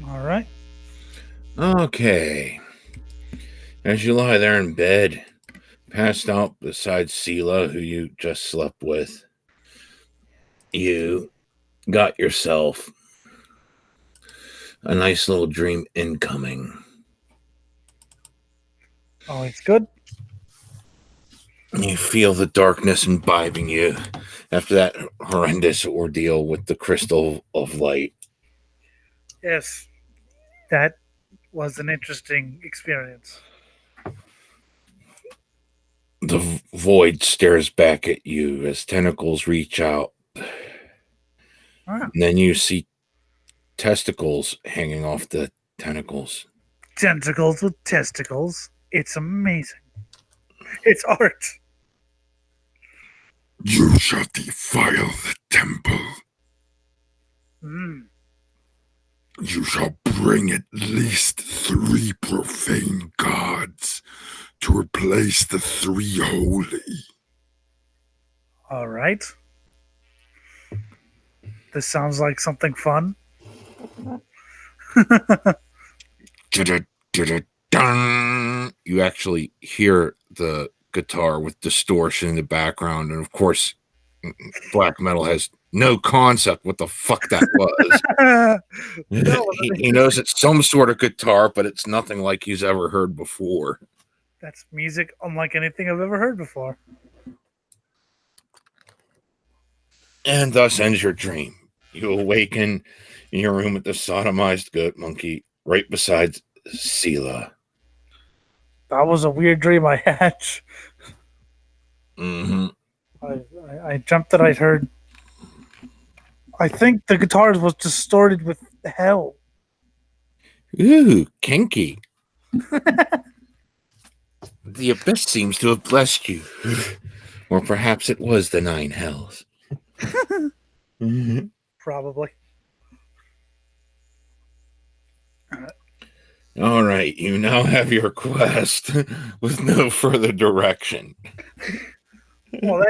All right. Okay. As you lie there in bed, passed out beside Sela, who you just slept with, you got yourself a nice little dream incoming. Always good. You feel the darkness imbibing you after that horrendous ordeal with the crystal of light. Yes, that was an interesting experience. The void stares back at you as tentacles reach out. Ah, And then you see testicles hanging off the tentacles. tentacles with testicles. It's amazing. It's art. You shall defile the temple. Mm. You shall bring at least 3 profane gods to replace the 3 holy. All right. This sounds like something fun. You actually hear the guitar with distortion in the background, and of course, black metal has no concept what the fuck that was. He knows it's some sort of guitar, but it's nothing like he's ever heard before. That's music unlike anything I've ever heard before. And thus ends your dream. You awaken in your room with the sodomized goat monkey right beside Sela. That was a weird dream I had. Mm-hmm. I dreamt that I'd heard. I think the guitars was distorted with hell. Ooh, kinky. The abyss seems to have blessed you. Or perhaps it was the 9 hells. Mm-hmm. Probably. All right, you now have your quest with no further direction. Well,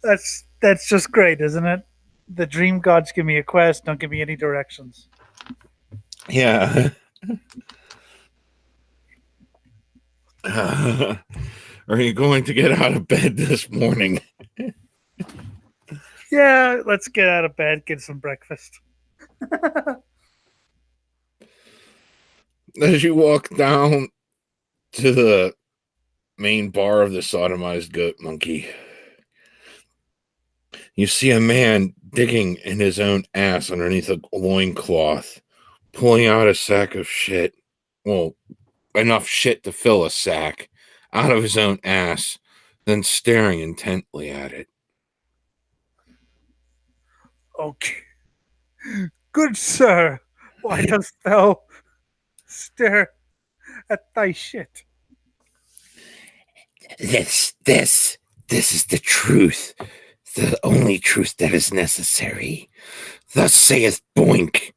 that's just great, isn't it? The dream gods give me a quest, don't give me any directions. Yeah. Are you going to get out of bed this morning? Yeah, let's get out of bed, get some breakfast. As you walk down to the main bar of the sodomized goat monkey, you see a man digging in his own ass underneath a loincloth, pulling out a sack of shit. Well, enough shit to fill a sack out of his own ass, then staring intently at it. Okay. Good sir, why dost thou stare at thy shit? This is the truth, the only truth that is necessary. Thus saith Boink,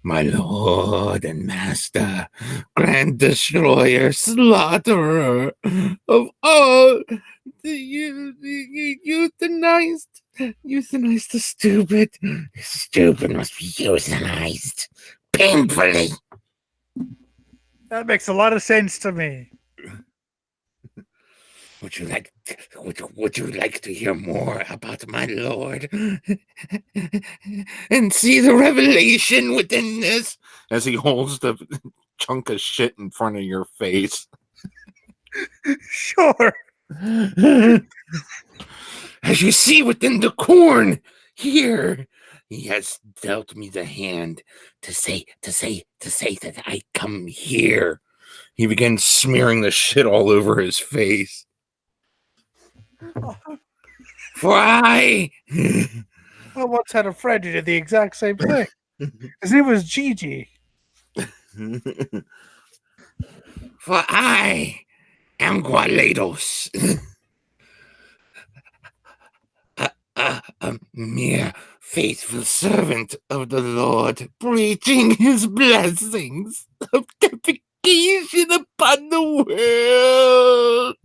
my lord and master, grand destroyer, slaughterer of all the euthanized the stupid. The stupid must be euthanized painfully. That makes a lot of sense to me. Would you like to hear more about my lord and see the revelation within this? As he holds the chunk of shit in front of your face. Sure. As you see within the corn here, he has dealt me the hand to say that I come here. He begins smearing the shit all over his face. For I once had a friend who did the exact same thing. His name was Gigi. For I am Gualedos, a mere faithful servant of the Lord, preaching his blessings of deification upon the world.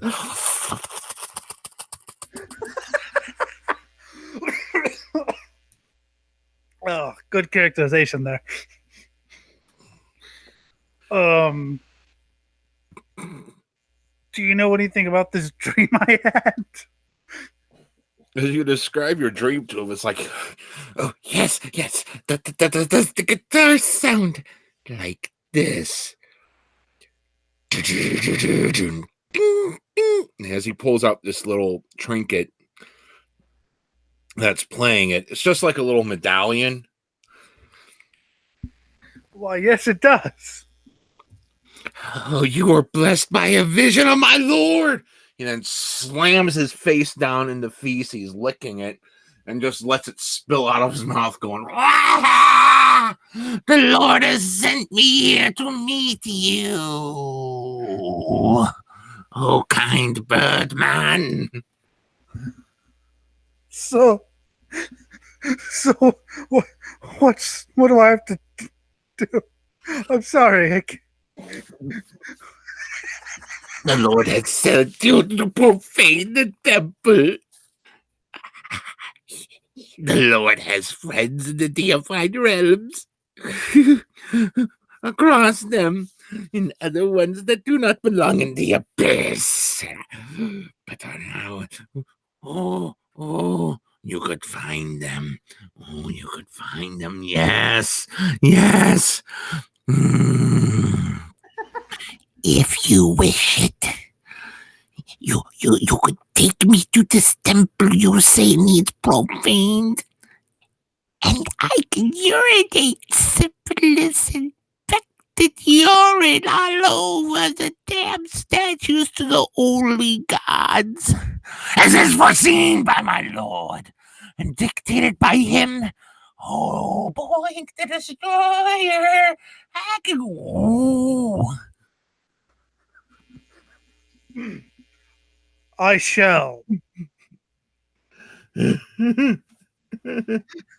Oh, good characterization there. Do you know anything about this dream I had? As you describe your dream to him, it's like, oh, yes. The guitar sound like this. As he pulls out this little trinket that's playing it, it's just like a little medallion. Why, yes, it does. Oh, you are blessed by a vision of my Lord. He then slams his face down into feces, licking it, and just lets it spill out of his mouth, going, "Ah! The Lord has sent me here to meet you. Oh, kind bird man." So, what? What do I have to do? I'm sorry. The Lord has sent you to profane the temple. The Lord has friends in the deified realms. Across them, in other ones that do not belong in the abyss. But are now, you could find them. Oh, you could find them. Yes. If you wish it, you could take me to this temple you say needs profaned, and I can urinate syphilis infected urine all over the damn statues to the only gods, as is foreseen by my lord and dictated by him. Oh, Boink the Destroyer! I can. Oh. I shall.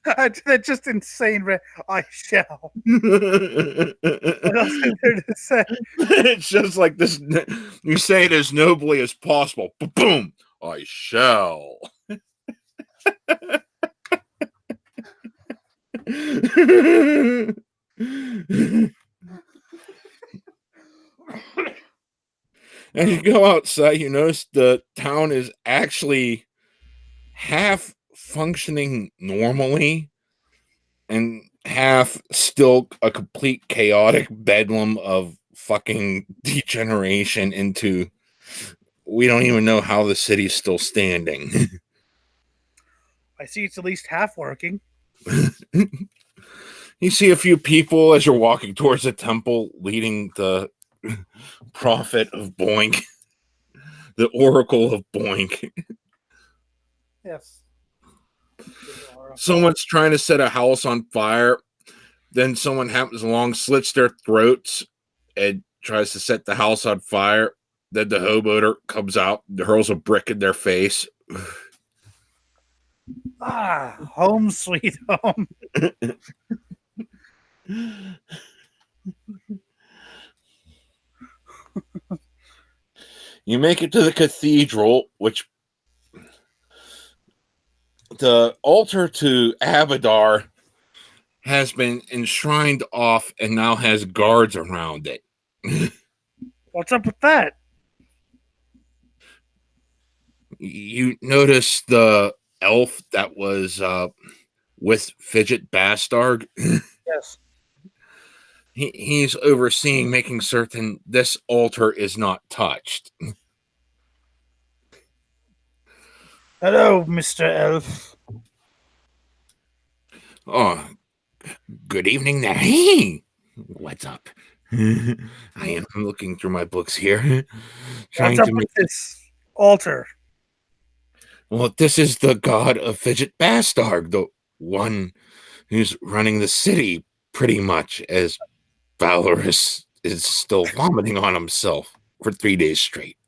That's just insane. I shall. What else is there to say? It's just like this. You say it as nobly as possible. Boom! I shall. As you go outside, you notice the town is actually half functioning normally and half still a complete chaotic bedlam of fucking degeneration into we don't even know how the city's still standing. I see it's at least half working. You see a few people as you're walking towards the temple leading the prophet of Boink, the oracle of Boink. Yes. Someone's trying to set a house on fire. Then someone happens along, slits their throats, and tries to set the house on fire. Then the homeowner comes out, hurls a brick in their face. Home sweet home. You make it to the cathedral, which the altar to Abadar has been enshrined off and now has guards around it. What's up with that? You notice the elf that was with Fidget Bastard. Yes. He's overseeing making certain this altar is not touched. Hello, Mr. Elf. Oh, good evening there. Hey, what's up? I am looking through my books here. What's up with this altar? Well, this is the god of Fidget Bastard, the one who's running the city pretty much, as Valorous is still vomiting on himself for 3 days straight.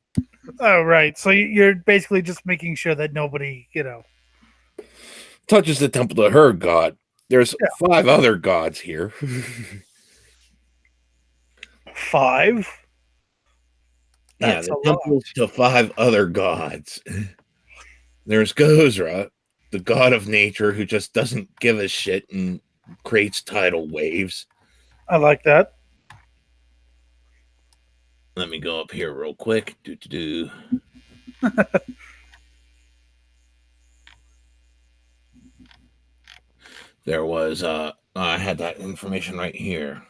Oh, right. So you're basically just making sure that nobody, touches the temple to her god. There's 5 other gods here. 5? Yeah, the temple's to 5 other gods. There's Gozra, the god of nature who just doesn't give a shit and creates tidal waves. I like that. Let me go up here real quick. Do. There was I had that information right here.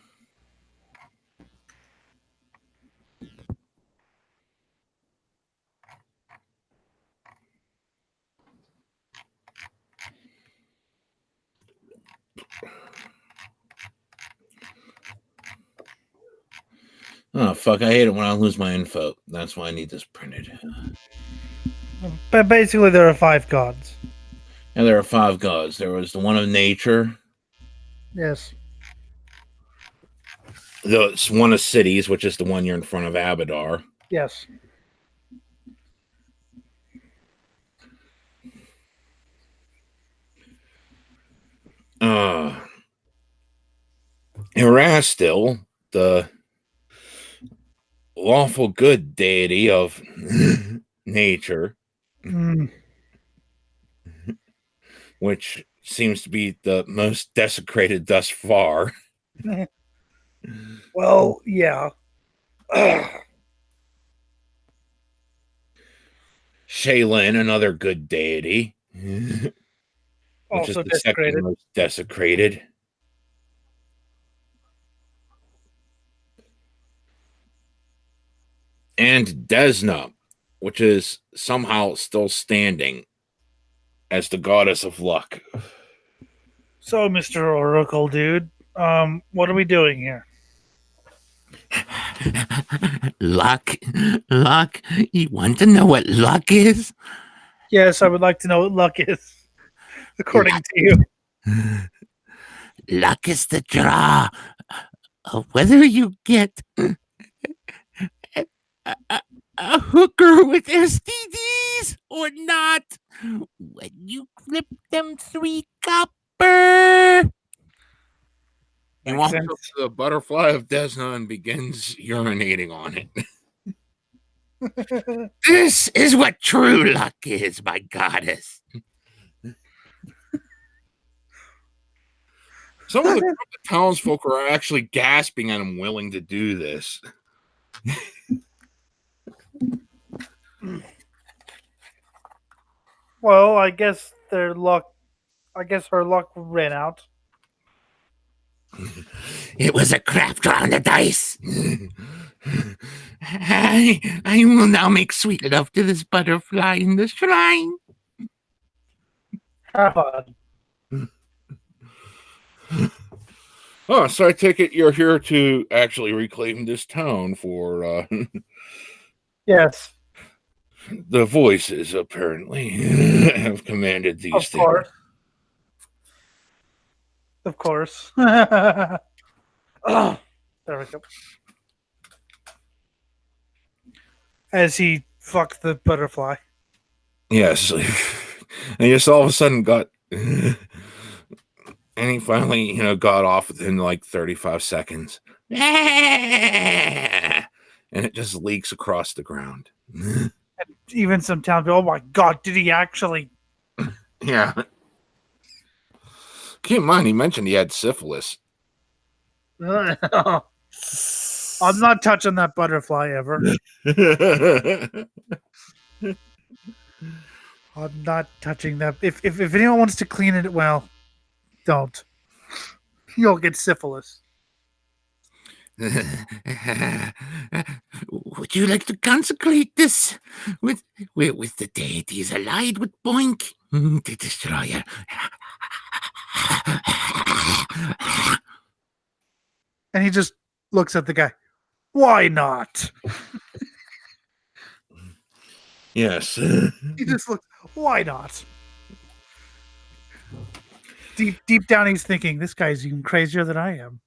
Oh fuck, I hate it when I lose my info. That's why I need this printed. But basically, there are 5 gods. And there are 5 gods. There was the one of nature. Yes. The one of cities, which is the one you're in front of Abadar. Yes. Erastil, the lawful good deity of nature, which seems to be the most desecrated thus far. Well, yeah. Shaylin, another good deity, which Also is the second most desecrated. And Desna, which is somehow still standing as the goddess of luck. So, Mr. Oracle, dude, what are we doing here? Luck? Luck? You want to know what luck is? Yes, I would like to know what luck is, according to you. Luck is the draw of whether you get a hooker with STDs or not when you flip them 3 copper. He walks up to the butterfly of Desna and begins urinating on it. This is what true luck is, my goddess. Some of the townsfolk are actually gasping and unwilling to do this. Well, I guess her luck ran out. It was a crap draw on the dice. I will now make sweet love to this butterfly in the shrine. Have fun. Oh, so I take it you're here to actually reclaim this town for Yes. The voices apparently have commanded these Of things. course. Of course. Oh, there we go. As he fucked the butterfly. Yes. And just all of a sudden got and he finally, got off within like 35 seconds. And it just leaks across the ground. Even some townspeople, oh my god, did he actually? Yeah. Keep in mind, he mentioned he had syphilis. I'm not touching that butterfly ever. I'm not touching that. If anyone wants to clean it, well, don't. You'll get syphilis. Would you like to consecrate this with the deities allied with Boink, the destroyer? And he just looks at the guy. Why not? Yes. He just looks. Why not? Deep down, he's thinking, this guy's even crazier than I am.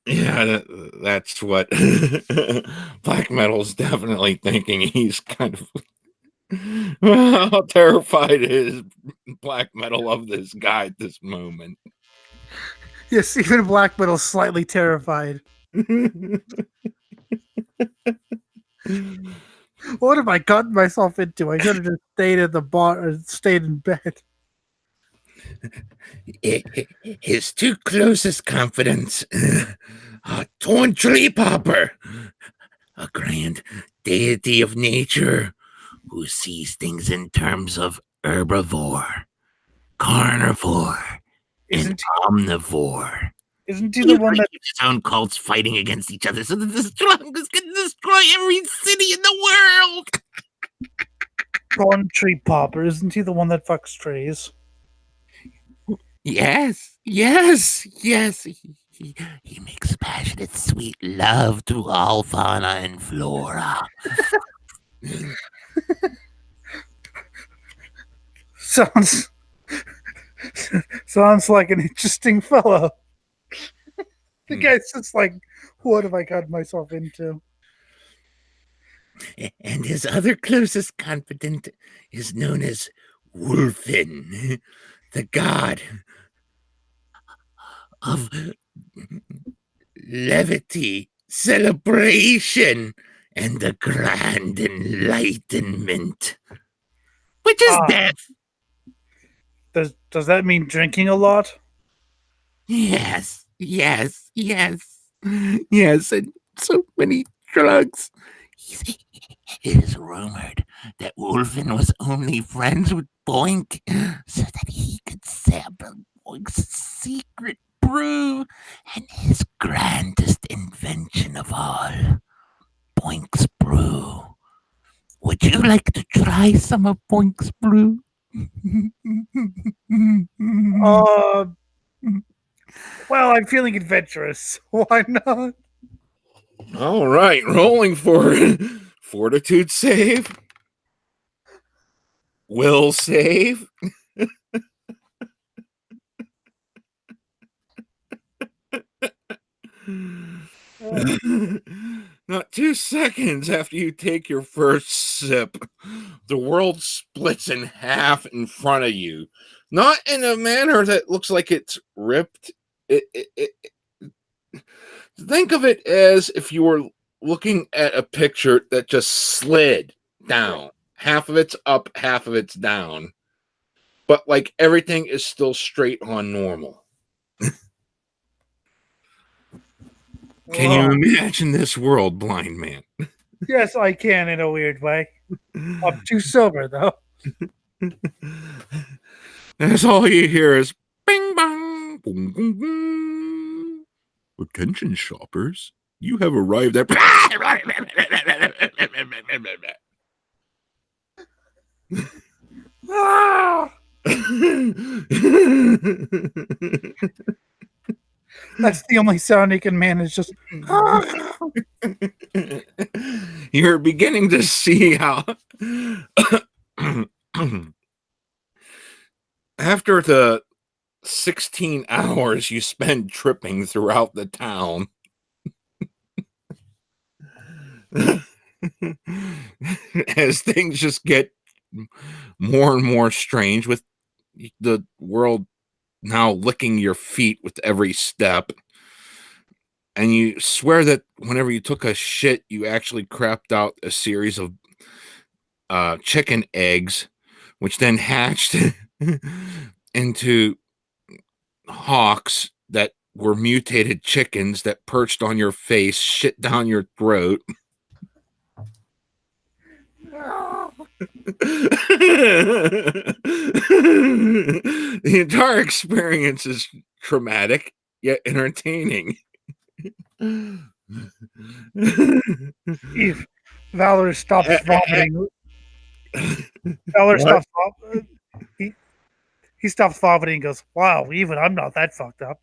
Yeah, that's what Black Metal's definitely thinking. He's kind of how terrified is Black Metal of this guy at this moment. Yes, even Black Metal's slightly terrified. What have I gotten myself into? I should have just stayed at the bar or stayed in bed. His 2 closest confidants are Torn Tree Popper, a grand deity of nature who sees things in terms of herbivore, carnivore, and Isn't omnivore. isn't he the one that His own cults fighting against each other so that the strongest can destroy every city in the world. Gone Tree Popper? Isn't he the one that fucks strays? Yes. He makes passionate, sweet love to all fauna and flora. Sounds sounds like an interesting fellow. The guy's just like, what have I got myself into? And his other closest confidant is known as Wolfen, the god of levity, celebration, and the grand enlightenment, which is Ah. death. Does that mean drinking a lot? Yes, and so many drugs. It is rumored that Wolfen was only friends with Boink so that he could sample Boink's secret brew and his grandest invention of all, Boink's brew. Would you like to try some of Boink's brew? Uh, well, I'm feeling adventurous. Why not? All right, rolling for fortitude save. Will save. Not 2 seconds after you take your first sip, the world splits in half in front of you. Not in a manner that looks like it's ripped. Think of it as if you were looking at a picture that just slid down. Half of it's up, half of it's down. But like everything is still straight on normal. Can you imagine this world, blind man? Yes, I can in a weird way. I'm too sober though. That's all you hear is bing bong, boom, boom, boom. Attention shoppers, you have arrived at. Ah! That's the only sound he can manage. Just You're beginning to see how after the 16 hours you spend tripping throughout the town, as things just get more and more strange, with the world now licking your feet with every step, and you swear that whenever you took a shit, you actually crapped out a series of chicken eggs, which then hatched into hawks that were mutated chickens that perched on your face, shit down your throat. The entire experience is traumatic yet entertaining. if Valor stops vomiting, Valor stops. He stops vomiting and goes, "Wow, even I'm not that fucked up."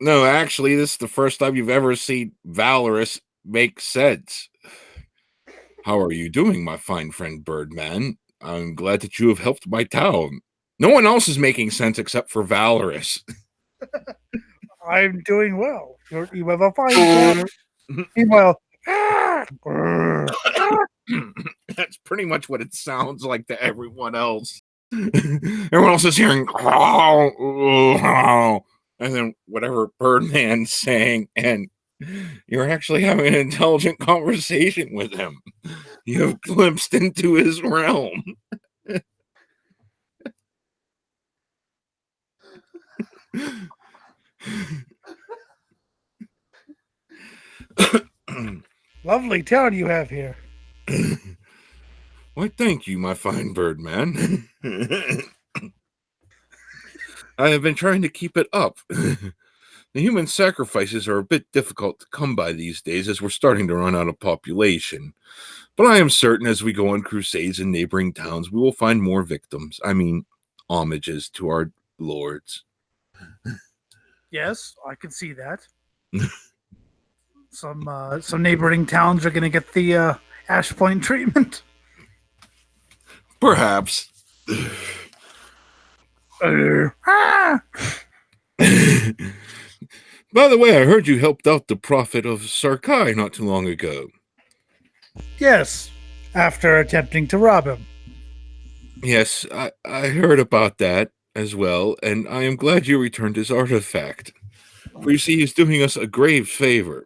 No, actually, this is the first time you've ever seen Valorous make sense. How are you doing, my fine friend Birdman? I'm glad that you have helped my town. No one else is making sense except for Valorous. I'm doing well. You have a fine town. Meanwhile, That's pretty much what it sounds like to everyone else. Everyone else is hearing, and then whatever Birdman's saying, and you're actually having an intelligent conversation with him. You have glimpsed into his realm. Lovely town you have here. Why, thank you, my fine bird man. I have been trying to keep it up. The human sacrifices are a bit difficult to come by these days as we're starting to run out of population. But I am certain as we go on crusades in neighboring towns, we will find more victims. I mean, homages to our lords. Yes, I can see that. Some neighboring towns are going to get the Ash Point treatment. Perhaps. Ah! By the way, I heard you helped out the prophet of Sarkai not too long ago. Yes, after attempting to rob him. Yes, I heard about that as well, and I am glad you returned his artifact. For you see, he's doing us a grave favor.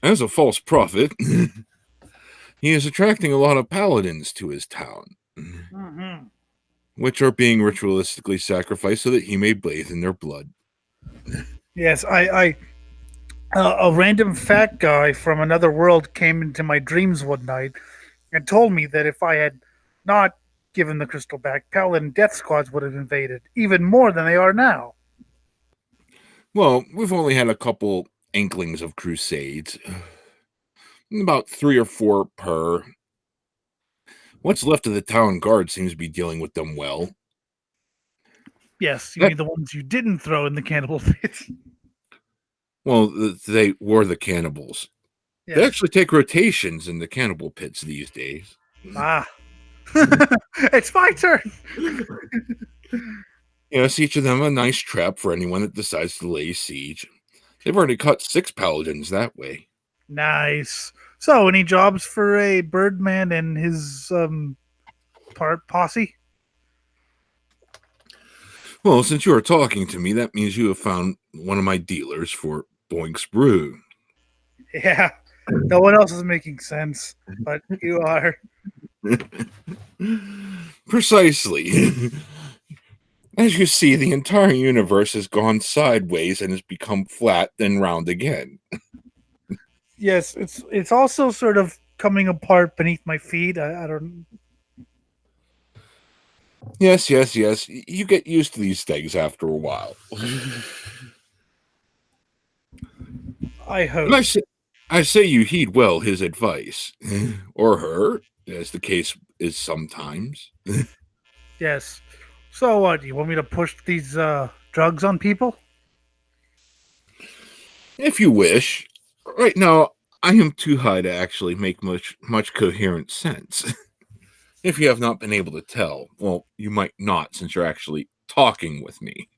As a false prophet, he is attracting a lot of paladins to his town, which are being ritualistically sacrificed so that he may bathe in their blood. Yes, a random fat guy from another world came into my dreams one night and told me that if I had not given the crystal back, Paladin death squads would have invaded, even more than they are now. Well, we've only had a couple inklings of crusades. About 3 or 4 per. What's left of the town guard seems to be dealing with them well. Yes, you mean the ones you didn't throw in the cannibal pit. Well, they were the cannibals. Yes. They actually take rotations in the cannibal pits these days. Ah. It's my turn. Yes, each of them a nice trap for anyone that decides to lay siege. They've already caught 6 paladins that way. Nice. So, any jobs for a Birdman and his posse? Well, since you are talking to me, that means you have found one of my dealers for Boink's Brew. Yeah. No one else is making sense, but you are. Precisely. As you see, the entire universe has gone sideways and has become flat, then round again. Yes, it's also sort of coming apart beneath my feet. I don't. Yes. You get used to these things after a while. I hope. And I say you heed well his advice. Or her, as the case is sometimes. Yes. So what? Do you want me to push these drugs on people? If you wish. Right now, I am too high to actually make much coherent sense. If you have not been able to tell, well, you might not since you're actually talking with me.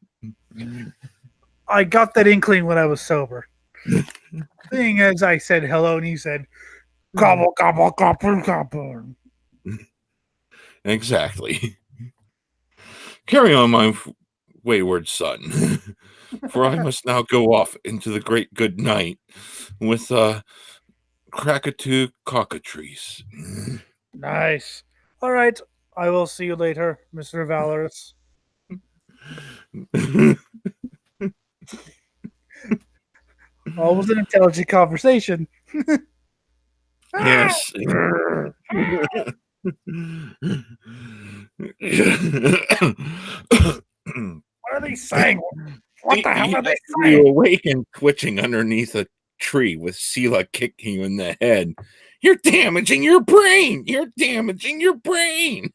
I got that inkling when I was sober. Seeing as I said hello and you said, gobble, gobble, gobble, gobble. Exactly. Carry on, my wayward son. For I must now go off into the great good night with Krakatu cockatrice. Nice. All right. I will see you later, Mr. Valorous. Almost an intelligent conversation. Yes. What are they saying? What the hell are they You saying? awaken twitching underneath a tree with Sela kicking you in the head. You're damaging your brain. You're damaging your brain.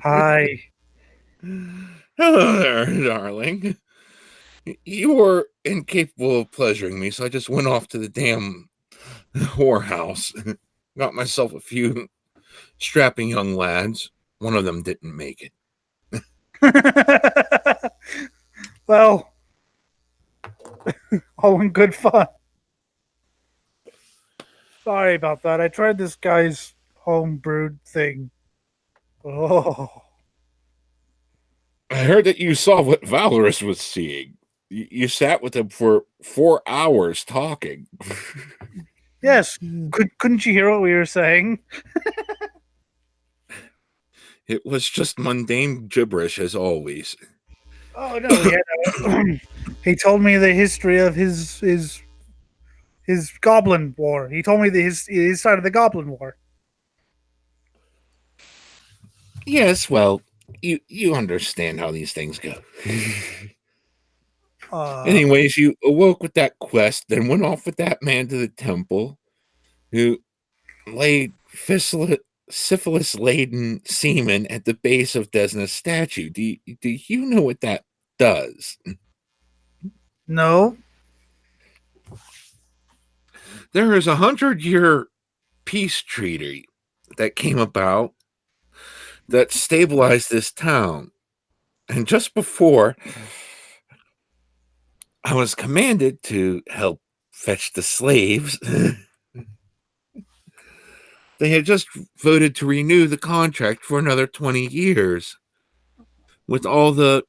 Hi. Hello there, darling. You were incapable of pleasuring me, so I just went off to the damn whorehouse. Got myself a few strapping young lads. One of them didn't make it. Well, all in good fun. Sorry about that. I tried this guy's homebrewed thing. Oh. I heard that you saw what Valorous was seeing. You sat with him for 4 hours talking. Yes. Couldn't you hear what we were saying? It was just mundane gibberish as always. Oh no, He told me the history of his Goblin War. He told me his side of the Goblin War. Yes, well, you understand how these things go. Anyways, you awoke with that quest, then went off with that man to the temple, who laid syphilis-laden semen at the base of Desna's statue. Do you know what that does? No. There is 100-year peace treaty that came about that stabilized this town. And just before I was commanded to help fetch the slaves, they had just voted to renew the contract for another 20 years with all the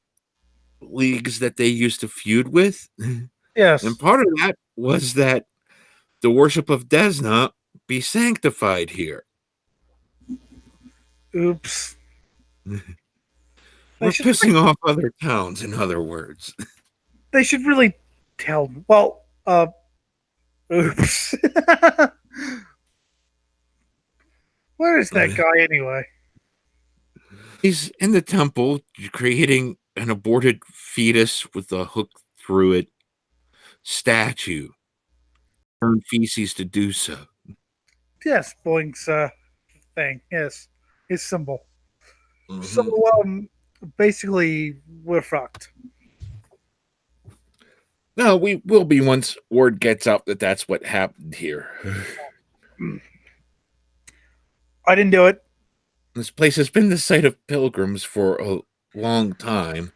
leagues that they used to feud with. Yes. And part of that was that the worship of Desna be sanctified here. Oops. We're pissing off other towns, in other words. They should really tell. Well, oops. Where is that guy anyway? He's in the temple creating an aborted fetus with a hook through it statue. Earn feces to do so. Yes, Boink's thing. Yes, his symbol. Mm-hmm. So, basically, we're fucked. No, we will be once word gets out that that's what happened here. I didn't do it. This place has been the site of pilgrims for a long time,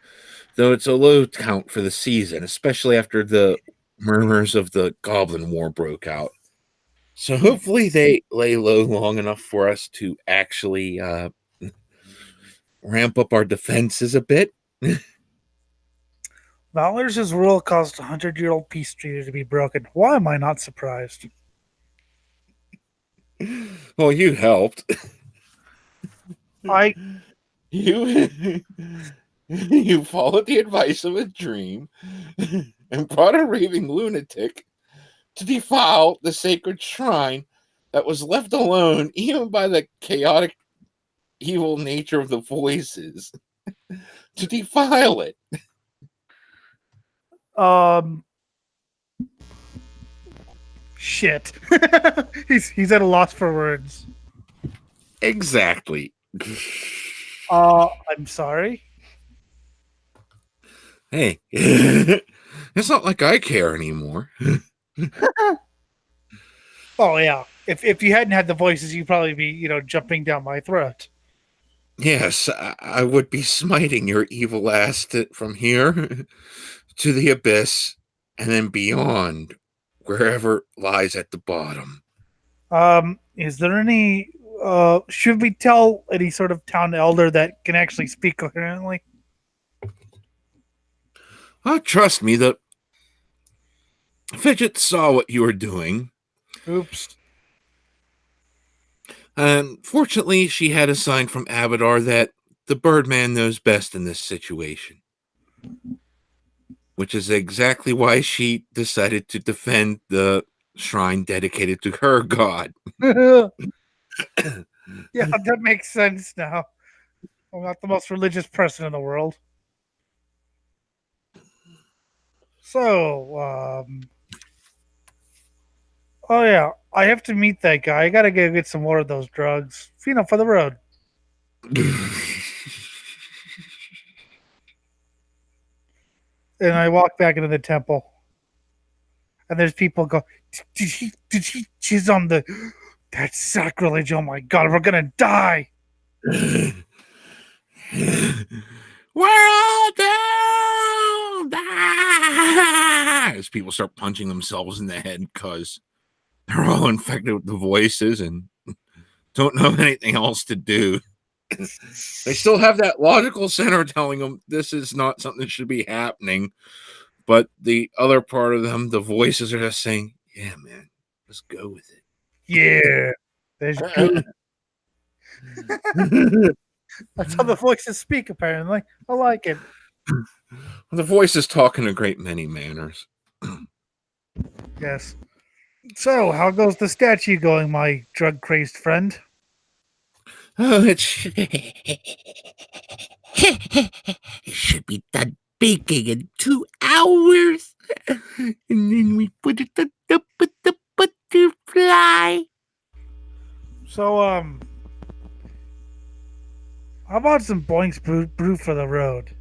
though it's a low count for the season, especially after the murmurs of the Goblin War broke out. So hopefully they lay low long enough for us to actually ramp up our defenses a bit. Valor's rule caused a 100-year-old peace treaty to be broken. Why am I not surprised? Well, you helped. You you followed the advice of a dream and brought a raving lunatic to defile the sacred shrine that was left alone even by the chaotic evil nature of the voices to defile it. Shit. He's at a loss for words. Exactly. I'm sorry. Hey, it's not like I care anymore. Oh yeah. If you hadn't had the voices, you'd probably be, jumping down my throat. Yes, I would be smiting your evil ass from here to the abyss and then beyond, wherever lies at the bottom. Is there any should we tell any sort of town elder that can actually speak coherently? Trust me, the Fidget saw what you were doing. Oops. And fortunately, she had a sign from Abadar that the Birdman knows best in this situation. Which is exactly why she decided to defend the shrine dedicated to her god. Yeah, that makes sense now. I'm not the most religious person in the world. So, oh yeah, I have to meet that guy. I gotta go get some more of those drugs, for the road. And I walk back into the temple, and there's people go, did he jizz on the? That's sacrilege! Oh my god, we're gonna die. We're all doomed! As people start punching themselves in the head because they're all infected with the voices and don't know anything else to do. They still have that logical center telling them this is not something that should be happening. But the other part of them, the voices are just saying, yeah, man, let's go with it. Yeah, that's good. That's how the voices speak, apparently. I like it. The voice is talking a great many manners. Yes. So, how goes the statue going, my drug-crazed friend? Oh, it should be done baking in 2 hours. And then we put it on top of the butterfly. So, how about some Boinks brew for the road?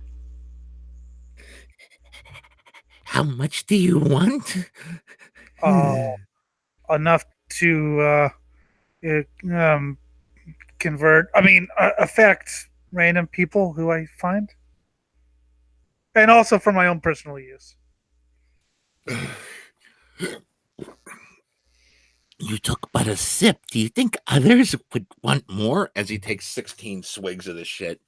How much do you want? Uh, enough to convert. I mean, affect random people who I find, and also for my own personal use. You took but a sip. Do you think others would want more? As he takes 16 swigs of the shit,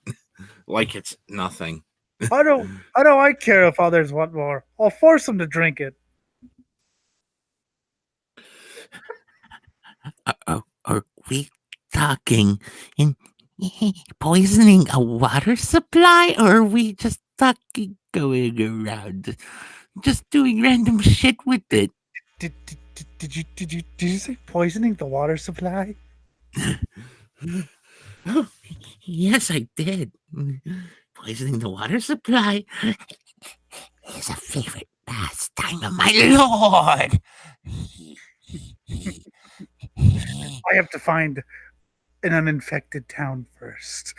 like it's nothing. I don't care if others want more. I'll force them to drink it. Are we talking in poisoning a water supply, or are we just talking going around, just doing random shit with it? Did you say poisoning the water supply? Oh, yes, I did. Poisoning the water supply is a favorite pastime of my lord. I have to find an uninfected town first.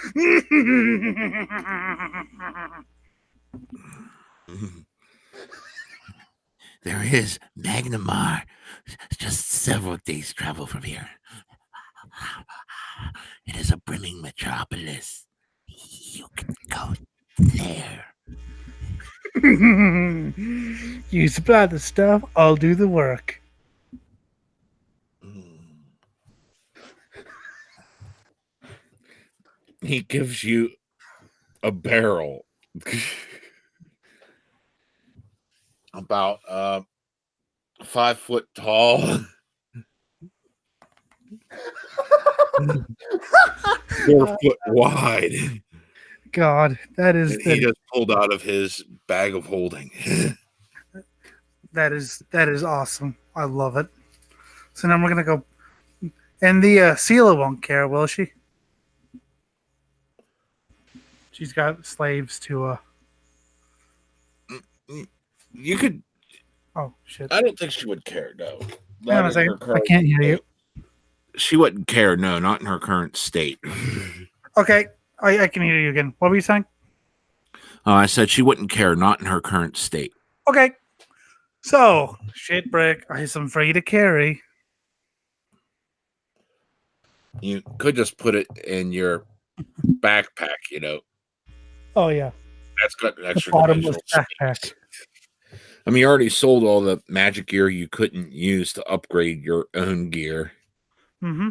There is Magnamar, just several days' travel from here. It is a brimming metropolis. You can go there. You supply the stuff, I'll do the work. He gives you a barrel about 5 foot tall, 4 foot wide. God, that is He just pulled out of his bag of holding. that is awesome. I love it. So now we're gonna go, and the Sela won't care, will she? She's got slaves to. You could. Oh shit! I don't think she would care. No. Hang on a second. I can't hear you. She wouldn't care. No, not in her current state. Okay, I can hear you again. What were you saying? I said she wouldn't care. Not in her current state. Okay. So shit brick is some free to carry. You could just put it in your backpack. You know. Oh yeah. That's got an extra Bottomless dimensional backpack. space. I mean, you already sold all the magic gear you couldn't use to upgrade your own gear. Mm-hmm.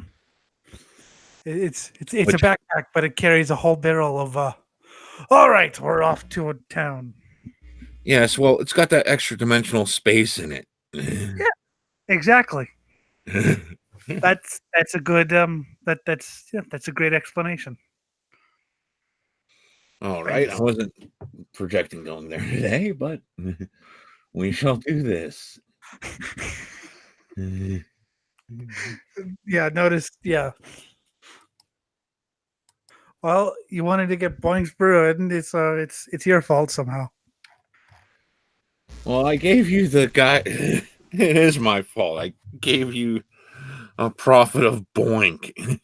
It's a backpack, but it carries a whole barrel of. All right, we're off to a town. Yes, well, it's got that extra dimensional space in it. Yeah, exactly. That's a good that's a great explanation. All right, I wasn't projecting going there today, but we shall do this. Yeah, notice. Yeah. Well, you wanted to get Boing's Brew, and it's your fault somehow. Well, I gave you the guy. It is my fault. I gave you a profit of Boink,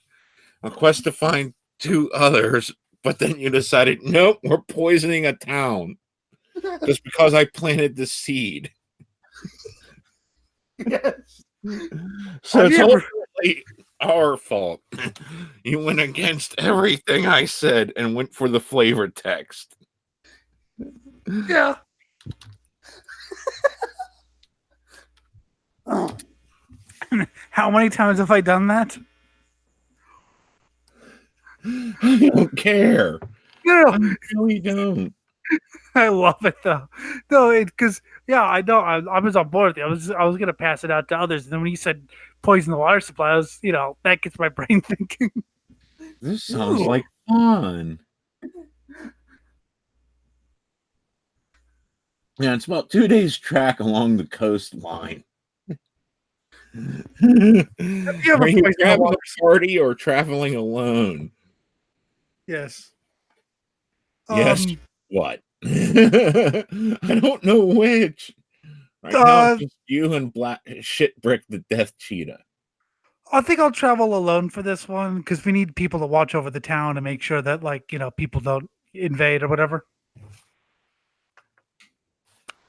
a quest to find 2 others, but then you decided, nope, we're poisoning a town just because I planted the seed. Yes. So it's ultimately our fault. You went against everything I said and went for the flavor text. Yeah. How many times have I done that? I don't care. No, I really don't. I love it though. No, because I know I was on board with it. I was gonna pass it out to others, and then when you said poison the water supply, I was that gets my brain thinking. This sounds like fun. Yeah, it's about 2 days' track along the coastline. You have Are a you place in the grabbing water. a party or traveling alone? Yes. Yes. What? I don't know which. Right now, it's just you and Black Shitbrick the Death Cheetah. I think I'll travel alone for this one because we need people to watch over the town and make sure that, like, people don't invade or whatever.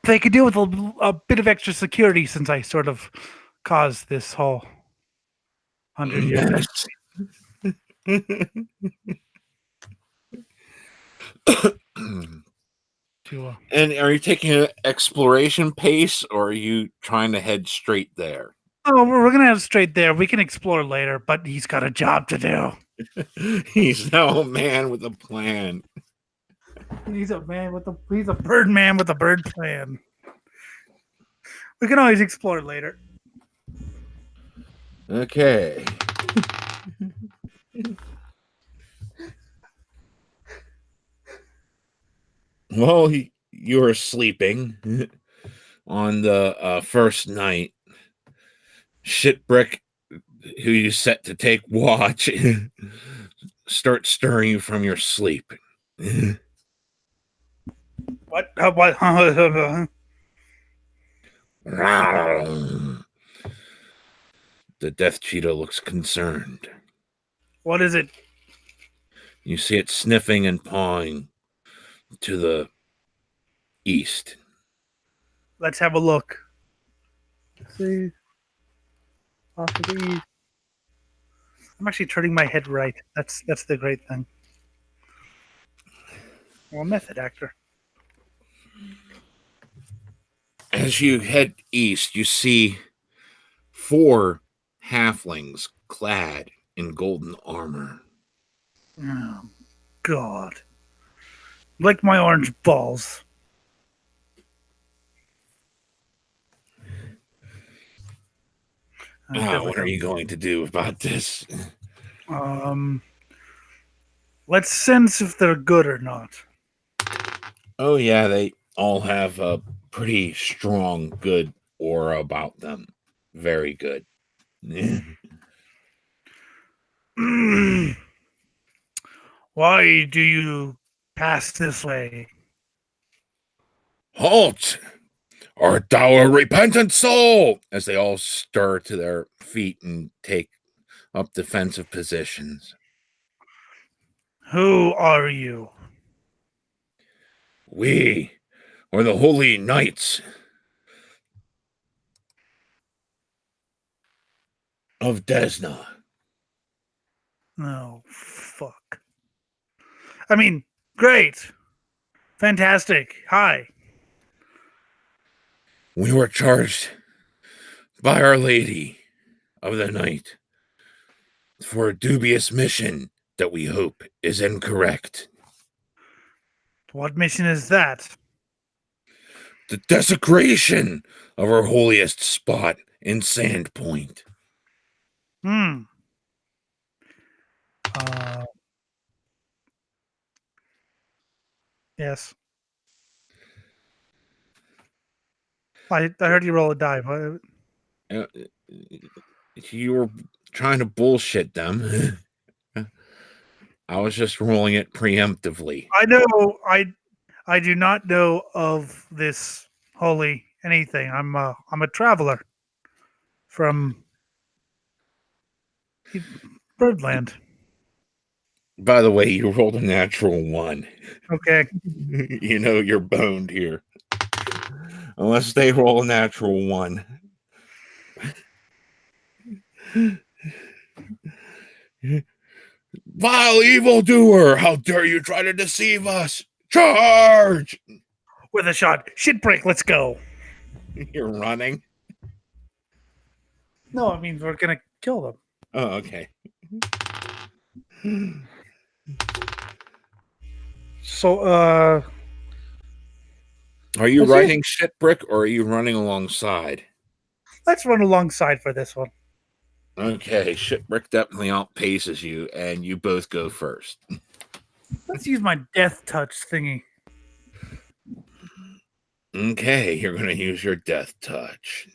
They could deal with a bit of extra security since I sort of caused this whole 100-year. Yes. To And are you taking an exploration pace, or are you trying to head straight there? Oh, we're gonna have straight there. We can explore later, but he's got a job to do. He's now a man with a plan. He's a bird man with a bird plan. We can always explore later. Okay. Well, you were sleeping on the first night. Shitbrick, who you set to take watch, starts stirring you from your sleep. What? What? The Death Cheetah looks concerned. What is it? You see it sniffing and pawing to the east. Let's have a look. See, off to the east. I'm actually turning my head right. That's the great thing. Well, method actor. As you head east, you see 4 halflings clad in golden armor. Oh, God. Like my orange balls. What are you going to do about this? Let's sense if they're good or not. Oh, yeah, they all have a pretty strong, good aura about them. Very good. Why do you pass this way? Halt! Art thou a repentant soul? As they all stir to their feet and take up defensive positions. Who are you? We are the holy knights of Desna. Oh, fuck. I mean, great. Fantastic. Hi. We were charged by Our Lady of the Night for a dubious mission that we hope is incorrect. What mission is that? The desecration of our holiest spot in Sandpoint. Yes. I heard you roll a die. You were trying to bullshit them. I was just rolling it preemptively. I know. I do not know of this holy anything. I'm a traveler from Birdland. By the way, you rolled a natural 1. Okay. You know you're boned here. Unless they roll a natural 1. Vile evildoer! How dare you try to deceive us? Charge! With a shot. Shit break. Let's go. You're running? No, it means we're gonna kill them. Oh, okay. So, Are you Okay. riding Shitbrick or are you running alongside? let's run alongside for this one. Okay, Shitbrick definitely outpaces you, and you both go first. Let's use my death touch thingy. Okay, you're going to use your death touch.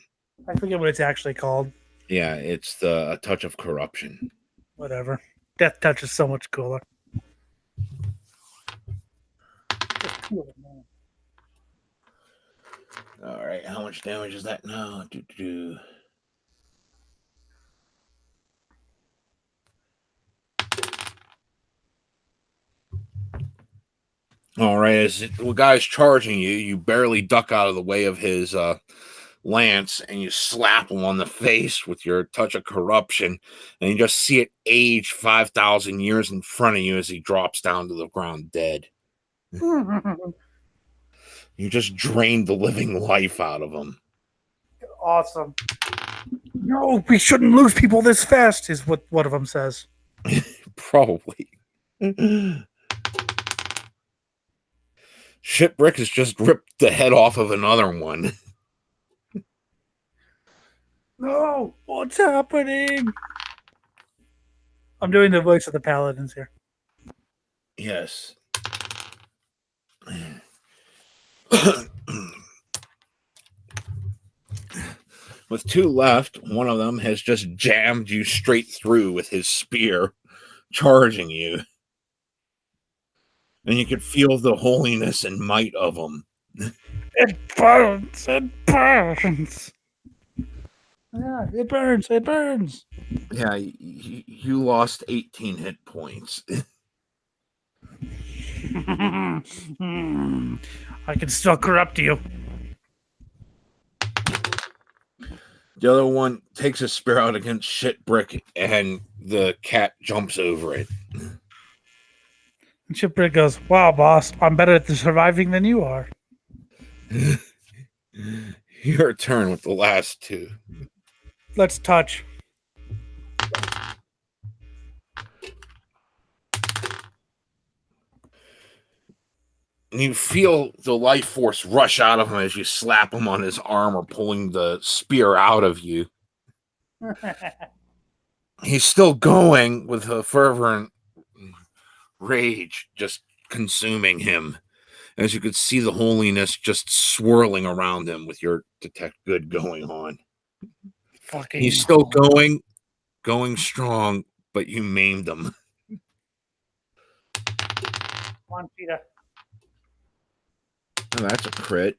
I forget what it's actually called. Yeah, it's the touch of corruption. Whatever. Death touch is so much cooler. All right, how much damage is that now? All right, as the guy's charging you, you barely duck out of the way of his lance, and you slap him on the face with your touch of corruption, and you just see it age 5,000 years in front of you as he drops down to the ground dead. You just drained the living life out of him. Awesome. No, we shouldn't lose people this fast, is what one of them says. Probably. Shipwreck has just ripped the head off of another one. No, what's happening? I'm doing the voice of the paladins here. Yes. With two left, one of them has just jammed you straight through with his spear, charging you. And you could feel the holiness and might of him. It burns. It burns. Yeah, it burns. It burns. Yeah, you lost 18 hit points. I can still corrupt you. The other one takes a spear out against Shitbrick, and the cat jumps over it. And Shipwreck goes, "Wow, boss, I'm better at the surviving than you are." Your turn with the last two. Let's touch. And you feel the life force rush out of him as you slap him on his arm or pulling the spear out of you. He's still going with a fervent rage just consuming him. As you could see the holiness just swirling around him with your detect good going on. Fucking He's still going strong, but you maimed him. Come on, Peter. Oh, that's a crit.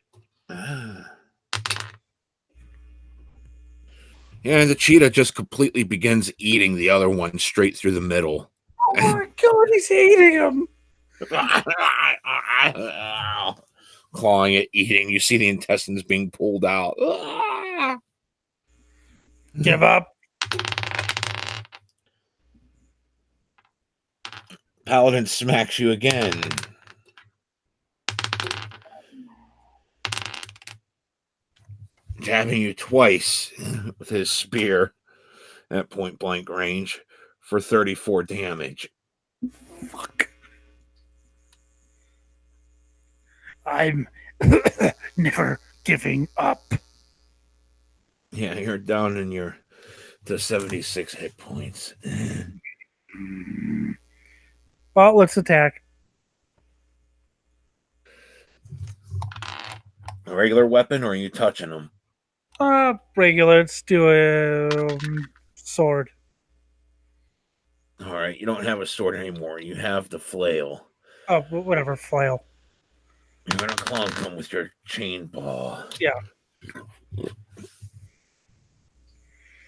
Yeah, the cheetah just completely begins eating the other one straight through the middle. Oh my god, he's eating him! Clawing it, eating. You see the intestines being pulled out. Give up. Paladin smacks you again. Jabbing you twice with his spear at point blank range for 34 damage. Fuck. I'm never giving up. Yeah, you're down in your to 76 hit points. Well, let's attack. A regular weapon, or are you touching them? Regular. Let's do a sword. All right, you don't have a sword anymore. You have the flail. Oh, whatever, flail. You're gonna clunk him with your chain ball. Yeah.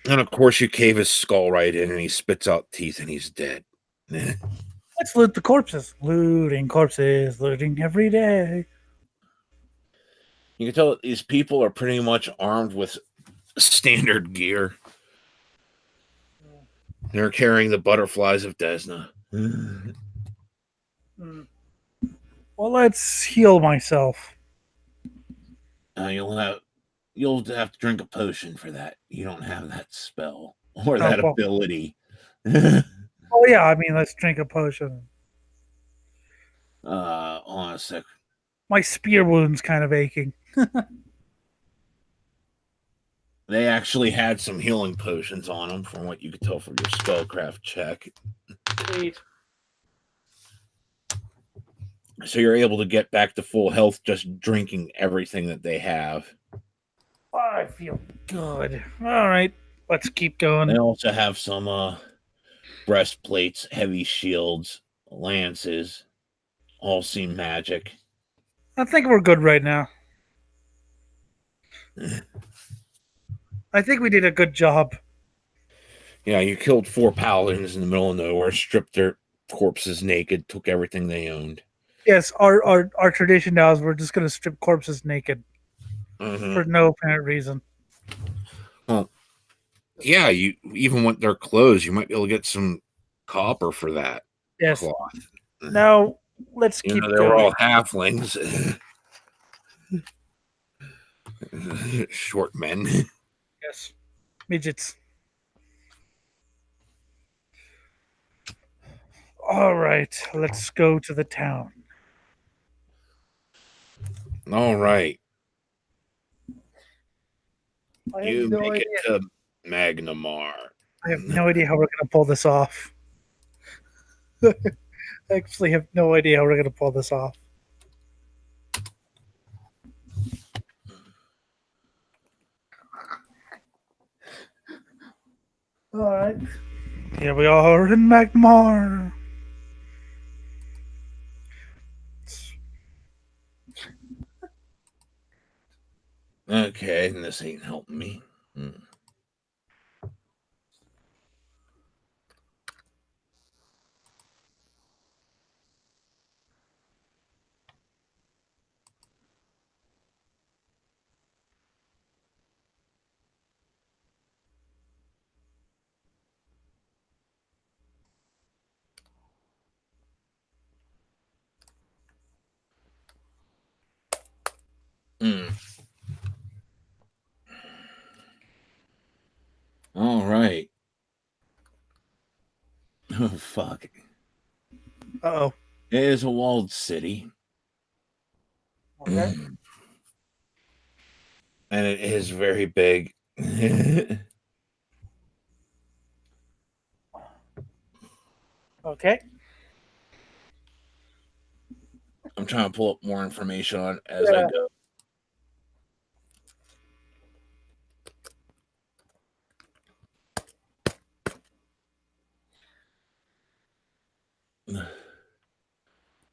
And of course, you cave his skull right in, and he spits out teeth, and he's dead. Let's loot the corpses. Looting corpses, looting every day. You can tell that these people are pretty much armed with standard gear. They're carrying the butterflies of Desna. Well, let's heal myself. You'll have to drink a potion for that. You don't have that spell or that well. ability. Oh yeah, I mean, let's drink a potion. Hold on a sec. My spear wound's kind of aching. They actually had some healing potions on them, from what you could tell from your spellcraft check. Sweet. So you're able to get back to full health just drinking everything that they have. I feel good. All right, let's keep going. They also have some breastplates, heavy shields, lances, all seem magic. I think we're good right now. I think we did a good job. Yeah, you killed 4 paladins in the middle of nowhere, stripped their corpses naked, took everything they owned. Yes, our tradition now is we're just going to strip corpses naked for Mm-hmm. no apparent reason. Well, Yeah, you even want their clothes. You might be able to get some copper for that Yes. cloth. Now let's you keep know, they were going. all halflings. Short men. Yes, midgets. All right, let's go to the town. All right. I have You no make idea. it to Magnamar. I have no idea how we're going to pull this off. I actually have no idea how we're going to pull this off. All right. Here we are in Magmar. Okay, and this ain't helping me. Mm. All right. Oh, fuck. Uh-oh. It is a walled city. Okay. And it is very big. Okay. I'm trying to pull up more information on it as I Yeah. go.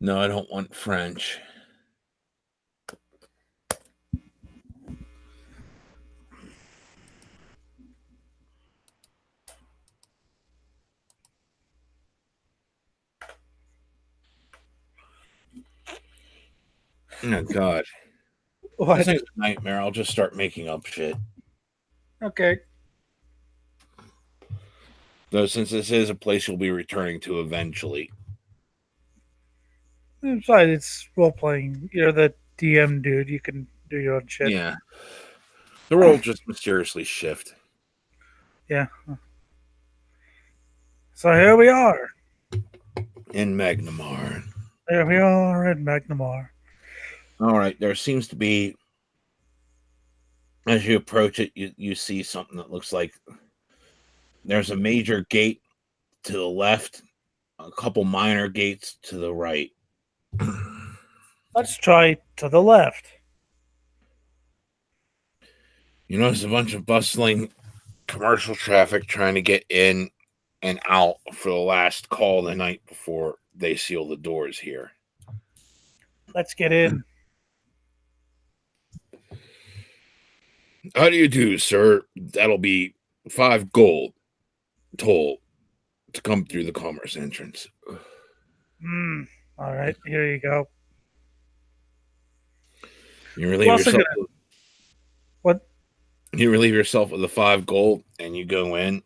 No, I don't want French. Oh, God. This What? thing's a nightmare. I'll just start making up shit. Okay. Though, since this is a place you'll be returning to eventually. Besides, it's role playing. You're the DM dude. You can do your own shit. Yeah. The world just mysteriously shift. Yeah. So here we are. In Magnamar. There we are in Magnamar. All right. There seems to be, as you approach it, you see something that looks like there's a major gate to the left, a couple minor gates to the right. Let's try to the left. You notice a bunch of bustling commercial traffic trying to get in and out for the last call the night before they seal the doors here. Let's get in. How do you do, sir? That'll be 5 gold toll to come through the commerce entrance. All right, here you go. You We're relieve also yourself. gonna- What? You relieve yourself of the 5 gold, and you go in.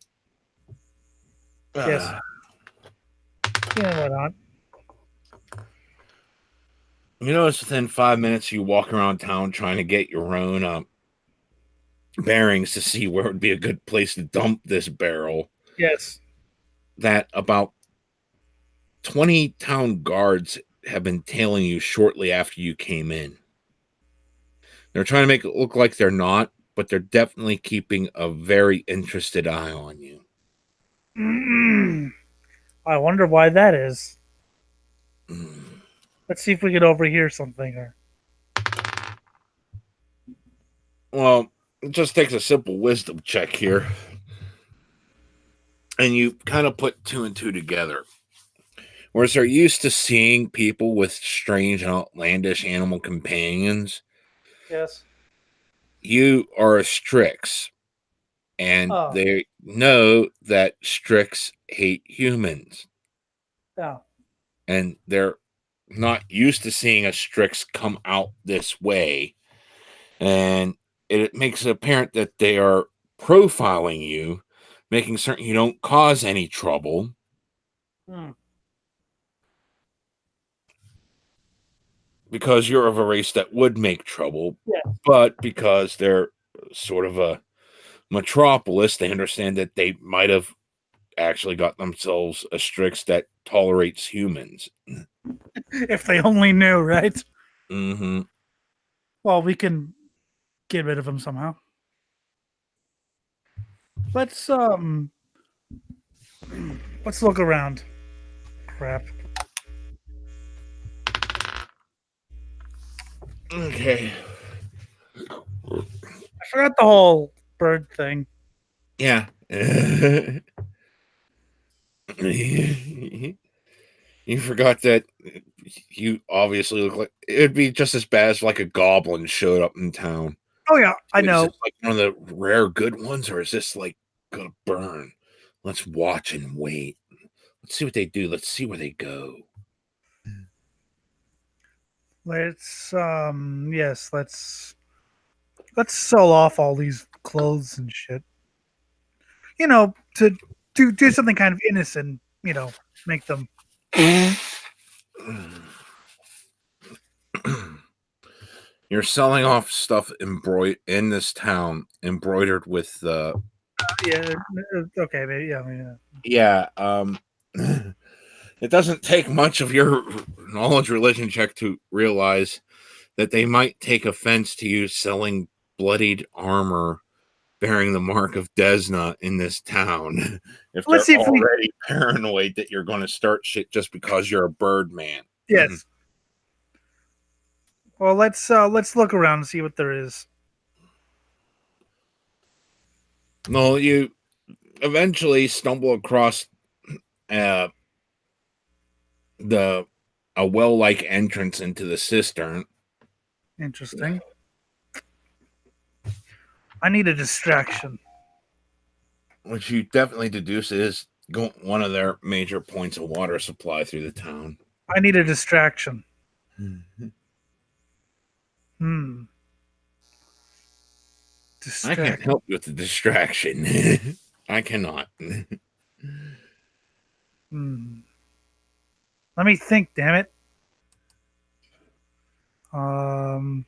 Yes. Yeah, why not? You notice within 5 minutes you walk around town trying to get your own bearings to see where would be a good place to dump this barrel. Yes. That about 20 town guards have been tailing you shortly after you came in. They're trying to make it look like they're not, but they're definitely keeping a very interested eye on you. I wonder why that is. Let's see if we can overhear something. Or Well, it just takes a simple wisdom check here. And you kind of put two and two together. Whereas they're used to seeing people with strange and outlandish animal companions, yes. you are a Strix. And Oh, they know that Strix hate humans. yeah. And they're not used to seeing a Strix come out this way. And it makes it apparent that they are profiling you, making certain you don't cause any trouble. Hmm. Because you're of a race that would make trouble, Yeah. but because they're sort of a metropolis, they understand that they might have actually got themselves a Strix that tolerates humans. If they only knew, right? Mm-hmm. Well, we can get rid of them somehow. Let's let's look around. Crap. Okay. I forgot the whole bird thing. Yeah. You forgot that you obviously look like it'd be just as bad as like a goblin showed up in town. Oh yeah, I Is know. it like one of the rare good ones, or is this like gonna burn? Let's watch and wait. Let's see what they do. Let's see where they go. Let's yes, let's sell off all these clothes and shit. You know, to do something kind of innocent, you know, make them You're selling off stuff in this town embroidered with yeah, okay, maybe yeah. it doesn't take much of your knowledge religion check to realize that they might take offense to you selling bloodied armor bearing the mark of Desna in this town if Let's they're see if we already paranoid that you're going to start shit just because you're a bird man. yes. Well, let's look around and see what there is. No, you eventually stumble across uh, the a well-like entrance into the cistern. Interesting. I need a distraction. Which you definitely deduce is one of their major points of water supply through the town. I need a distraction. Hmm. I can't help you with the distraction. I cannot. Hmm. Let me think, damn it. Hmm.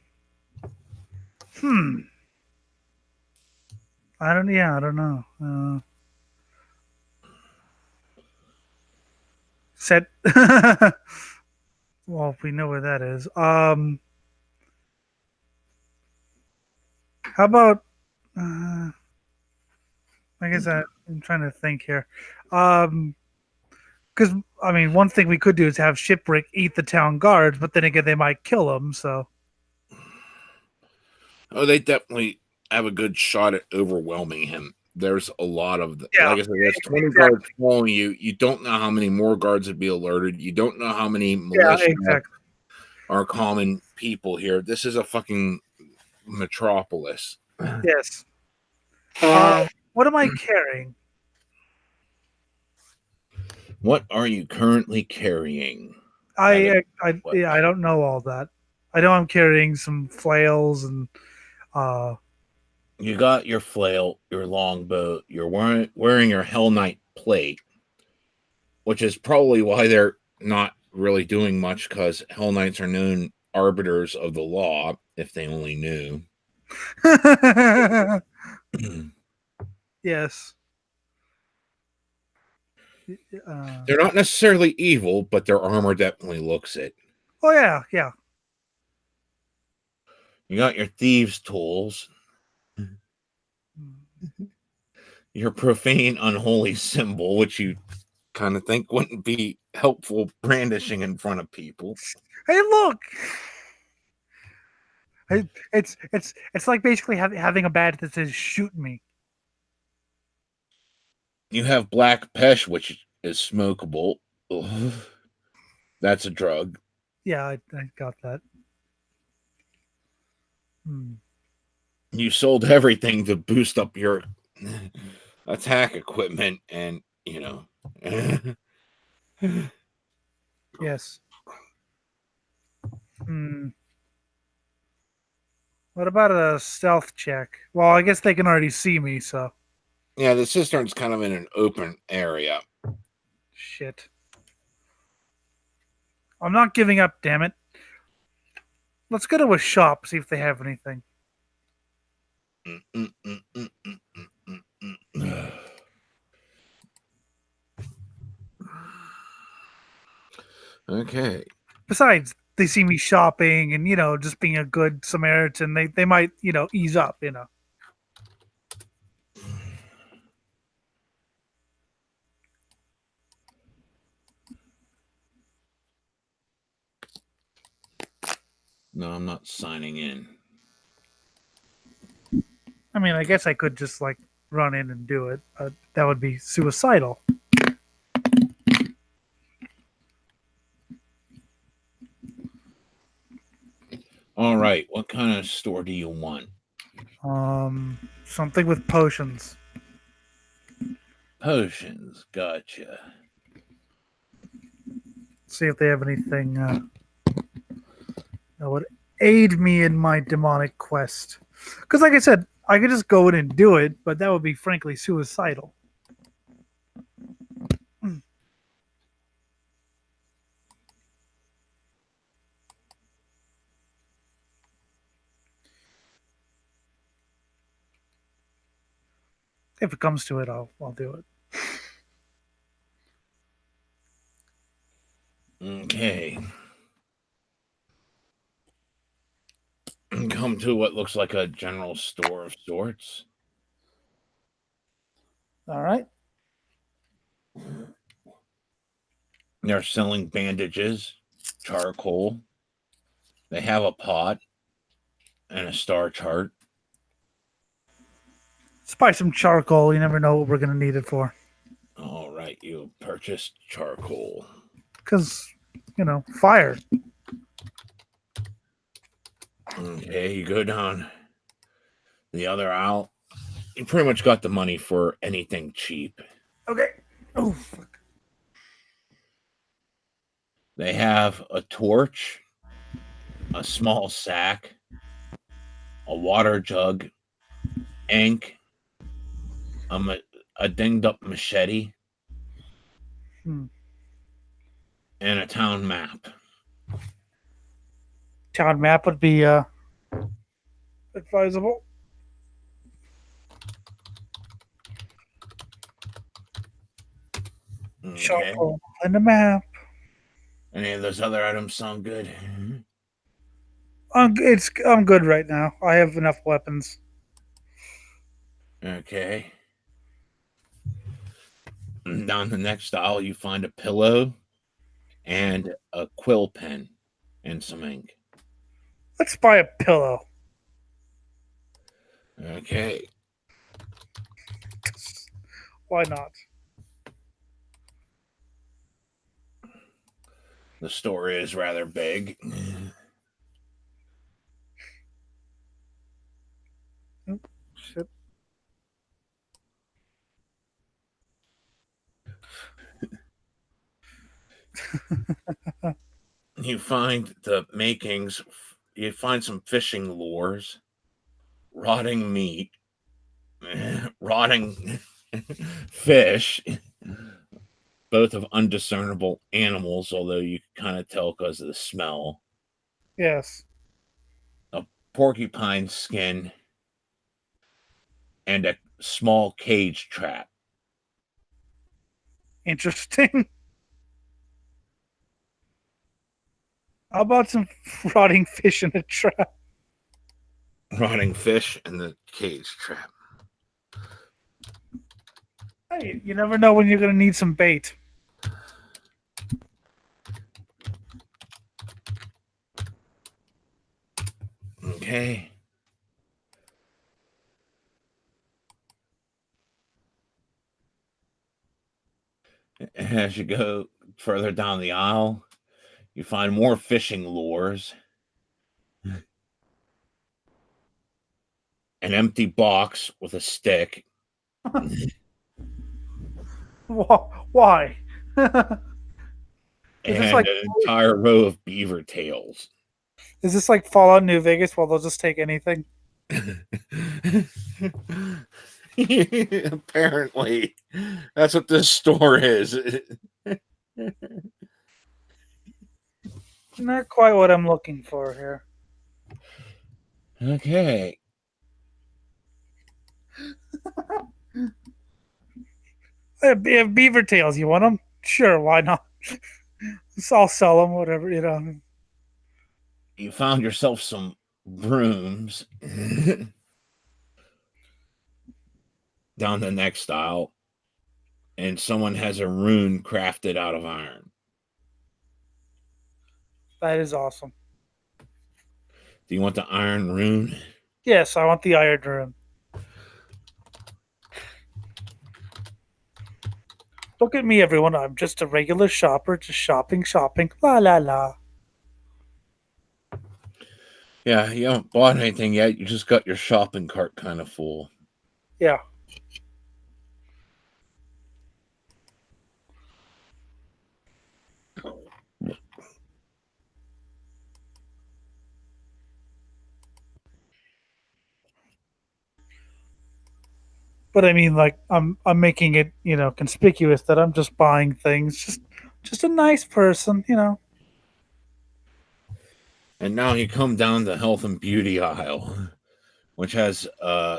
I don't. Yeah, I don't know. Set. Well, we know where that is. How about? I guess I'm trying to think here. Because I mean, one thing we could do is have Shipwreck eat the town guards, but then again, they might kill them. So Oh, they definitely have a good shot at overwhelming him. There's a lot of yeah, like I said, there's 20 exactly. guards following you. You don't know how many more guards would be alerted. You don't know how many Yeah, militia exactly. are common people here. This is a fucking metropolis. Yes. What am I carrying? What are you currently carrying? I yeah, I don't know all that. I know I'm carrying some flails and uh You got your flail, your longbow, you're wearing your Hell Knight plate, which is probably why they're not really doing much because Hell Knights are known arbiters of the law, if they only knew. yes. They're not necessarily evil, but their armor definitely looks it. Oh yeah, yeah. You got your thieves' tools, your profane, unholy symbol, which you kind of think wouldn't be helpful brandishing in front of people. Hey, look! It's like basically having a badge that says "shoot me." You have black pesh, which is smokable. Ugh. That's a drug. Yeah, I got that. You sold everything to boost up your attack equipment, and Yes. Hmm. What about a stealth check? Well, I guess they can already see me, so yeah, the cistern's kind of in an open area. shit. I'm not giving up, damn it. Let's go to a shop, see if they have anything. Okay. Besides, they see me shopping and, just being a good Samaritan. They might, ease up. No, I'm not signing in. I mean, I guess I could just, run in and do it, but that would be suicidal. All right. What kind of store do you want? Something with potions. Potions. Gotcha. See if they have anything that would aid me in my demonic quest. Because, like I said, I could just go in and do it, but that would be frankly suicidal. If it comes to it, I'll do it. Okay. Come to what looks like a general store of sorts. All right. They're selling bandages, charcoal. They have a pot and a star chart. Let's buy some charcoal. You never know what we're going to need it for. All right, you purchased charcoal. Because, fire. Okay, you go down the other aisle. You pretty much got the money for anything cheap. Okay. Oh, fuck. They have a torch, a small sack, a water jug, ink, a dinged up machete, Hmm. and a town map. Town map would be advisable. Okay. Charcoal and a map. Any of those other items sound good? I'm good right now. I have enough weapons. Okay. Down the next aisle, you find a pillow and a quill pen and some ink. Let's buy a pillow. Okay. Why not? The store is rather big. Shit. You find the makings. You find some fishing lures, rotting meat, rotting fish, both of undiscernible animals, although you kind of tell because of the smell. Yes. A porcupine skin and a small cage trap. Interesting. How about some rotting fish in a trap? Rotting fish and the cage trap. Hey, you never know when you're going to need some bait. Okay. As you go further down the aisle, you find more fishing lures, an empty box with a stick, Why? Is this and like an entire row of beaver tails. Fallout New Vegas? Well, they'll just take anything. Apparently, that's what this store is. Not quite what I'm looking for here. Okay. Beaver tails, you want them? Sure, why not? I'll sell them, whatever, you know. You found yourself some brooms down the next aisle, and someone has a rune crafted out of iron. That is awesome. Do you want the iron rune? Yes, I want the iron room. Look at me, everyone. I'm just a regular shopper, just shopping. La la la. Yeah, you haven't bought anything yet. You just got your shopping cart kind of full. Yeah. But I mean, like, I'm making it, conspicuous that I'm just buying things. Just a nice person, you know. And now you come down the health and beauty aisle, which has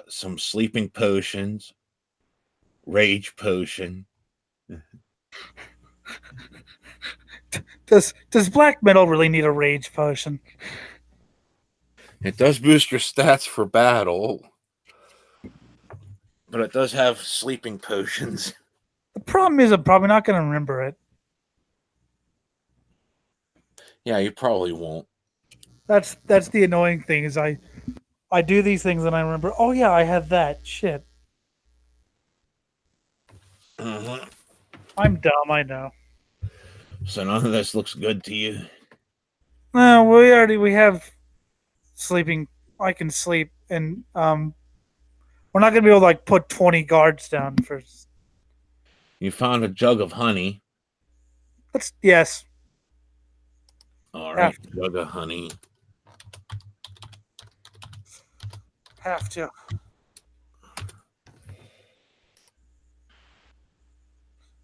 some sleeping potions, rage potion. Does black metal really need a rage potion? It does boost your stats for battle, but it does have sleeping potions. The problem is I'm probably not going to remember it. Yeah, you probably won't. That's the annoying thing is I do these things and I remember. Oh yeah, I had that shit. Uh-huh. I'm dumb. I know. So none of this looks good to you. No, we have sleeping. I can sleep, and we're not gonna be able to like put 20 guards down for. You found a jug of honey. Yes. All right, jug of honey. Have to.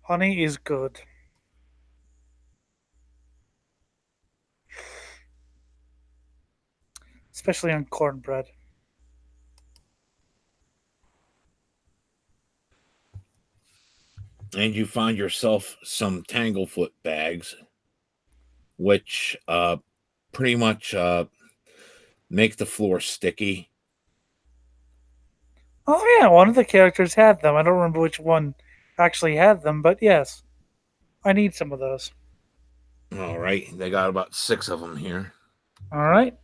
Honey is good. Especially on cornbread. And you find yourself some tanglefoot bags, which pretty much make the floor sticky. Oh yeah, one of the characters had them. I don't remember which one actually had them, but yes. I need some of those. All right, they got about 6 of them here. All right.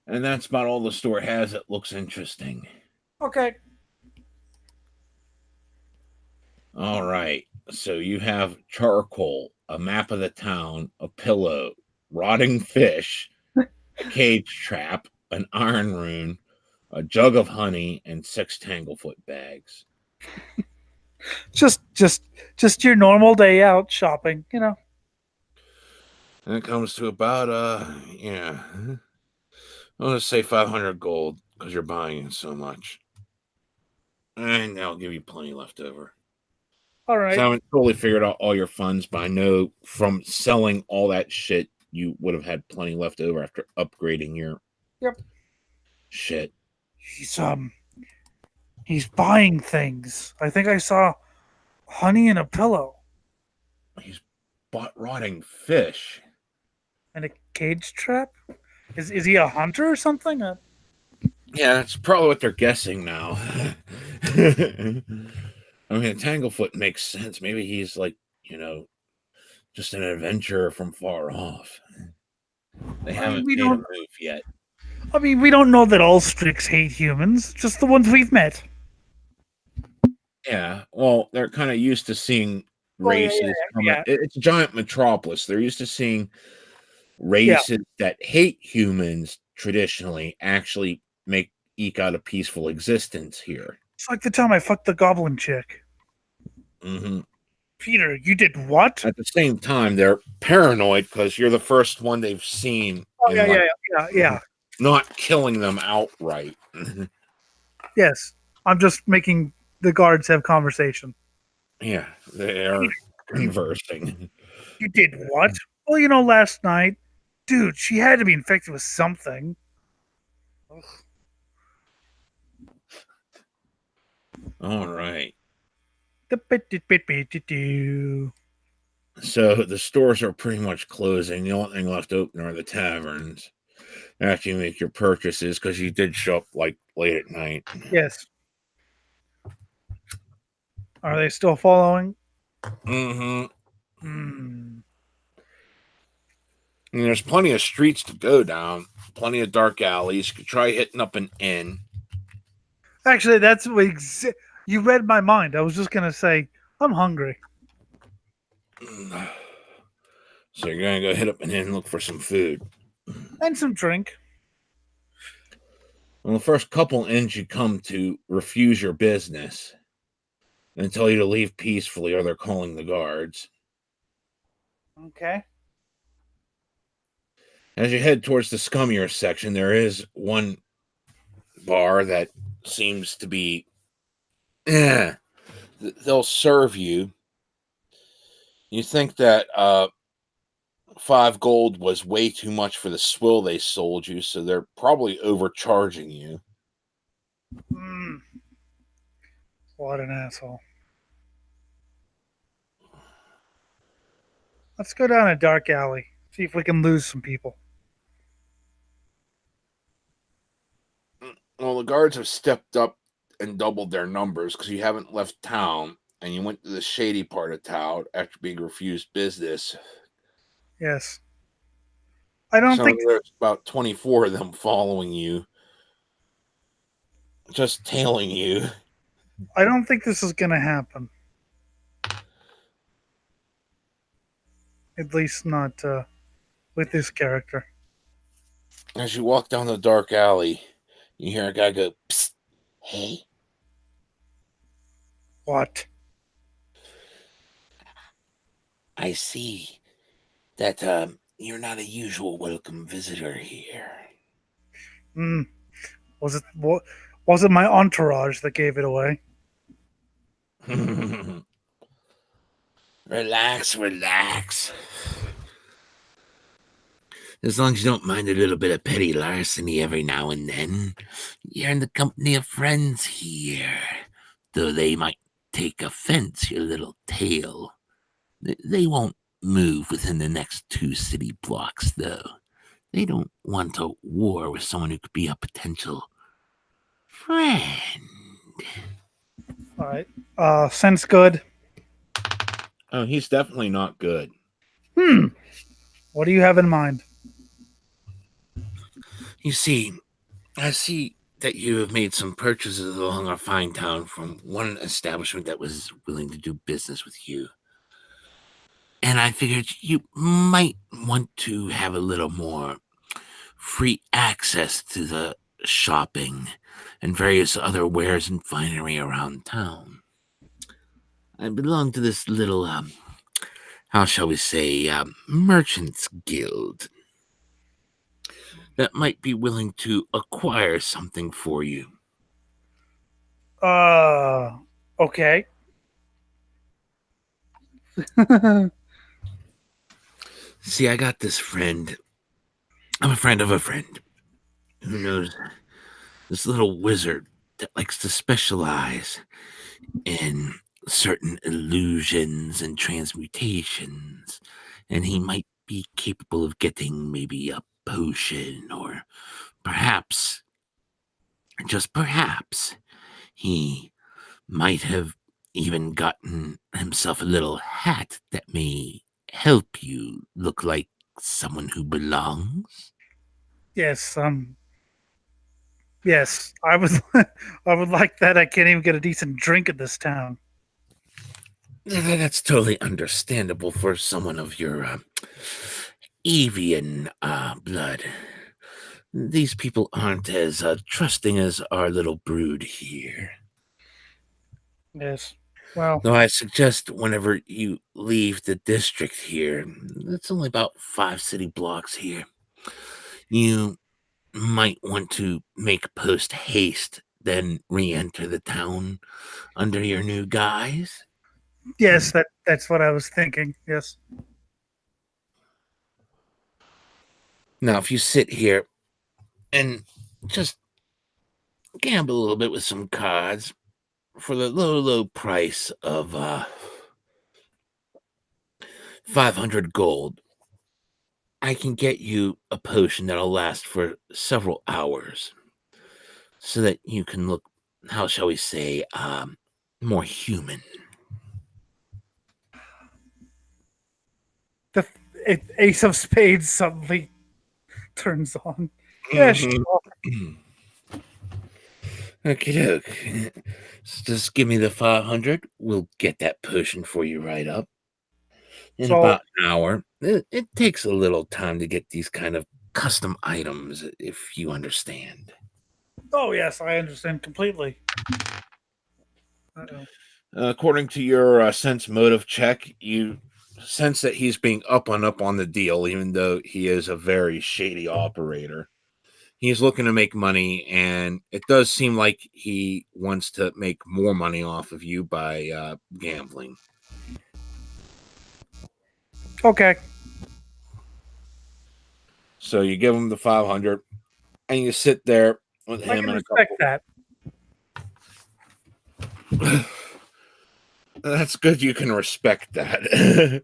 And that's about all the store has that looks interesting. Okay. All right. So you have charcoal, a map of the town, a pillow, rotting fish, a cage trap, an iron rune, a jug of honey, and 6 tanglefoot bags. Just your normal day out shopping, you know. And it comes to about yeah. I'm gonna say 500 gold because you're buying it so much. And that'll give you plenty left over. All right. So I haven't totally figured out all your funds, but I know from selling all that shit, you would have had plenty left over after upgrading your shit. He's buying things. I think I saw honey in a pillow He's bought rotting fish. and a cage trap. Is he a hunter or something? Yeah, that's probably what they're guessing now. I mean, Tanglefoot makes sense. Maybe he's like, just an adventurer from far off. They I mean, haven't we made a don't. move yet. I mean, we don't know that all Strix hate humans. Just the ones we've met. Yeah, well, they're kind of used to seeing Oh yeah, races from yeah, it's a giant metropolis. They're used to seeing yeah. races that hate humans traditionally actually eke out a peaceful existence here. It's like the time I fucked the goblin chick. Hmm. Peter, you did what? At the same time, they're paranoid because you're the first one they've seen Oh in yeah, like yeah. not killing them outright. Yes, I'm just making the guards have conversation. Yeah, they are conversing. You did what? Well, last night, dude, she had to be infected with something. All right. Do. So the stores are pretty much closing. The only thing left open are the taverns after you make your purchases because you did show up like late at night. Yes. Are they still following? Mm-hmm. Hmm. And there's plenty of streets to go down, plenty of dark alleys. You could try hitting up an inn. Actually, that's what you read my mind. I was just gonna say I'm hungry. So you're gonna go hit up an inn and look for some food. And some drink. Well, the first couple inns you come to refuse your business and tell you to leave peacefully or they're calling the guards. Okay. As you head towards the scummier section, there is one bar that seems to be they'll serve you. You think that 5 gold was way too much for the swill they sold you, so they're probably overcharging you. Hmm. What an asshole. Let's go down a dark alley. See if we can lose some people. Well, the guards have stepped up and doubled their numbers because you haven't left town and you went to the shady part of town after being refused business. Yes. I don't So think there's about 24 of them following you, just tailing you. this is gonna happen. At least not with this character. As you walk down the dark alley, you hear a guy go, "Psst, hey, What? I see that you're not a usual welcome visitor here. Hmm. Was it my entourage that gave it away? Relax, relax. As long as you don't mind a little bit of petty larceny every now and then, you're in the company of friends here. Though they might take offense your little tale. They won't move within the next 2 city blocks, though. They don't want a war with someone who could be a potential friend. All right. Sense good. oh, he's definitely not good." Hmm. What do you have in mind? You see, I see that you have made some purchases along our fine town from one establishment that was willing to do business with you. And I figured you might want to have a little more free access to the shopping and various other wares and finery around town. I belong to this little, how shall we say, merchants guild that might be willing to acquire something for you. Okay. See, I got this friend. I'm a friend of a friend who knows this little wizard that likes to specialize in certain illusions and transmutations, and he might be capable of getting maybe a potion, or perhaps, just perhaps, he might have even gotten himself a little hat that may help you look like someone who belongs. Yes, yes, I would, I would like that. I can't even get a decent drink in this town. That's totally understandable for someone of your avian blood. These people aren't as trusting as our little brood here. Yes. Well, Though I suggest whenever you leave the district here, it's only about 5 city blocks here, you might want to make post haste, then re enter the town under your new guise. yes, that's what I was thinking. Yes. Now, if you sit here and just gamble a little bit with some cards for the low price of 500 gold, I can get you a potion that'll last for several hours so that you can look, how shall we say, more human. The Ace of Spades suddenly turns on. Yeah, Mhm. sure. Okie doke. So just give me the 500. We'll get that potion for you right up in So, about an hour. It takes a little time to get these kind of custom items, if you understand. oh yes, I understand completely. Uh-oh. According to your sense motive check, you sense that he's being up on the deal, even though he is a very shady operator. He's looking to make money, and it does seem like he wants to make more money off of you by gambling. Okay. So you give him the 500, and you sit there with I him can and a respect couple. that. That's good. You can respect that.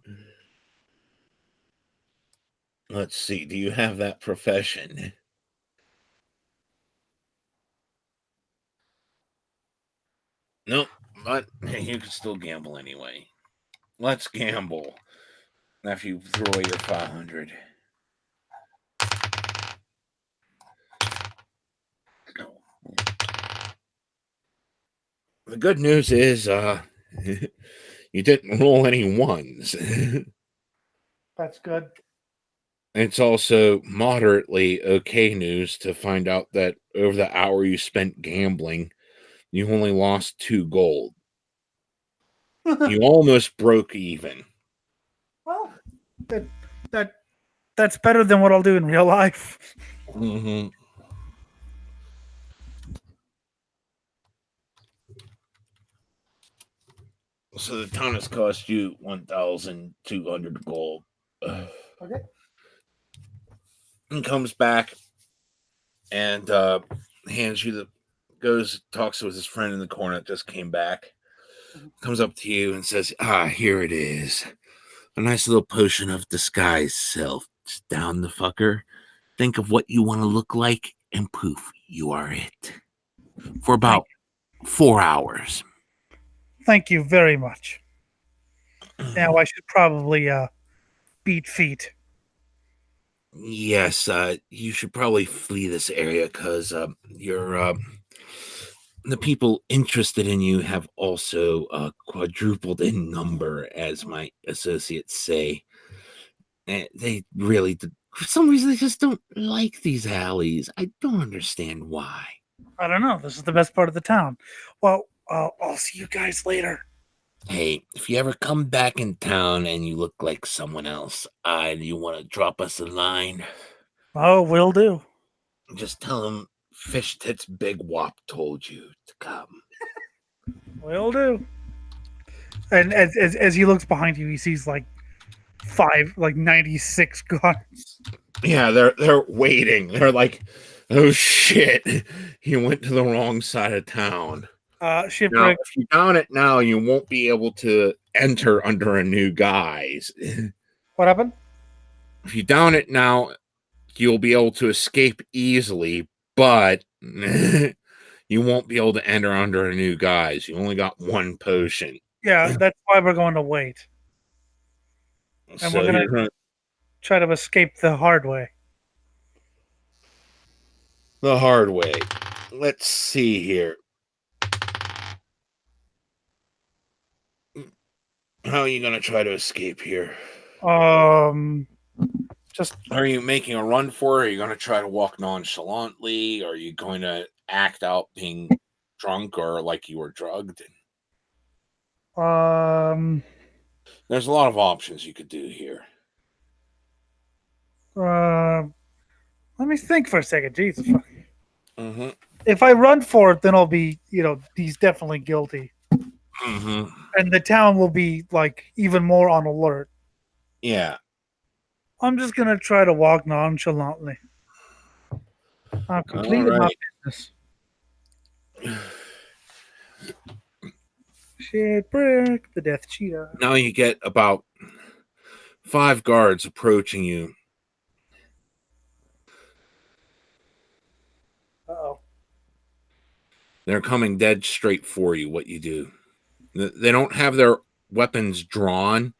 Let's see. Do you have that profession? Nope. But you can still gamble anyway. Let's gamble. After you throw away your 500. The good news is, you didn't roll any ones. That's good. It's also moderately okay news to find out that over the hour you spent gambling, you only lost 2 gold. You almost broke even. Well, that that that's better than what I'll do in real life. Mm-hmm. So the town has cost you 1,200 gold. Okay. And comes back and hands you talks with his friend in the corner that just came back. Comes up to you and says, here it is. A nice little potion of disguise self. Just down the fucker. Think of what you want to look like, and poof, you are it. For about 4 hours. Thank you very much. Now I should probably beat feet. Yes, you should probably flee this area because the people interested in you have also quadrupled in number, as my associates say. And they really, for some reason, they just don't like these alleys. I don't understand why. I don't know. This is the best part of the town. Well, I'll see you guys later. Hey, if you ever come back in town and you look like someone else, and you want to drop us a line, Oh, will do. just tell them Fish Tits Big Wop told you to come. Will do. And as he looks behind you, he sees like 96 guards. Yeah, they're waiting. They're like, oh shit, he went to the wrong side of town. Now, Shipwreck. if you down it now, you won't be able to enter under a new guise. What happened? If you down it now, you'll be able to escape easily, but you you won't be able to enter under a new guise. You only got one potion. Yeah, that's why we're going to wait. And we're So gonna you're going try to escape the hard way. the hard way. Let's see here. How are you going to try to escape here? Just Are you making a run for it? Are you going to try to walk nonchalantly? Are you going to act out being drunk or like you were drugged? There's a lot of options you could do here. let me think for a second. Jesus. Mm-hmm. If I run for it, then I'll be, he's definitely guilty. Mm-hmm. And the town will be like even more on alert. Yeah. I'm just gonna try to walk nonchalantly. I've completed my right. business. Shit brick, the death cheetah. Now you get about 5 guards approaching you. Uh-oh. They're coming dead straight for you. What you do? They don't have their weapons drawn,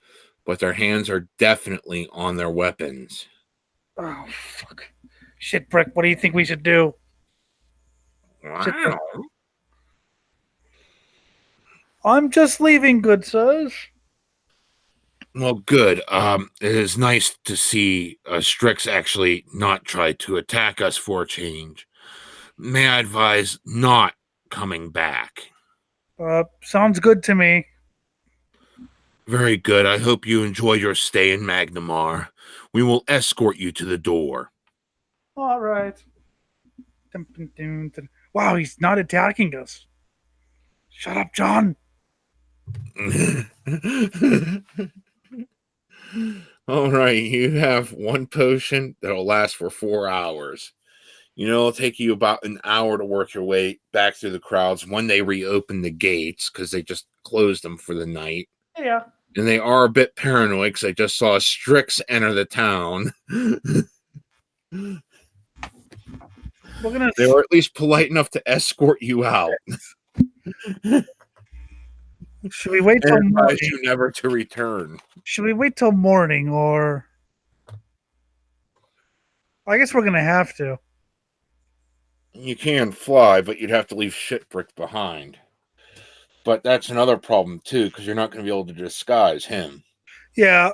but their hands are definitely on their weapons. Oh fuck. Shit brick, what do you think we should do? Shit brick. Wow. I'm just leaving, good sirs. Well, good. It is nice to see Strix actually not try to attack us for a change. May I advise not coming back? Sounds good to me. Very good. I hope you enjoy your stay in Magnamar. We will escort you to the door. All right. Wow, he's not attacking us. Shut up, John. All right, you have one potion that'll last for 4 hours. It'll take you about an hour to work your way back through the crowds when they reopen the gates because they just closed them for the night. Yeah. And they are a bit paranoid because I just saw Strix enter the town. They were at least polite enough to escort you out. Should we wait till And advise morning? you never to return. Should we wait till morning, or I guess we're gonna have to. You can fly, but you'd have to leave Shitbrick behind. But that's another problem too, because you're not going to be able to disguise him. Yeah.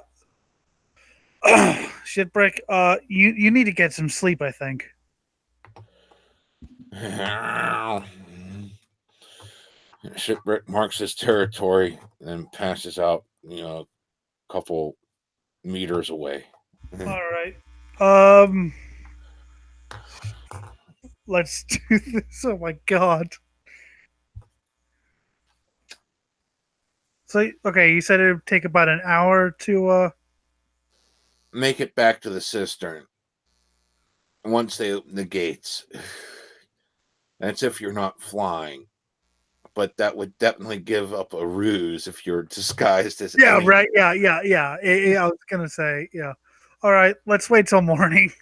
Shitbrick, you need to get some sleep, I think. Shipwreck marks his territory, then passes out, a couple meters away. All right. Let's do this. Oh my god. So okay, you said it would take about an hour to Make it back to the cistern. Once they open the gates. That's if you're not flying. But that would definitely give up a ruse if you're disguised as Yeah, anything. right. Yeah. I was gonna say, yeah. All right, let's wait till morning.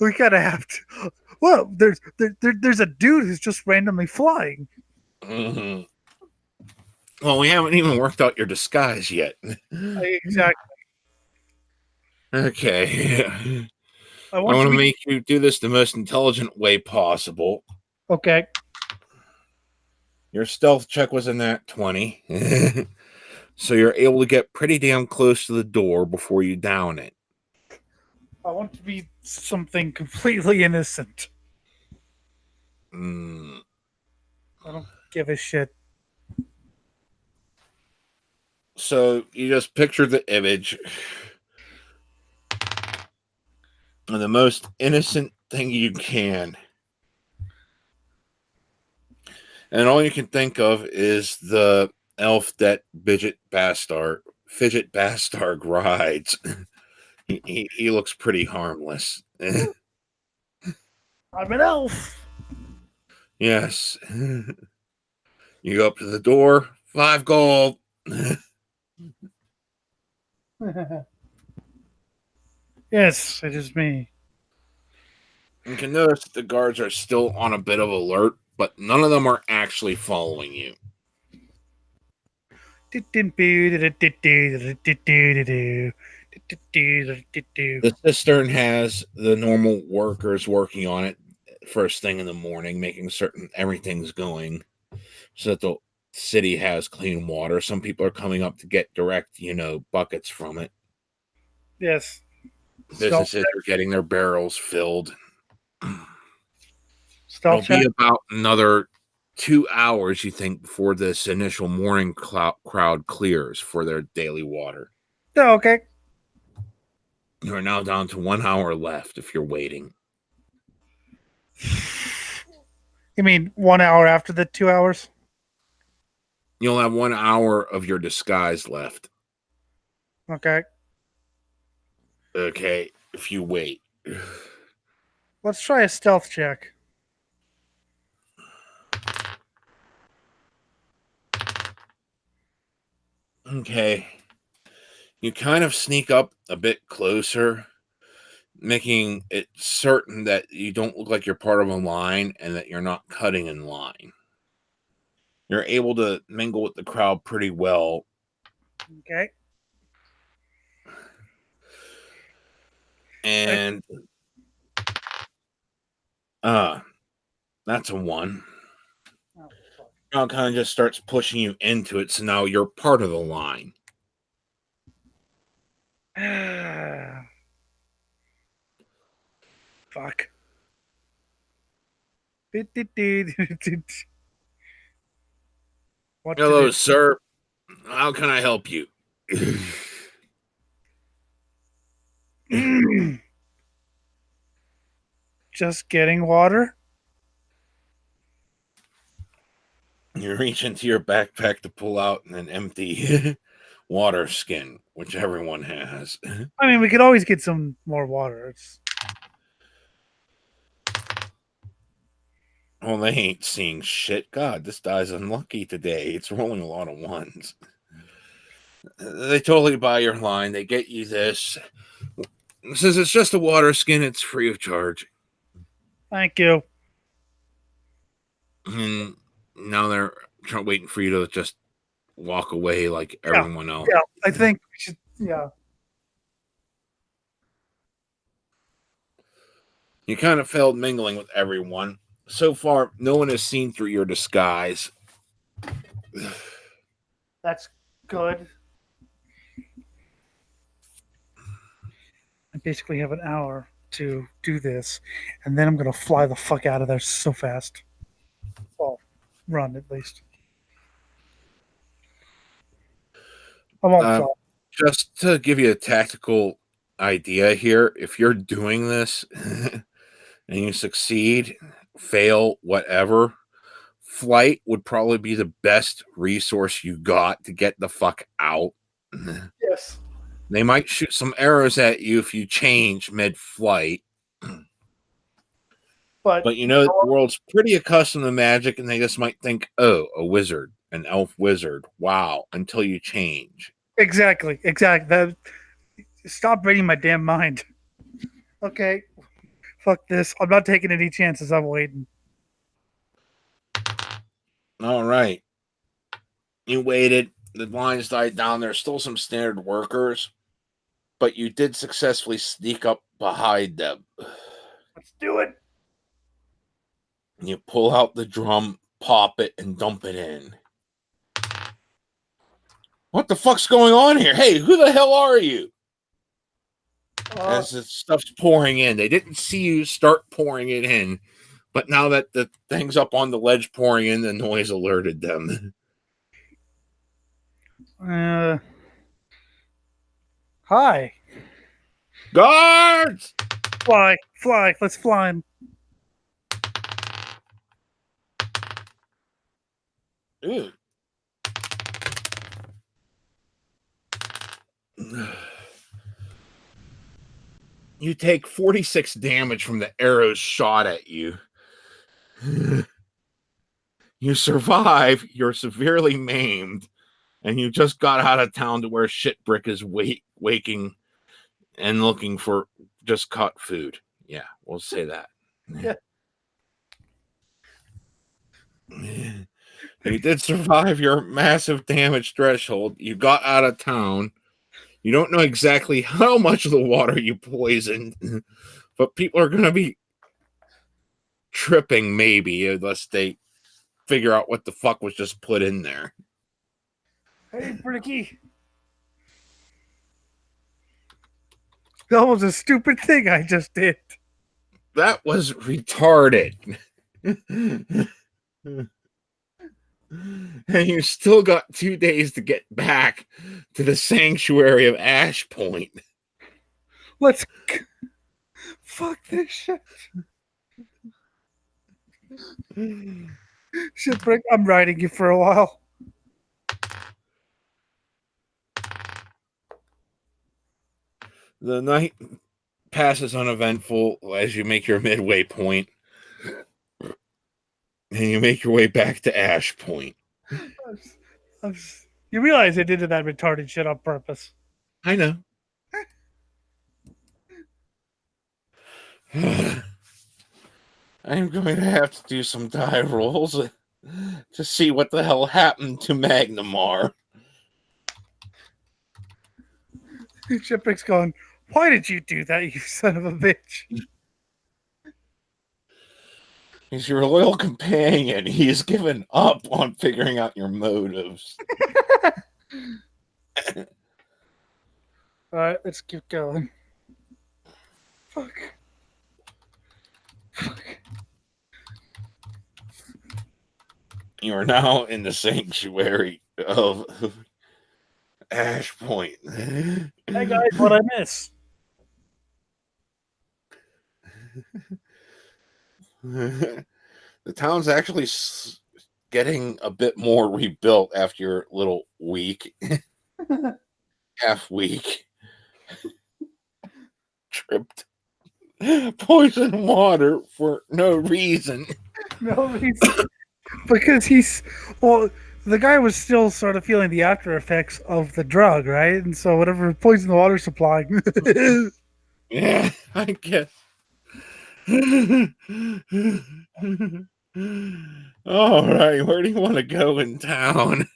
We gotta have to. Well, there's a dude who's just randomly flying. Mm-hmm. Well, we haven't even worked out your disguise yet. Exactly. Okay. I I want to be- make you do this the most intelligent way possible. Okay. Your stealth check was in that 20. So you're able to get pretty damn close to the door before you down it. I want to be something completely innocent. Mm. I don't give a shit. So you just picture the image. And the most innocent thing you can. And all you can think of is the elf that Fidget Bastard rides. He looks pretty harmless. I'm an elf. Yes. You go up to the door, 5 gold. Yes, it is me. You can notice that the guards are still on a bit of alert but none of them are actually following you. The cistern has the normal workers working on it first thing in the morning, making certain everything's going so that the city has clean water. Some people are coming up to get direct, buckets from it. Yes. Businesses are getting their barrels filled. Stealth It'll check. be about another 2 hours, you think, before this initial morning crowd clears for their daily water. Oh, okay. You're now down to 1 hour left if you're waiting. You mean 1 hour after the 2 hours? You'll have 1 hour of your disguise left. Okay. Okay, if you wait. Let's try a stealth check. Okay. You kind of sneak up a bit closer, making it certain that you don't look like you're part of a line and that you're not cutting in line. You're able to mingle with the crowd pretty well. Okay. And that's a 1. Oh, fuck. Now it kind of just starts pushing you into it, so now you're part of the line. Fuck. What Hello, to sir. How can I help you? do? Just getting water? You reach into your backpack to pull out an empty water skin, which everyone has. I mean, we could always get some more water. Well, they ain't seeing shit. God, this guy's unlucky today. It's rolling a lot of 1s. They totally buy your line. They get you this. Since it's just a water skin, it's free of charge. Thank you. And now they're waiting for you to just walk away like everyone else. Yeah, I think we should. Yeah. You kind of failed mingling with everyone. So far, no one has seen through your disguise. That's good. I basically have an hour to do this, and then I'm going to fly the fuck out of there so fast. Well, run at least. I won't fly. Just to give you a tactical idea here, if you're doing this and you succeed, fail, whatever, flight would probably be the best resource you got to get the fuck out. Yes. They might shoot some arrows at you if you change mid-flight. But the world's pretty accustomed to magic, and they just might think, oh, a wizard, an elf wizard. Wow, until you change. Exactly. Stop reading my damn mind. Okay. Fuck this. I'm not taking any chances. I'm waiting. All right. You waited. The lines died down. There's still some standard workers, but you did successfully sneak up behind them. Let's do it. You pull out the drum, pop it, and dump it in. What the fuck's going on here? Hey, who the hell are you? As the stuff's pouring in. They didn't see you start pouring it in, but now that the thing's up on the ledge pouring in, the noise alerted them. Hi. Guards! Fly. Let's fly. Ew. You take 46 damage from the arrows shot at you. You survive, you're severely maimed, and you just got out of town to where Shitbrick is waking and looking for just cut food. Yeah, we'll say that. Yeah. You did survive your massive damage threshold. You got out of town. You don't know exactly how much of the water you poisoned, but people are going to be tripping maybe unless they figure out what the fuck was just put in there. Hey, Bricky. That was a stupid thing I just did. That was retarded. And you still got 2 days to get back to the sanctuary of Ash Point. Let's fuck this shit. Shit, Brick, I'm riding you for a while. The night passes uneventful as you make your midway point, and you make your way back to Ash Point. You realize I did that retarded shit on purpose. I know. I'm going to have to do some die rolls to see what the hell happened to Magnamar. Shipwreck's going, why did you do that, you son of a bitch? He's your loyal companion. He's given up on figuring out your motives. Alright, let's keep going. Fuck. You are now in the sanctuary of Ash Point. Hey guys, what I miss? The town's actually getting a bit more rebuilt after your little week, half week. Tripped poison water for no reason. No reason. Because the guy was still sort of feeling the after effects of the drug, right? And so whatever poisoned the water supply. Yeah, I guess. All right, where do you want to go in town?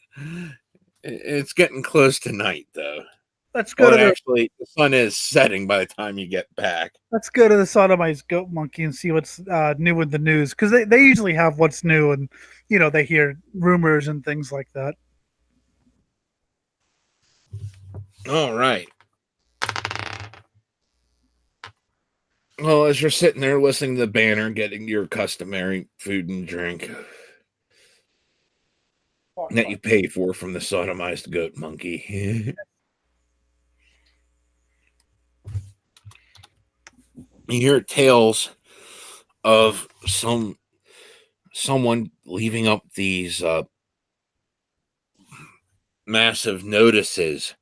It's getting close to night, though. Let's go to actually, the sun is setting by the time you get back. Let's go to the sodomized goat monkey and see what's new in the news, because they usually have what's new, and they hear rumors and things like that. All right. Well, as you're sitting there listening to the banner, getting your customary food and drink that you pay for from the sodomized goat monkey. You hear tales of someone leaving up these massive notices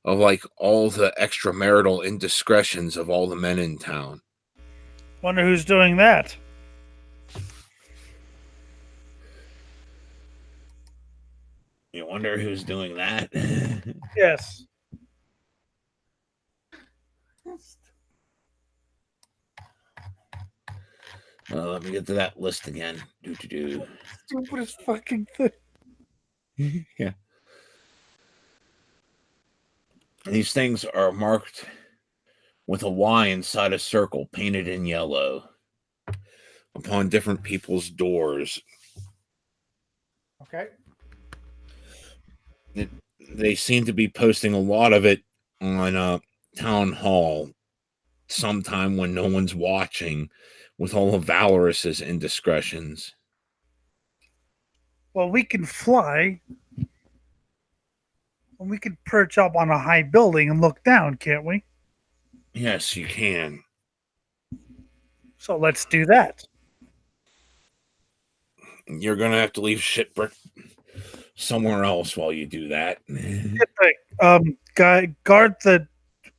of like all the extramarital indiscretions of all the men in town. Wonder who's doing that. You wonder who's doing that? Yes. Well, let me get to that list again. Stupidest fucking thing. Yeah. These things are marked with a Y inside a circle painted in yellow upon different people's doors. Okay. They seem to be posting a lot of it on town hall sometime when no one's watching, with all of Valorous's indiscretions. Well, we can fly. And we can perch up on a high building and look down, can't we? Yes, you can. So let's do that. You're going to have to leave Shipwreck somewhere else while you do that. Guard the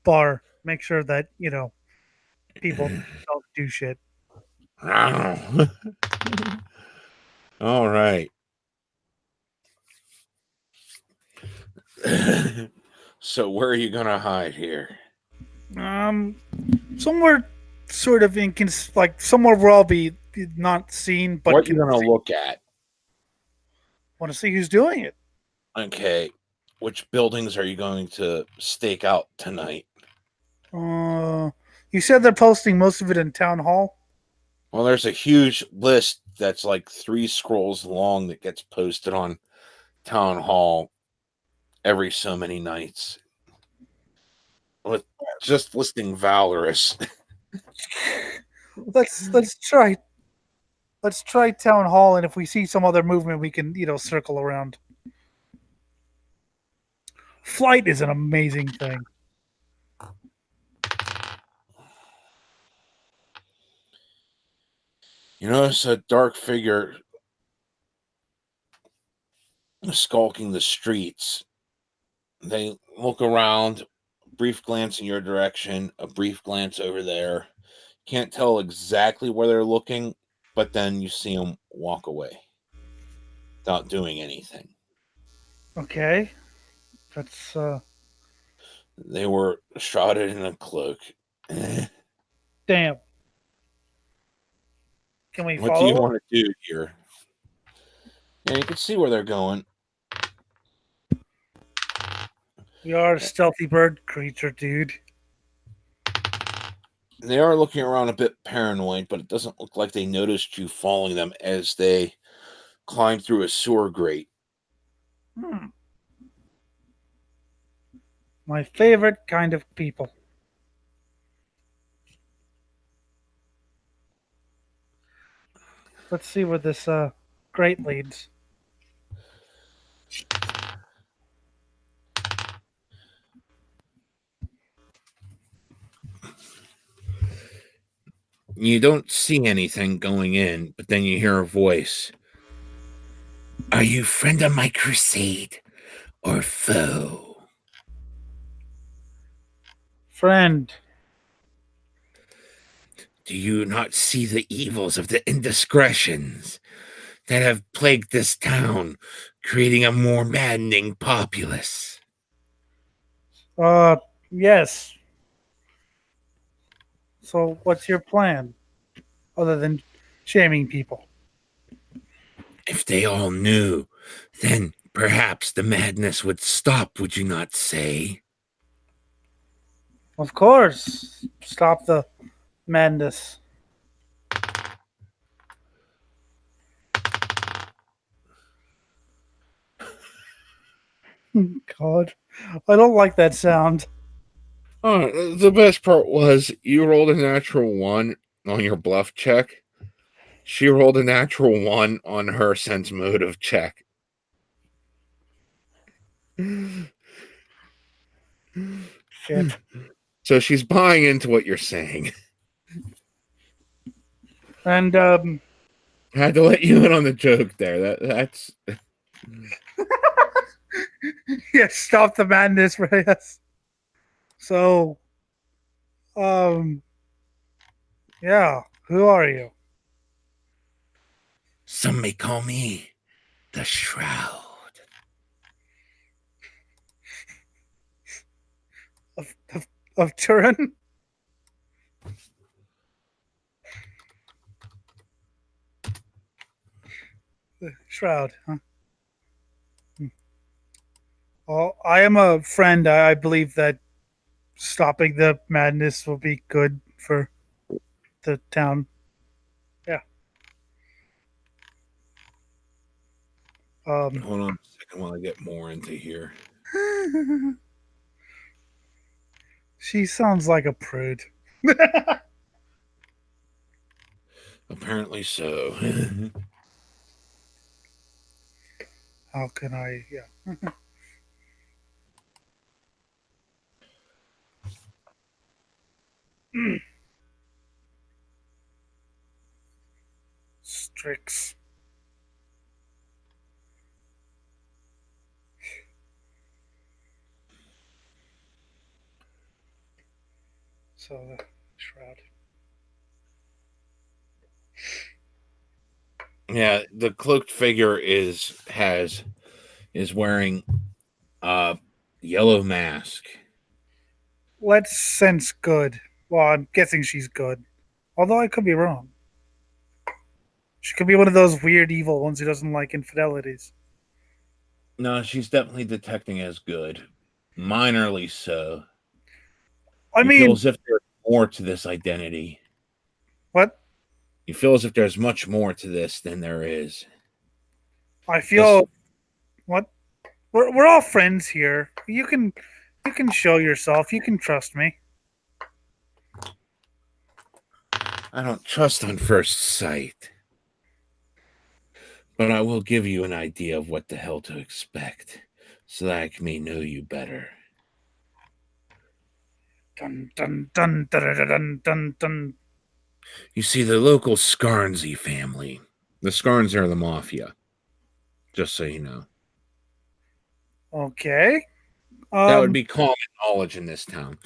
bar. Make sure that, people don't do shit. All right. So where are you going to hide here? Somewhere sort of somewhere where I'll be not seen, but what are you going to look at? Want to see who's doing it? Okay. Which buildings are you going to stake out tonight? You said they're posting most of it in town hall. Well, there's a huge list that's like 3 scrolls long that gets posted on town hall every so many nights with just listing Valorous. Let's try town hall, and if we see some other movement, we can circle around. Flight is an amazing thing. You notice a dark figure skulking the streets. They look around, brief glance in your direction, a brief glance over there. Can't tell exactly where they're looking, but then you see them walk away without doing anything. Okay, that's They were shrouded in a cloak. damn. Can we What do you follow? want to do here? Yeah, you can see where they're going. We are a stealthy bird creature, dude. They are looking around a bit paranoid, but it doesn't look like they noticed you following them as they climb through a sewer grate. Hmm. My favorite kind of people. Let's see where this grate leads. You don't see anything going in, but then you hear a voice. Are you friend of my crusade or foe? Friend. Do you not see the evils of the indiscretions that have plagued this town, creating a more maddening populace? Yes. So what's your plan? Other than shaming people? If they all knew, then perhaps the madness would stop, would you not say? Of course. Stop the madness. God. I don't like that sound. Oh, the best part was you rolled a natural 1 on your bluff check. She rolled a natural 1 on her sense motive check. Shit. So she's buying into what you're saying. And I had to let you in on the joke there. That's yes, stop the madness, yes. So yeah, who are you? Some may call me the Shroud. Of Turin? Shroud, huh? Well, I am a friend. I believe that stopping the madness will be good for the town. Yeah. hold on a second while I get more into here. She sounds like a prude. Apparently so. How can I? Yeah. Strix. So the shroud. Yeah, the cloaked figure is wearing a yellow mask. Let's sense good. Well, I'm guessing she's good. Although I could be wrong. She could be one of those weird evil ones who doesn't like infidelities. No, she's definitely detecting as good. Minorly so. I You feel mean, as if there's more to this identity. what? You feel as if there's much more to this than there is. I This, feel what? We're all friends here. You can show yourself. You can trust me. I don't trust on first sight, but I will give you an idea of what the hell to expect, so that I may know you better. Dun dun dun dun dun dun dun. Dun. You see, the local Scarnsey family, the Scarns are the mafia, just so you know. Okay. That would be common knowledge in this town.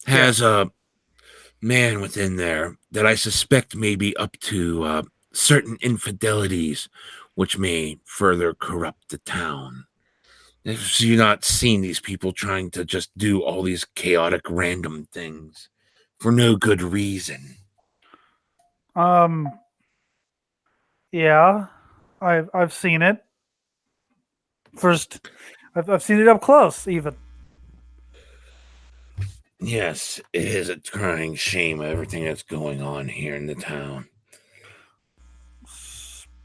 Yeah. Has a man within there that I suspect may be up to certain infidelities, which may further corrupt the town. Have you not seen these people trying to just do all these chaotic random things for no good reason? Um. Yeah. I've seen it. First, I've seen it up close. Even. Yes, it is a crying shame of everything that's going on here in the town.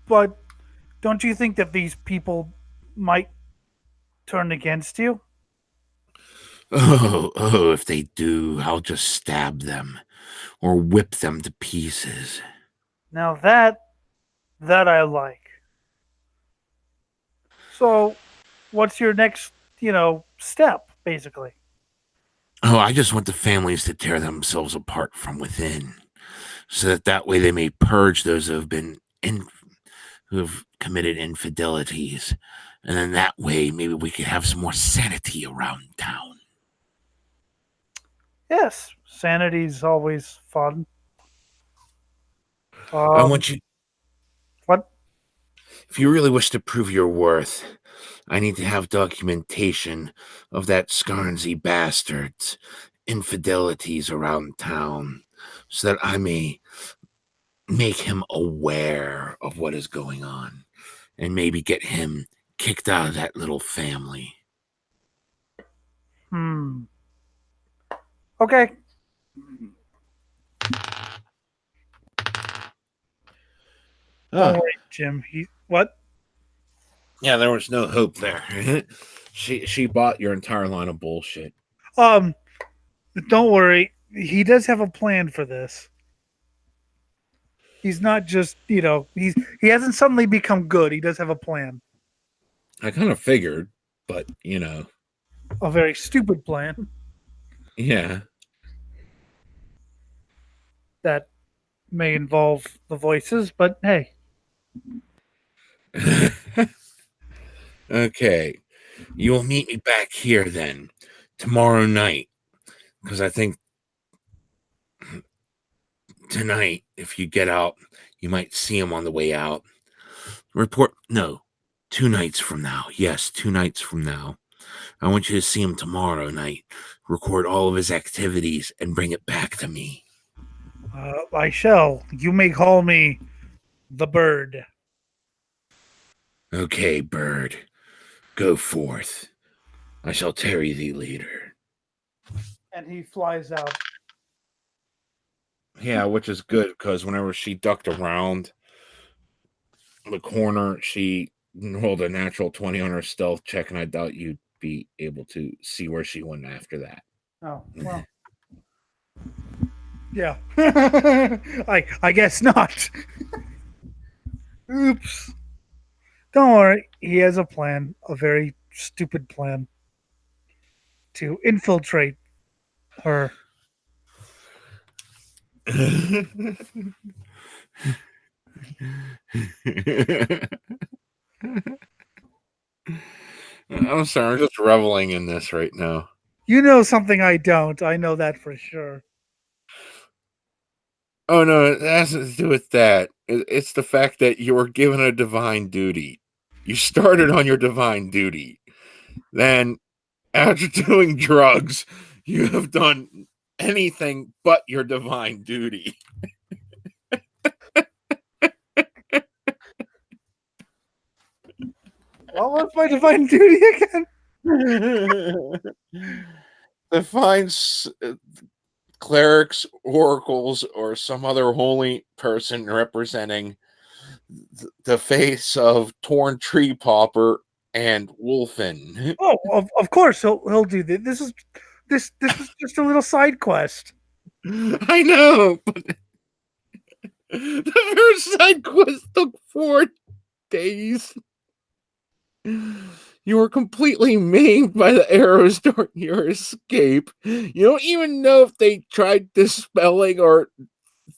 But don't you think that these people might turn against you? Oh, if they do, I'll just stab them or whip them to pieces. Now that I like. So, what's your next, step, basically? Oh, I just want the families to tear themselves apart from within, so that way they may purge those who have committed infidelities, and then that way maybe we could have some more sanity around town. Yes, sanity's always fun. I want you, What? if you really wish to prove your worth, I need to have documentation of that Scarnsey bastard's infidelities around town, so that I may make him aware of what is going on and maybe get him kicked out of that little family. Hmm. Okay. Don't Ah, worry, Jim. What? yeah, there was no hope there. She bought your entire line of bullshit. Um, don't worry. He does have a plan for this. He's not just, he hasn't suddenly become good. He does have a plan. I kind of figured, but A very stupid plan yeah. that may involve the voices, but hey. Okay, you will meet me back here then tomorrow night, because I think tonight, if you get out, you might see him on the way out. Report, no, 2 nights from now. Yes, 2 nights from now. I want you to see him tomorrow night, record all of his activities, and bring it back to me. I shall. You may call me the bird. Okay, bird, go forth. I shall tarry thee later. And he flies out. Yeah, which is good because whenever she ducked around the corner, she rolled a natural 20 on her stealth check, and I doubt you'd be able to see where she went after that. Oh, well. Yeah. I guess not. Oops. Don't worry. He has a plan, a very stupid plan to infiltrate her. I'm sorry, I'm just reveling in this right now. You know something I don't. I know that for sure. Oh no, it has to do with that. It's the fact that you were given a divine duty. You started on your divine duty. Then, after doing drugs, you have done anything but your divine duty. Well, what's my divine duty again? To find clerics, oracles, or some other holy person representing the face of Torn Tree Popper and Wolfen. Oh, of course he'll do this. This was just a little side quest. I know, but the first side quest took 4 days. You were completely maimed by the arrows during your escape. You don't even know if they tried dispelling or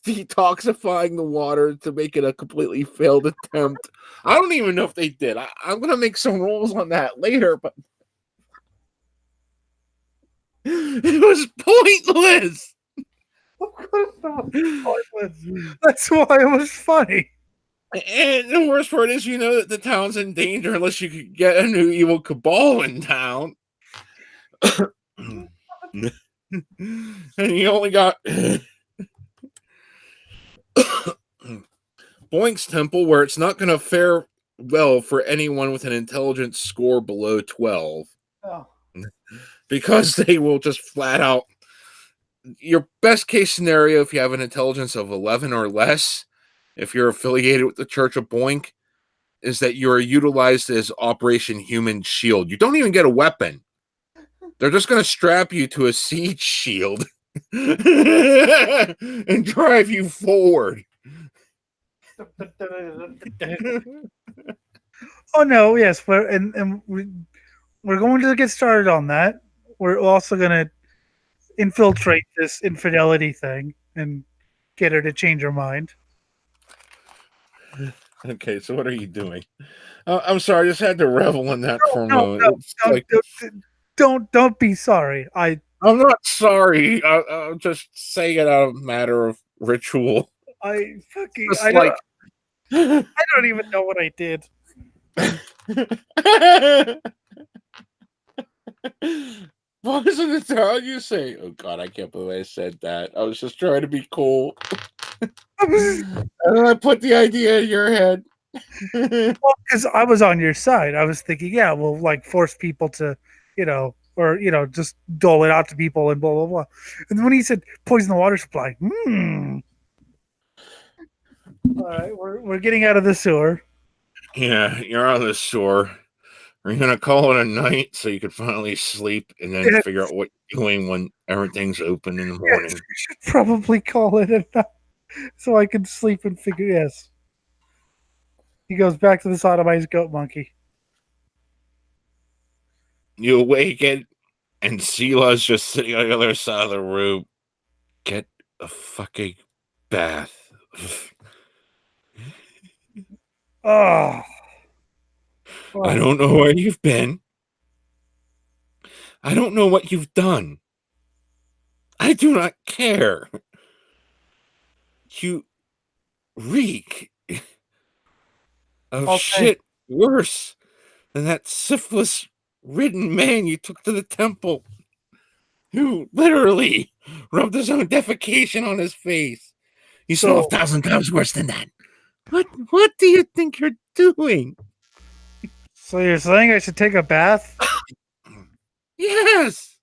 detoxifying the water to make it a completely failed attempt. I don't even know if they did. I'm going to make some rules on that later, but it was pointless. Of course not. Pointless. That's why it was funny. And the worst part is, you know that the town's in danger unless you could get a new evil cabal in town. And you only got Boink's Temple, where it's not going to fare well for anyone with an intelligence score below 12. Oh. Because they will just flat out. Your best case scenario, if you have an intelligence of 11 or less, if you're affiliated with the Church of Boink, is that you're utilized as Operation Human Shield. You don't even get a weapon. They're just going to strap you to a siege shield and drive you forward. Oh no, yes, we're going to get started on that. We're also going to infiltrate this infidelity thing and get her to change her mind. Okay, so what are you doing? I'm sorry, I just had to revel in that for a moment. Don't be sorry. I'm not sorry. I'm just saying it out of a matter of ritual. I Like I don't even know what I did. What was it how you say? Oh God, I can't believe I said that. I was just trying to be cool. And then I put the idea in your head. Well, because I was on your side. I was thinking, yeah, we'll like force people to, or just dole it out to people and blah blah blah. And then when he said poison the water supply, All right, we're getting out of the sewer. Yeah, you're on the shore. Are you gonna call it a night so you could finally sleep and then figure out what you're doing when everything's open in the morning? Yes, we should probably call it a night so I can sleep and figure. Yes. He goes back to the sodomized goat monkey. You awaken and Sela's just sitting on the other side of the room. Get a fucking bath. Oh. I don't know where you've been. I don't know what you've done. I do not care. You reek of shit worse than that syphilis-ridden man you took to the temple, who literally rubbed his own defecation on his face. You smell 1,000 times worse than that. What do you think you're doing? So you're saying I should take a bath? Yes.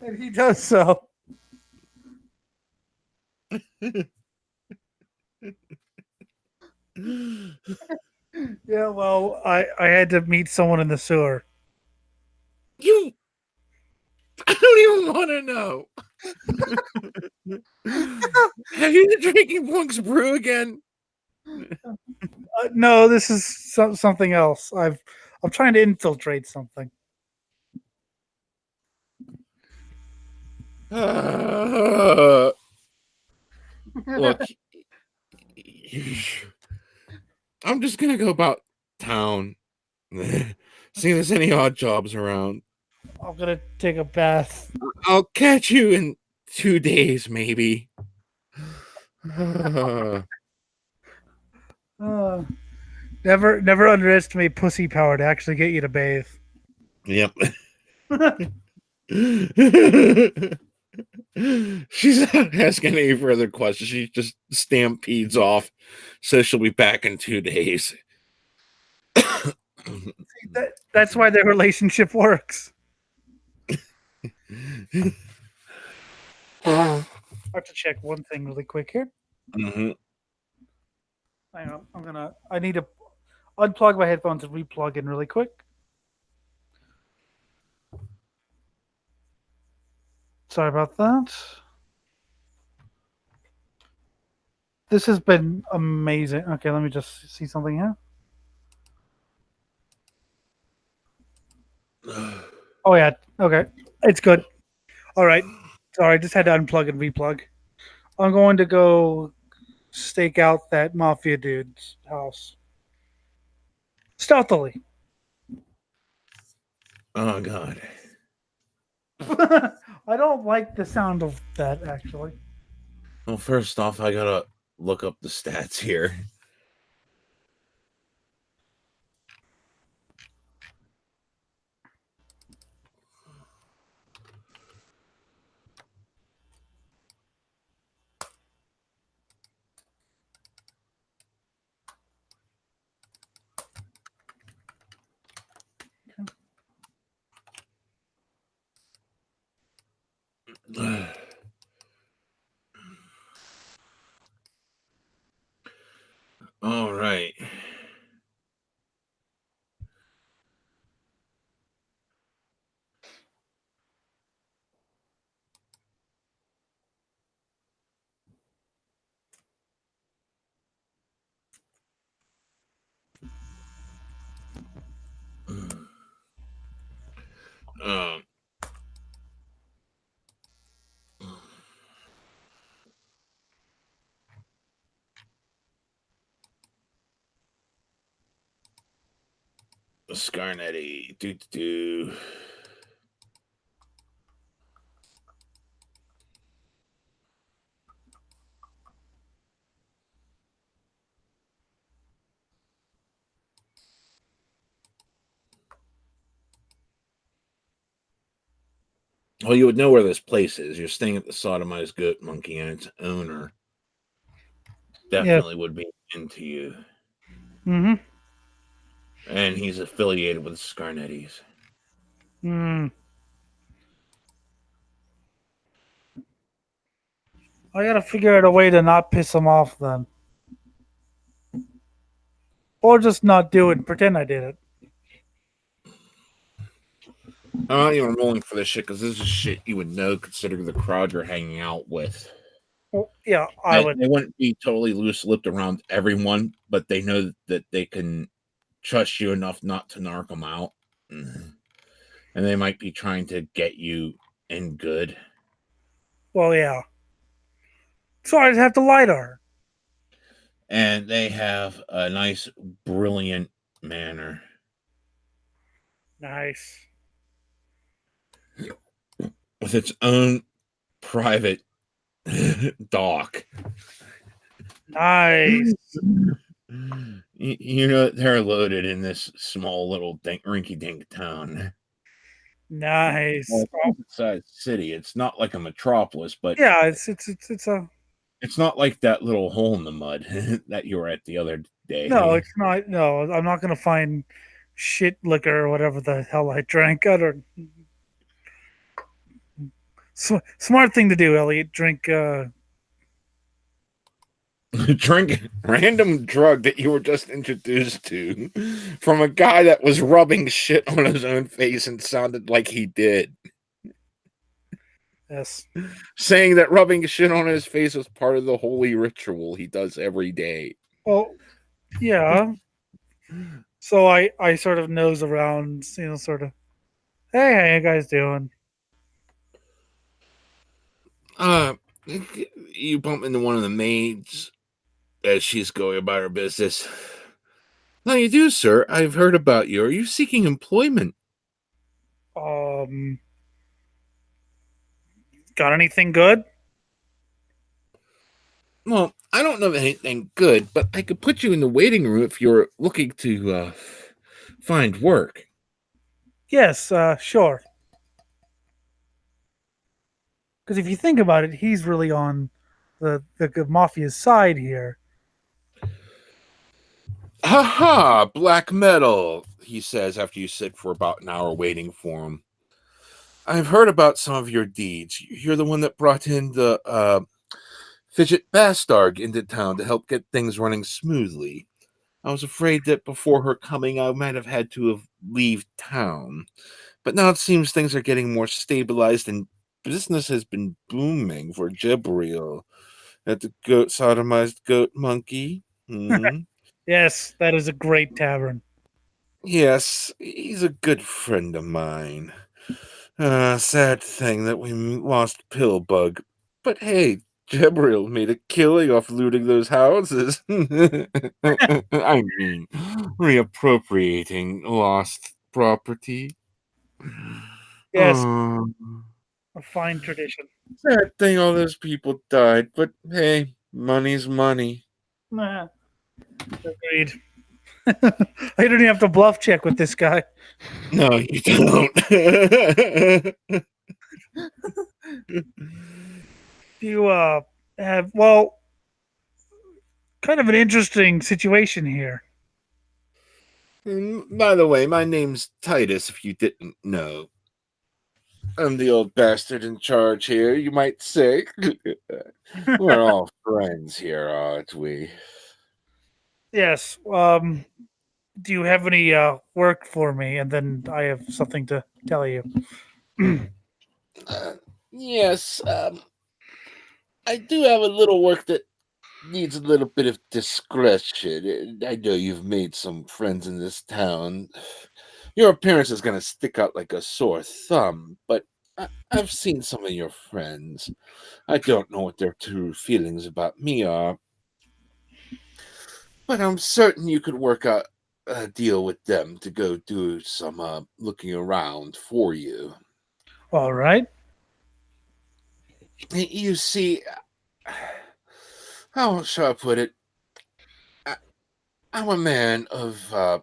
And he does so. Yeah, well, I had to meet someone in the sewer. I don't even want to know. Have you been drinking Blunk's brew again? No, this is something else. I'm trying to infiltrate something. Look, I'm just gonna go about town, see if there's any odd jobs around. I'm gonna take a bath. I'll catch you in 2 days, maybe. Never underestimate pussy power to actually get you to bathe. Yep. She's not asking any further questions. She just stampedes off, says she'll be back in 2 days. That's why their relationship works. I have to check one thing really quick here. Mhm. Hang on. I need to unplug my headphones and replug in really quick. Sorry about that. This has been amazing. Okay, let me just see something here. Oh yeah. Okay, it's good. All right. Sorry, I just had to unplug and replug. I'm going to go stake out that mafia dude's house stealthily. Oh God. I don't like the sound of that actually. Well, first off, I gotta look up the stats here. All right. Um, Scarnetti. Do. Well, you would know where this place is. You're staying at the Sodomized Goat Monkey, and its owner Yes. definitely would be into you. Mm-hmm. And he's affiliated with Scarnettis. Hmm. I gotta figure out a way to not piss him off then. Or just not do it and pretend I did it. I'm not even rolling for this shit because this is shit you would know considering the crowd you're hanging out with. Well, yeah, I would. They wouldn't be totally loose lipped around everyone, but they know that they can trust you enough not to narc them out. And they might be trying to get you in good. Well, yeah. So I just have to lie to her. And they have a nice, brilliant manner. Nice. With its own private dock. Nice. You know, they're loaded in this small little rinky dink town. Nice. Well, it's a sized city. It's not like a metropolis, but Yeah, it's a it's not like that little hole in the mud that you were at the other day. no, it's not. No, I'm not gonna find shit liquor or whatever the hell I drank. I don't. Smart thing to do, Elliot. Drink. Drink random drug that you were just introduced to from a guy that was rubbing shit on his own face and sounded like he did. Yes. Saying that rubbing shit on his face was part of the holy ritual he does every day. Well, yeah. So I sort of nose around, sort of. Hey, how you guys doing? You bump into one of the maids as she's going about her business. How you do, sir? I've heard about you. Are you seeking employment? Got anything good? Well, I don't know of anything good, but I could put you in the waiting room if you're looking to find work. Yes, sure. Because if you think about it, he's really on the mafia's side here. Ha! Black metal, he says after you sit for about an hour waiting for him. I've heard about some of your deeds. You're the one that brought in the Fidget Bastard into town to help get things running smoothly. I was afraid that before her coming, I might have had to leave town. But now it seems things are getting more stabilized and business has been booming for Jibril at the goat sodomized goat monkey. Yes, that is a great tavern. Yes, he's a good friend of mine. Sad thing that we lost Pillbug. But hey, Jibril made a killing off looting those houses. I mean, reappropriating lost property. Yes, Oh, a fine tradition. sad thing all those people died, but hey, money's money. Nah, agreed. I don't even have to bluff check with this guy. No, you don't. You have well, kind of an interesting situation here. By the way, my name's Titus, if you didn't know. I'm the old bastard in charge here, you might say. We're all friends here, aren't we? Yes. Do you have any work for me? And then I have something to tell you. Yes, I do have a little work that needs a little bit of discretion. I know you've made some friends in this town. Your appearance is going to stick out like a sore thumb, but I've seen some of your friends. I don't know what their true feelings about me are, but I'm certain you could work out a deal with them to go do some looking around for you. All right. You see, how shall I put it? I- I'm a man of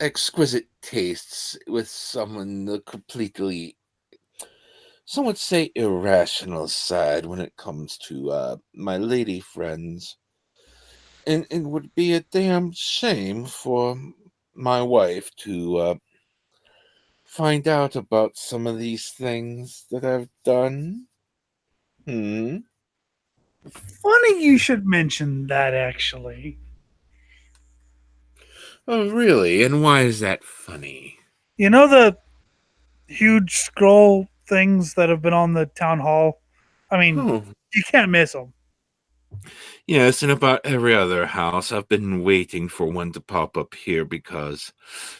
exquisite tastes with someone the completely, some would say, irrational side when it comes to my lady friends. And it would be a damn shame for my wife to find out about some of these things that I've done. Hmm. Funny you should mention that. Actually, Oh, really? And why is that funny? you know the huge scroll things that have been on the town hall. I mean, Oh, you can't miss them. yes, and about every other house, I've been waiting for one to pop up here because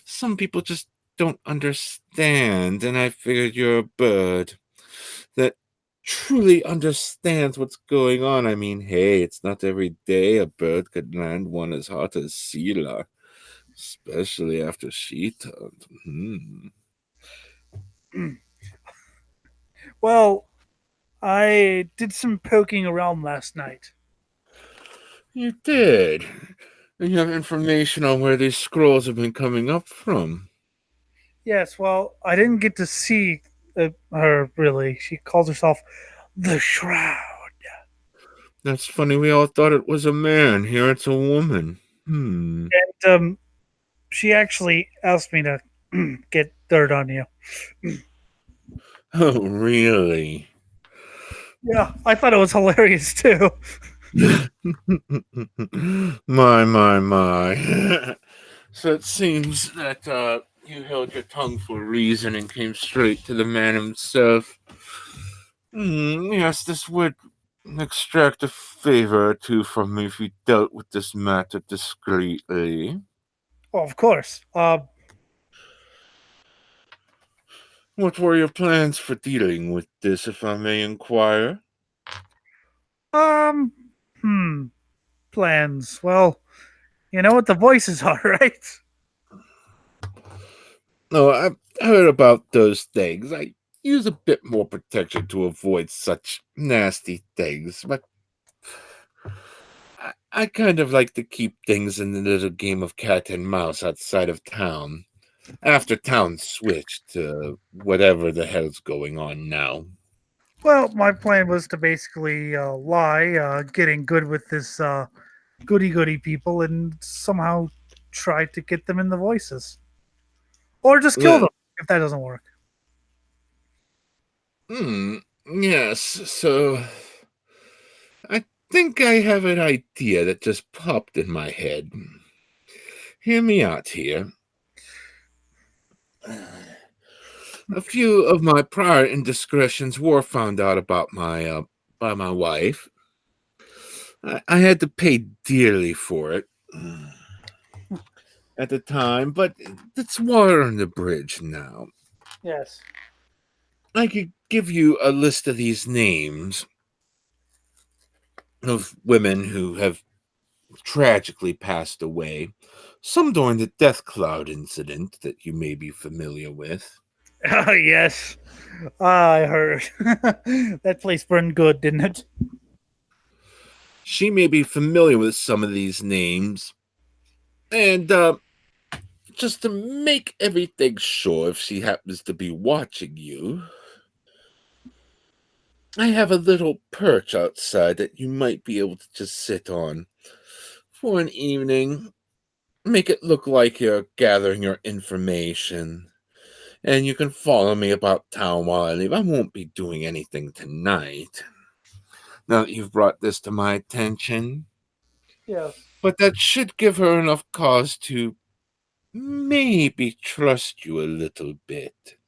some people just don't understand, and I figured you're a bird that truly understands what's going on. I mean, hey, it's not every day a bird could land one as hot as Sheila, especially after she turned. Well, I did some poking around last night. You did. And you have information on where these scrolls have been coming up from. Yes, well, I didn't get to see her really. She calls herself the Shroud. That's funny. We all thought it was a man. Here it's a woman. And she actually asked me to get dirt on you. Oh, really? Yeah, I thought it was hilarious too. My. So it seems that you held your tongue for a reason and came straight to the man himself. Yes, this would extract a favor or two from me if you dealt with this matter discreetly. Well, of course. What were your plans for dealing with this, if I may inquire? Um, hmm, plans. Well, you know what the voices are, right? No, I've heard about those things. I use a bit more protection to avoid such nasty things, but I kind of like to keep things in the little game of cat and mouse outside of town. After town switched to whatever the hell's going on now. Well, my plan was to basically lie, getting good with this goody goody people, and somehow try to get them in the voices, or just kill them if that doesn't work. Yes, so I think I have an idea that just popped in my head. Hear me out here. A few of my prior indiscretions were found out about by my wife. I had to pay dearly for it at the time, but it's water on the bridge now. Yes. I could give you a list of these names of women who have tragically passed away, some during the death cloud incident that you may be familiar with. Ah, yes. I heard that place burned good, didn't it? She may be familiar with some of these names, and just to make everything sure, if she happens to be watching you, I have a little perch outside that you might be able to just sit on for an evening. Make it look like you're gathering your information. And you can follow me about town while I leave. I won't be doing anything tonight, now that you've brought this to my attention. Yes. But that should give her enough cause to maybe trust you a little bit.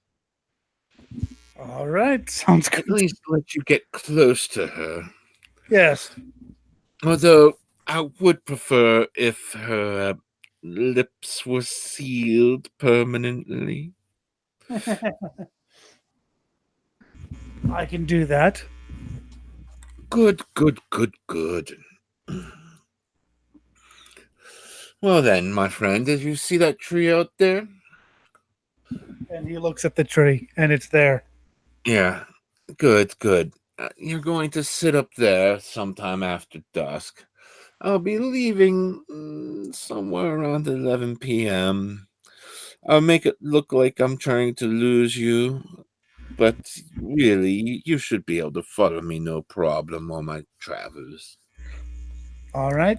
All right. Sounds At good. least let you get close to her. Yes. Although I would prefer if her lips were sealed permanently. I can do that. Good, good, good, good. Well then, my friend, did you see that tree out there? And he looks at the tree, and it's there. Yeah, good, good. You're going to sit up there sometime after dusk. I'll be leaving somewhere around 11 p.m. I'll make it look like I'm trying to lose you, but really, you should be able to follow me no problem on my travels. All right.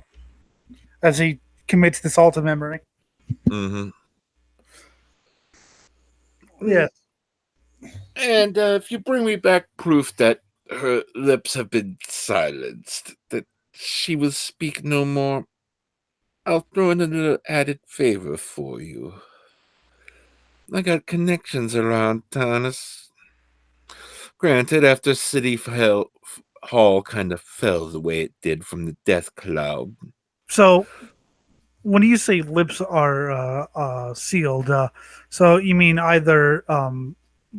As he commits this all to memory. Mm-hmm. Yes. And if you bring me back proof that her lips have been silenced, that she will speak no more, I'll throw in a little added favor for you. I got connections around town. Granted, after Hall kind of fell the way it did from the death cloud. So when you say lips are sealed, so you mean either No,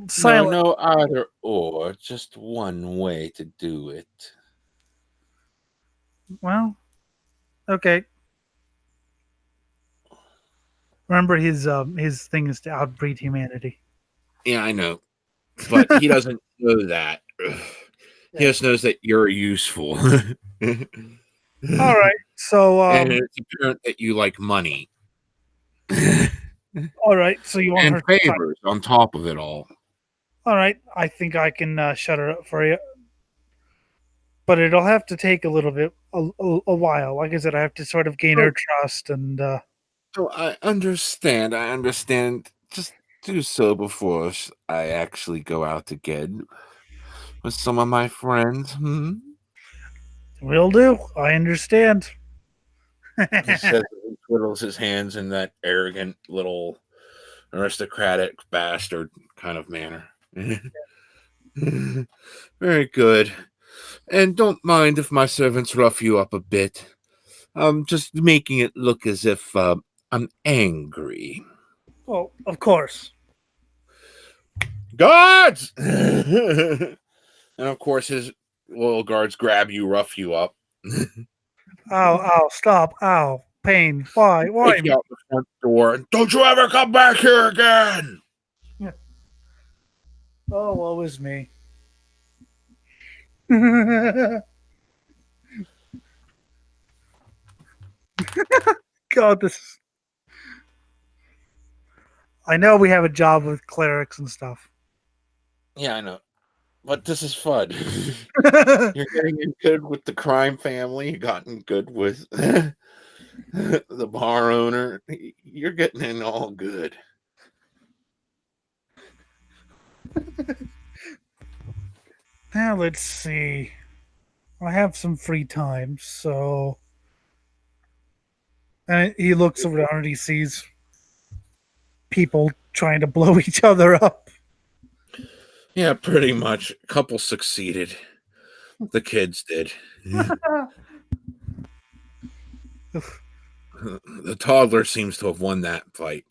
silent? no either or, just one way to do it. Well, okay. Remember, his thing is to outbreed humanity. Yeah, I know. But he doesn't know that. He just knows that you're useful. All right. So And it's apparent that you like money. all right. So you want And her? favors on top of it all. All right. I think I can shut her up for you, but it'll have to take a little bit, a while. Like I said, I have to sort of gain her trust, and So I understand. I understand. Just do so before I actually go out again with some of my friends. will do. I understand. He says he twiddles his hands in that arrogant little aristocratic bastard kind of manner. Very good. And don't mind if my servants rough you up a bit. I'm just making it look as if I'm angry. Well, of course. Guards! And of course, his loyal guards grab you, rough you up, Ow! Ow! Stop! Ow! Pain! Why? Why? take you out the front door, and don't you ever come back here again! Oh, woe is me. God, this. I know we have a job with clerics and stuff. Yeah, I know. But this is fun. You're getting in good with the crime family. You gotten good with The bar owner. You're getting in all good. Now let's see. I have some free time, so. And he looks around and he sees people trying to blow each other up. Yeah, pretty much. A couple succeeded. The kids did. The toddler seems to have won that fight.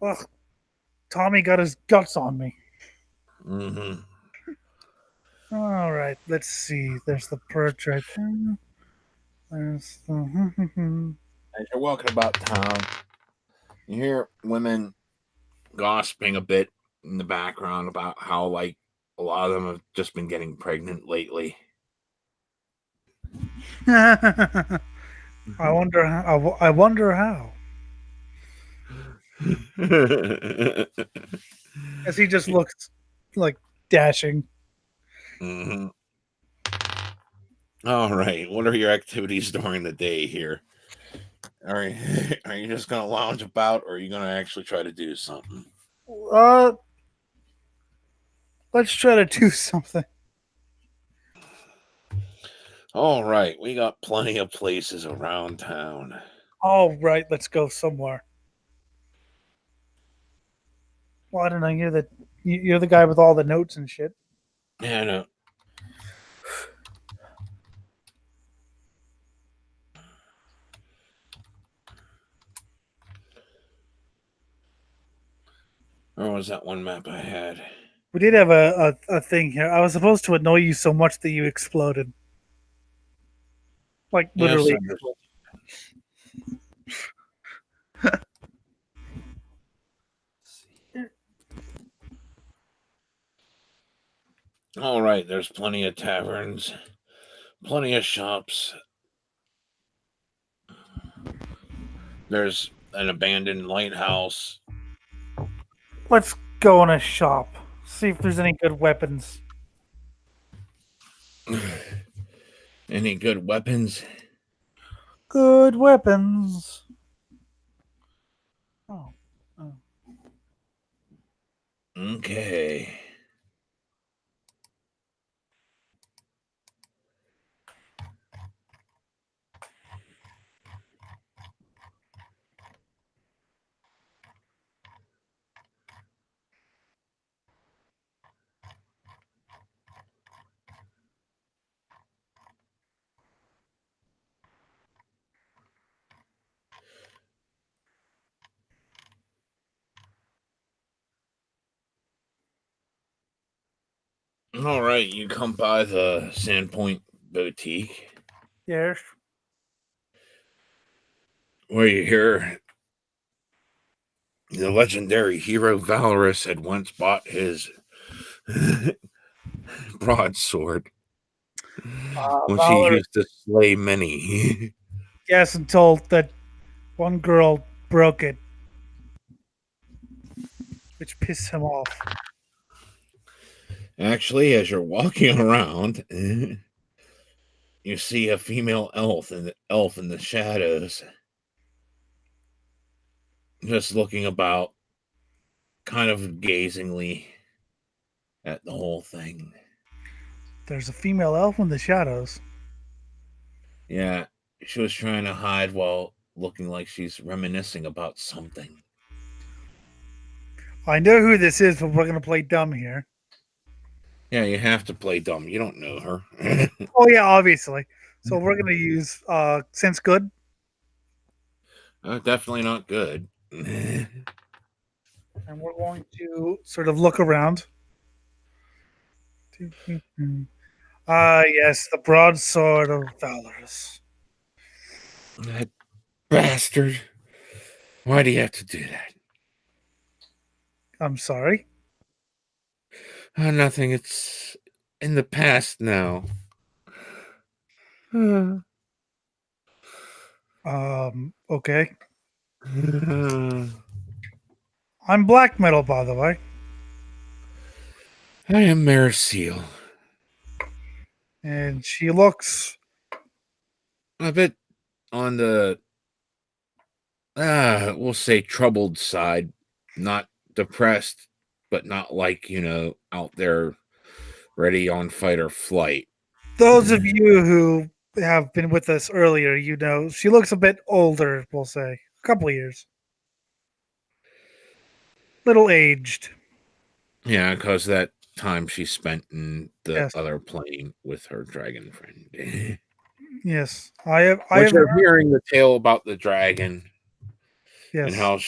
Ugh, Tommy got his guts on me. Mm-hmm. All right, let's see. There's the perch right there. There's the. As you're walking about town, you hear women gossiping a bit in the background about how, like, a lot of them have just been getting pregnant lately. I wonder how. I wonder how. As he just looks like dashing. Mm-hmm. All right. What are your activities during the day here? Are you just gonna lounge about, or are you gonna actually try to do something? Let's try to do something. All right, we got plenty of places around town. All right, let's go somewhere. Well, I don't know. You're the guy with all the notes and shit. Yeah, I know. Where was that one map I had? We did have a thing here. I was supposed to annoy you so much that you exploded. Like literally. Yes, all right, there's plenty of taverns, plenty of shops. There's an abandoned lighthouse. Let's go in a shop. See if there's any good weapons. Any good weapons? Good weapons. Oh. Okay. All right, you come by the Sandpoint Boutique, Yes. where you hear the legendary hero Valorous had once bought his broadsword, which he Valor. used to slay many. Yes, until that one girl broke it, which pissed him off. Actually, as you're walking around, you see a female elf in the shadows, just looking about, kind of gazingly at the whole thing. There's a female elf in the shadows. Yeah, she was trying to hide while looking like she's reminiscing about something. I know who this is, but we're gonna play dumb here. Yeah, you have to play dumb. You don't know her. Oh yeah, obviously. So we're gonna use sense good. Definitely not good. And we're going to sort of look around. Yes, the broadsword of Valorous. That bastard. Why do you have to do that? I'm sorry. Nothing. It's in the past now. Okay. I'm black metal, by the way. I am Mare Seal. And she looks a bit on the we'll say troubled side, not depressed, but not like, out there ready on fight or flight. Those of you who have been with us earlier, you know she looks a bit older. We'll say a couple of years, little aged. Yeah, because that time she spent in the Yes, other plane with her dragon friend. yes. I have. I Which have. are hearing the tale about the dragon and Yes, how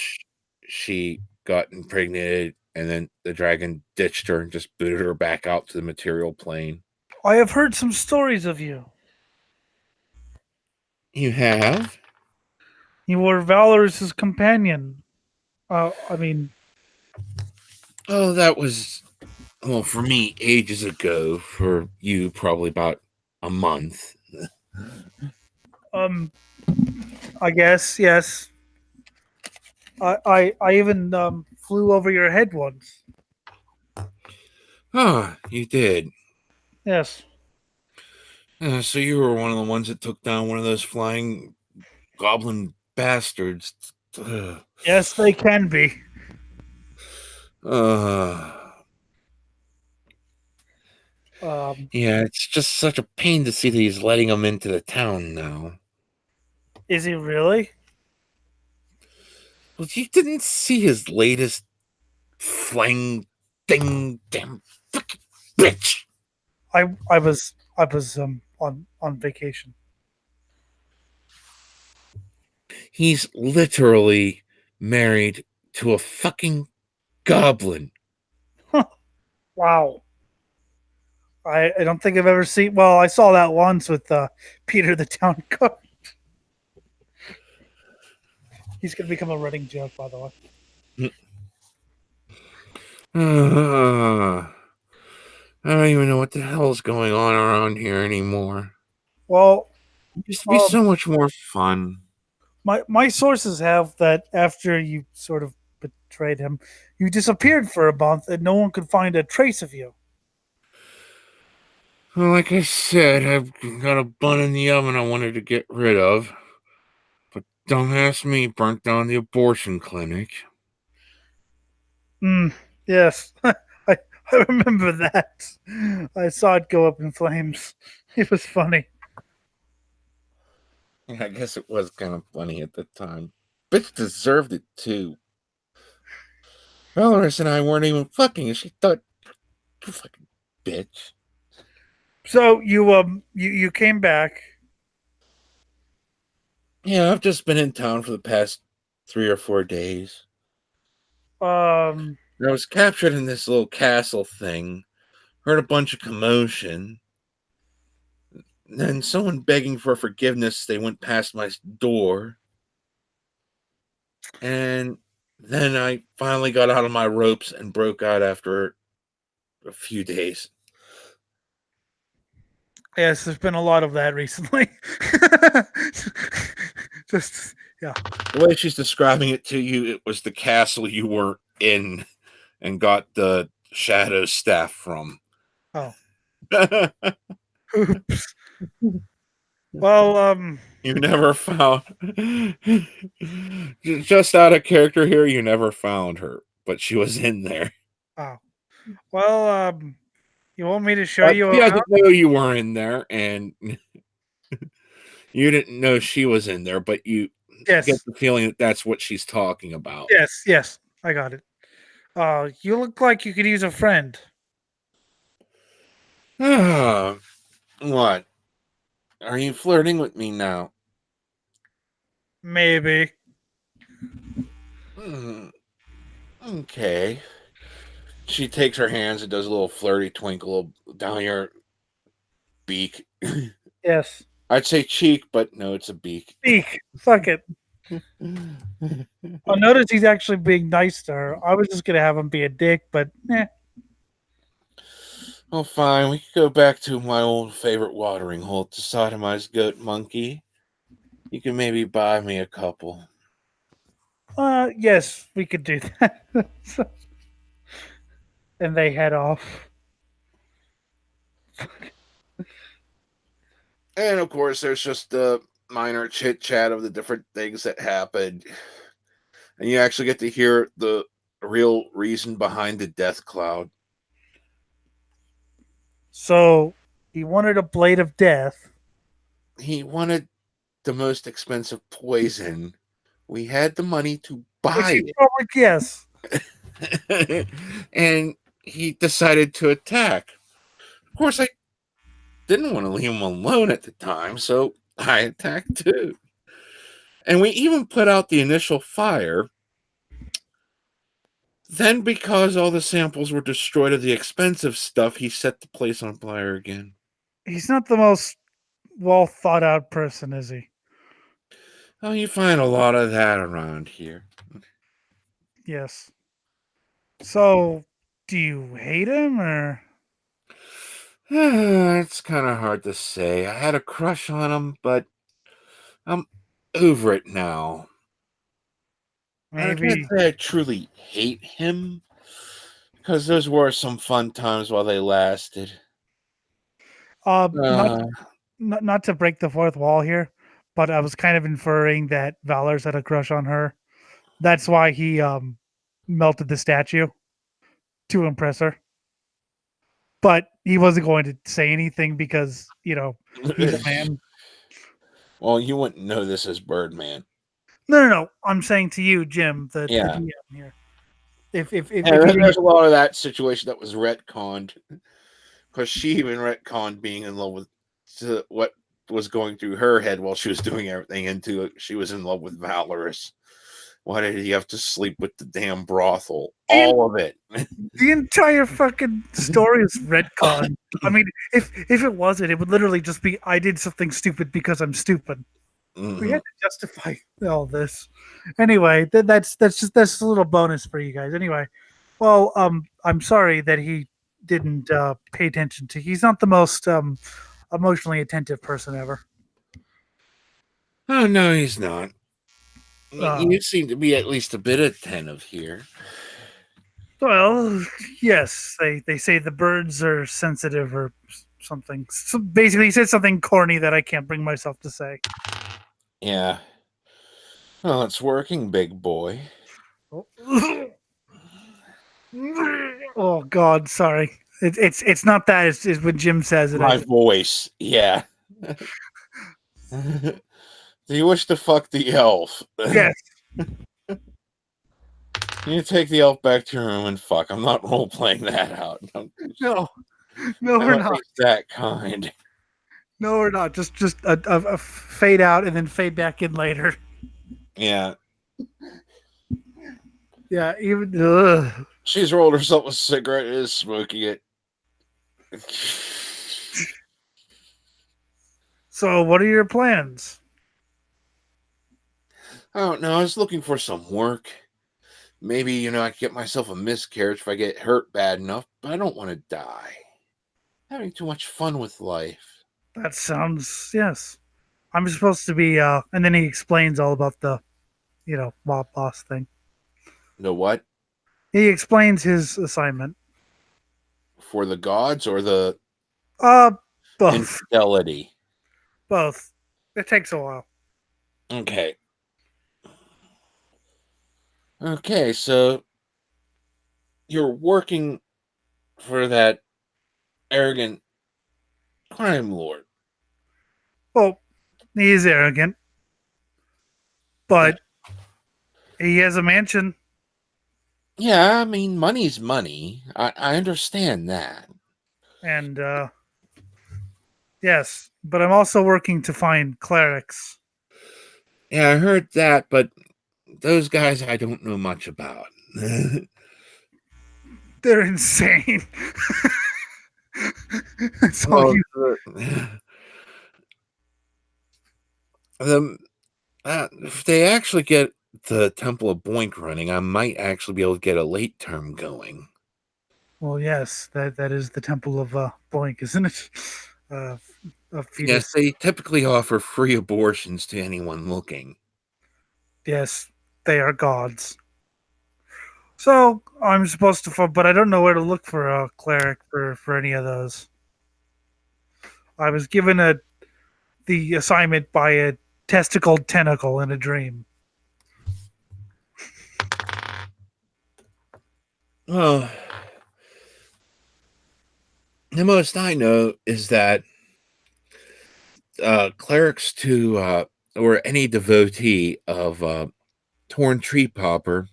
she got impregnated, and then the dragon ditched her and just booted her back out to the material plane. I have heard some stories of you. You have? You were Valorous' companion. I mean, Oh, that was, well, for me, ages ago. For you, probably about a month. um, I guess yes. I even flew over your head once. Ah, you did. Yes, So you were one of the ones that took down one of those flying goblin bastards. Ugh. yes, they can be. Uh, Um, yeah, it's just such a pain to see that he's letting them into the town now. is he really? Well, you didn't see his latest flang thing, damn fucking bitch. I was on vacation. He's literally married to a fucking goblin. Wow. I don't think I've ever seen. Well, I saw that once with Peter the town cook. He's gonna become a running joke, by the way. I don't even know what the hell's going on around here anymore. Well, It used to be so much more fun. my sources have that after you sort of betrayed him, you disappeared for a month and no one could find a trace of you. Well, like I said, I've got a bun in the oven I wanted to get rid of. But dumbass me burnt down the abortion clinic. Hmm. Yes, I remember that. I saw it go up in flames. It was funny. Yeah, I guess it was kind of funny at the time. Bitch deserved it too. Valoris and I weren't even fucking, and she thought, you fucking bitch. So you came back. Yeah, I've just been in town for the past 3 or 4 days. Um. I was captured in this little castle thing, heard a bunch of commotion. Then someone begging for forgiveness, they went past my door. And then I finally got out of my ropes and broke out after a few days. Yes, there's been a lot of that recently. Just yeah. The way she's describing it to you, it was the castle you were in and got the shadow staff from. Oh. Oops. Well, You never found just out of character here, you never found her, but she was in there. oh. Well, you want me to show you She around? doesn't know you were in there, and you didn't know she was in there, but you Yes. get the feeling that that's what she's talking about. Yes, yes. I got it. You look like you could use a friend. What? Are you flirting with me now? Maybe. Okay. She takes her hands and does a little flirty twinkle down your beak. Yes. I'd say cheek, but no, it's a beak. Speak. Fuck it. I'll notice he's actually being nice to her. I was just gonna have him be a dick, but Oh, fine. We could go back to my old favorite watering hole to sodomize goat monkey. You can maybe buy me a couple. yes, we could do that. And they head off. And of course, there's just minor chit chat of the different things that happened, and you actually get to hear the real reason behind the death cloud. So he wanted a blade of death. He wanted the most expensive poison. We had the money to Which buy he probably, yes. it, and he decided to attack. Of course, I didn't want to leave him alone at the time, so I attacked too. And we even put out the initial fire. Then, because all the samples were destroyed of the expensive stuff, he set the place on fire again. He's not the most well thought out person, is he? Oh, you find a lot of that around here. Yes. So, do you hate him or It's kind of hard to say. I had a crush on him, but I'm over it now. And I can't maybe say I truly hate him, because those were some fun times while they lasted. not, Uh, not to break the fourth wall here, but I was kind of inferring that Valor's had a crush on her. That's why he melted the statue to impress her. But he wasn't going to say anything because, he's a man. well, you wouldn't know this as Birdman. No. I'm saying to you, Jim, the Yeah. DM here. If Yeah, he there's a lot of that situation that was retconned, because she even retconned being in love with what was going through her head while she was doing everything into it. She was in love with Valorous. Why did he have to sleep with the damn brothel? All of it. the entire fucking story is retcon. I mean, if it wasn't, it would literally just be I did something stupid because I'm stupid. We had to justify all this. Anyway, that's just a little bonus for you guys. Anyway, well, I'm sorry that he didn't pay attention to. He's not the most emotionally attentive person ever. Oh, no, he's not. Uh, You seem to be at least a bit attentive here. Well, yes, they say the birds are sensitive or something. So basically, he said something corny that I can't bring myself to say. Yeah. Well, it's working, big boy. Oh God, sorry. It's not that. It's when Jim says it. My voice. Yeah. Do you wish to fuck the elf? Yes. You take the elf back to your room and fuck. I'm not role playing that out. No, we're not. That kind. No, we're not. Just a fade out and then fade back in later. Yeah. Yeah. Even. She's rolled herself a cigarette and is smoking it. So, what are your plans? I don't know. I was looking for some work. Maybe, I could get myself a miscarriage if I get hurt bad enough, but I don't want to die. Having too much fun with life. That sounds, yes. I'm supposed to be, and then he explains all about the, mob boss thing. The what? He explains his assignment. For the gods or the Both. infidelity? Both. It takes a while. Okay. Okay, so you're working for that arrogant crime lord. Well, he is arrogant, but he has a mansion. Yeah, I mean, money's money. I understand that. And, yes, but I'm also working to find clerics. Yeah, I heard that, but those guys I don't know much about. They're insane. That's all you. If they actually get the Temple of Boink running, I might actually be able to get a late term going. Well, yes, that is the Temple of Boink, isn't it? Yes, they typically offer free abortions to anyone looking. Yes, they are gods. So I'm supposed to, but I don't know where to look for a cleric for any of those. I was given the assignment by testicled tentacle in a dream. Well, the most I know is that clerics or any devotee of Torn Tree Popper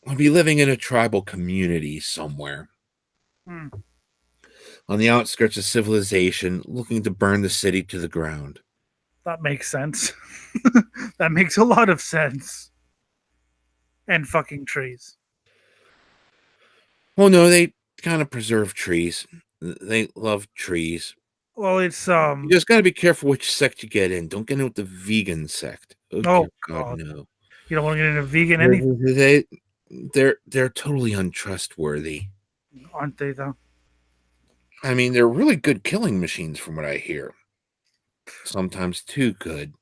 would be living in a tribal community somewhere Hmm, on the outskirts of civilization, looking to burn the city to the ground. that makes sense. That makes a lot of sense. And fucking trees. Well, no, they kind of preserve trees. They love trees. Well, it's You just got to be careful which sect you get in. Don't get in with the vegan sect. Oh oh dear God, god, no. you don't want to get into vegan anything, They're totally untrustworthy. aren't they? Though. I mean, they're really good killing machines, from what I hear. Sometimes too good.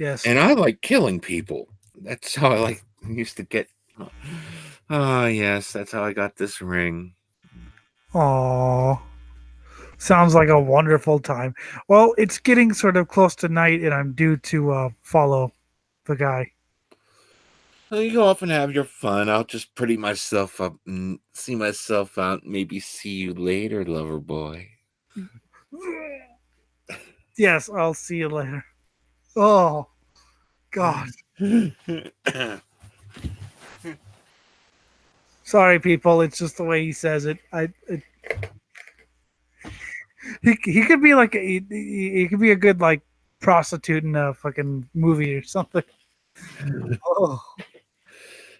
Yes. And I like killing people. That's how I used to get. Oh yes, that's how I got this ring. Aww. Sounds like a wonderful time. Well, it's getting sort of close to night, and I'm due to follow the guy. Well, you go off and have your fun. I'll just pretty myself up and see myself out. Maybe see you later, lover boy. Yes, I'll see you later. Oh, God. Sorry, people. It's just the way he says it. He could be like he could be a good like prostitute in a fucking movie or something. Oh,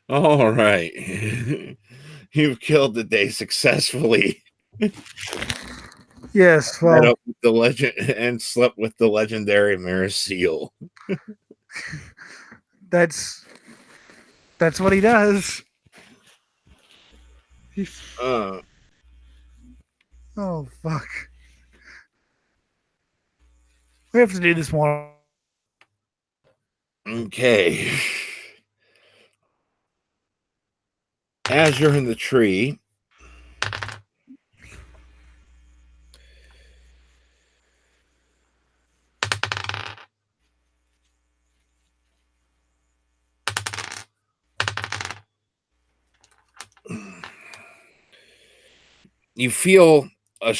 All right. You've killed the day successfully. yes. Met Well, up with the legend and slept with the legendary Mare Seal. that's what he does. Uh, Oh fuck. We have to do this more. okay. As you're in the tree, you feel a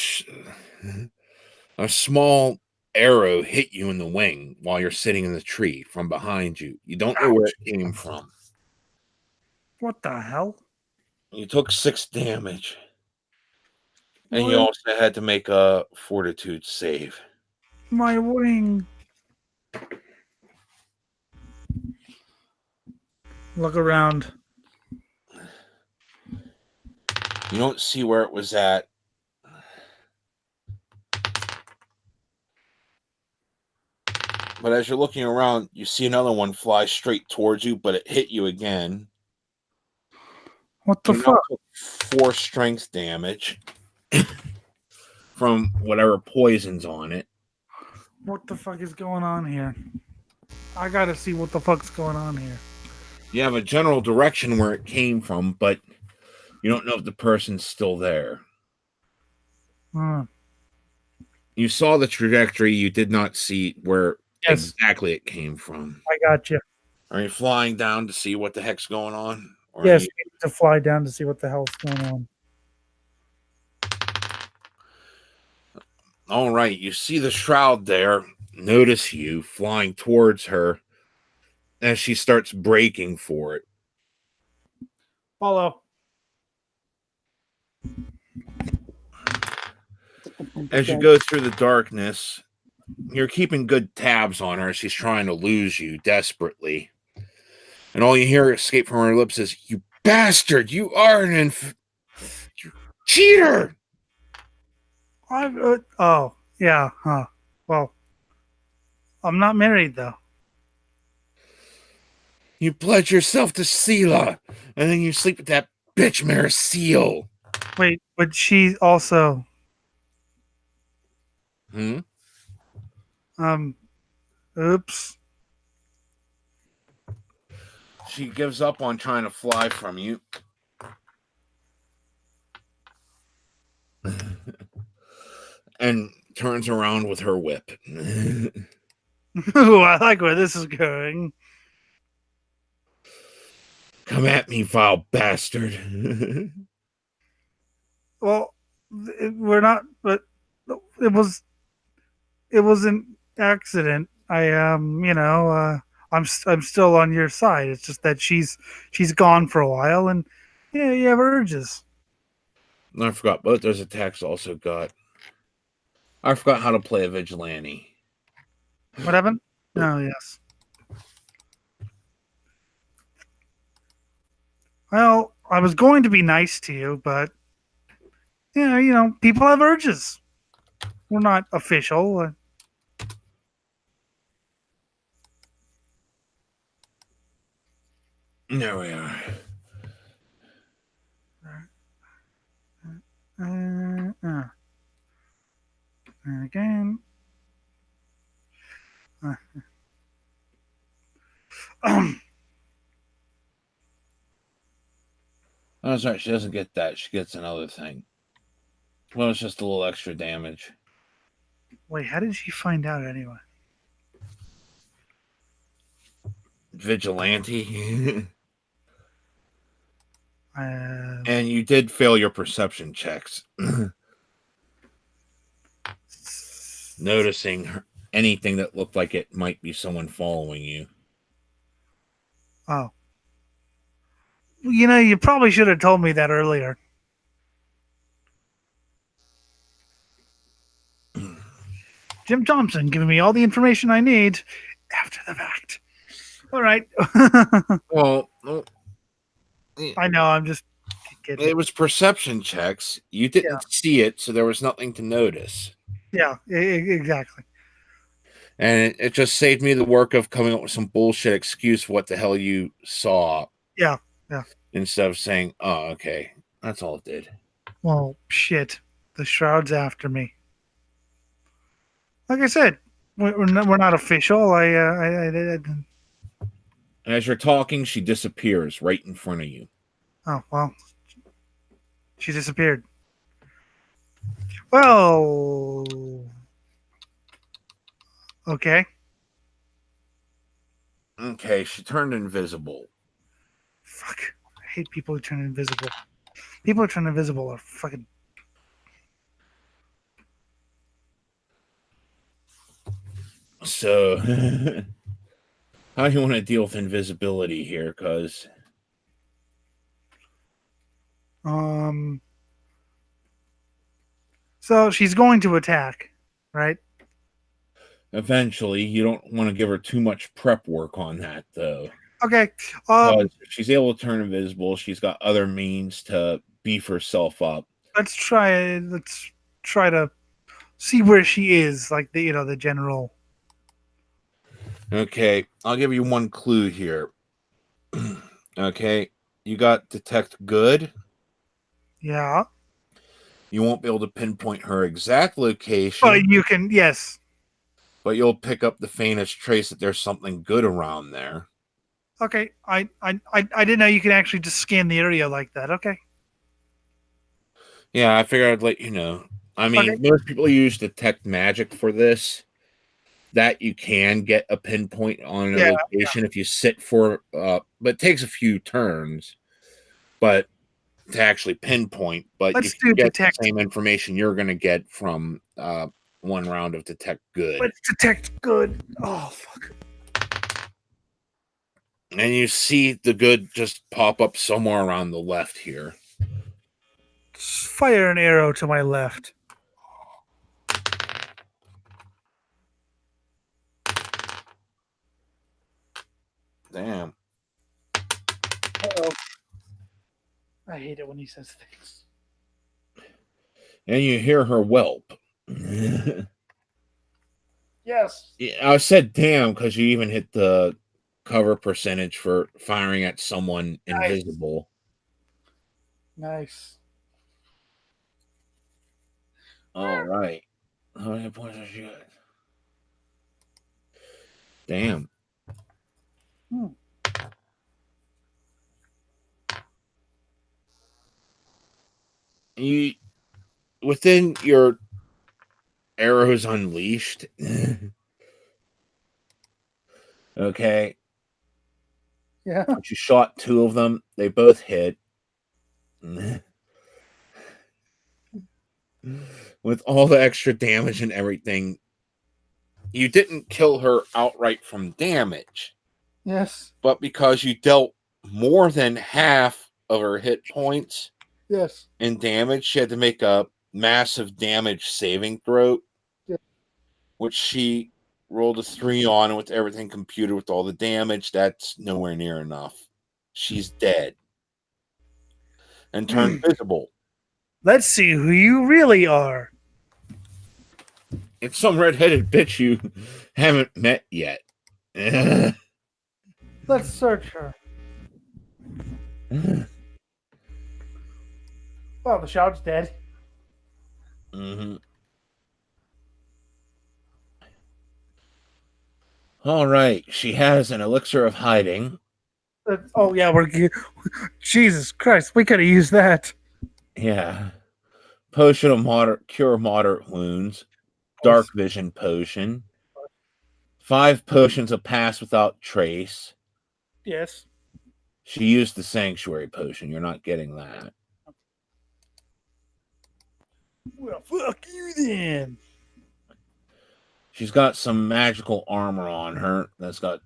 small arrow hit you in the wing while you're sitting in the tree from behind you. You don't know where it came from. What the hell? You took 6 damage, and you What? also had to make a fortitude save. My wing. Look around. You don't see where it was at. But as you're looking around, you see another one fly straight towards you, but it hit you again. What the You now fuck? took 4 strength damage from whatever poison's on it. What the fuck is going on here? I gotta see what the fuck's going on here. You have a general direction where it came from, but you don't know if the person's still there. Hmm. You saw the trajectory, you did not see where Yes, exactly it came from. I got you. Are you flying down to see what the heck's going on? Or Yes, are you... we need to fly down to see what the hell's going on. All right, you see the shroud there, notice you flying towards her as she starts breaking for it. Follow. As you go through the darkness, you're keeping good tabs on her. She's trying to lose you desperately. And all you hear escape from her lips is, "You bastard! You are an you cheater!" Oh, yeah, huh. Well, I'm not married though. You pledge yourself to Sela, and then you sleep with that bitch Mare Seal. Wait, but she also Hmm? um oops. She gives up on trying to fly from you. And turns around with her whip. Ooh, I like where this is going. Come at me, vile bastard. Well, we're not, but it was an accident. I'm still on your side. It's just that she's gone for a while, and yeah, you have urges. I forgot both those attacks also got. I forgot how to play a vigilante. What happened? Oh, yes. Well, I was going to be nice to you, but yeah, people have urges. We're not official. There we are. And again. Oh, sorry, she doesn't get that. She gets another thing. Well, it's just a little extra damage. Wait, how did she find out anyway? Vigilante. Uh, And you did fail your perception checks. Noticing anything that looked like it might be someone following you. oh. You probably should have told me that earlier. Jim Thompson giving me all the information I need after the fact. All right. Well, I know, I'm just kidding. it was perception checks. You didn't see it, so there was nothing to notice. Yeah, exactly. And it just saved me the work of coming up with some bullshit excuse for what the hell you saw. Yeah. Instead of saying, oh, okay. That's all it did. Well, shit. The shroud's after me. Like I said, we're not official. And as you're talking, she disappears right in front of you. Oh, well. She disappeared. Well. Okay. Okay, she turned invisible. Fuck. I hate people who turn invisible. People who turn invisible are fucking. So, how do you want to deal with invisibility here? Because So she's going to attack, right? eventually, you don't want to give her too much prep work on that, though. Okay. If she's able to turn invisible, she's got other means to beef herself up. Let's try to see where she is, like the general. Okay, I'll give you one clue here. Okay, you got detect good. Yeah. You won't be able to pinpoint her exact location, But you can, yes. but you'll pick up the faintest trace that there's something good around there. Okay. I didn't know you could actually just scan the area like that. Okay. Yeah, I figured I'd let you know. I mean, Okay. most people use detect magic for this. That you can get a pinpoint on a location if you sit for, but it takes a few turns, but to actually pinpoint. But Let's you can do get detect. the same information you're going to get from one round of detect good. Let's detect good. Oh fuck. And you see the good just pop up somewhere around the left here. Fire an arrow to my left. Damn. Uh-oh. I hate it when he says things. And you hear her whelp. Yes. Yeah, I said damn because you even hit the cover percentage for firing at someone invisible. Nice. All right. How many points did she get? Damn. You within your arrows unleashed. Okay. Yeah. But you shot 2 of them. They both hit. With all the extra damage and everything, you didn't kill her outright from damage, Yes. but because you dealt more than half of her hit points Yes. in damage, she had to make a massive damage saving throw, Yeah. which she rolled a 3 on, and with everything computed with all the damage, that's nowhere near enough. She's dead and turned visible. Let's see who you really are. It's some redheaded bitch you haven't met yet. Let's search her. Well, the shout's dead. Mm-hmm. All right. She has an elixir of hiding. Oh yeah, Jesus Christ, we could have used that. Yeah. Potion of cure moderate wounds. Dark vision potion. 5 potions of pass without trace. Yes. She used the sanctuary potion. You're not getting that. Well, fuck you then. She's got some magical armor on her that's got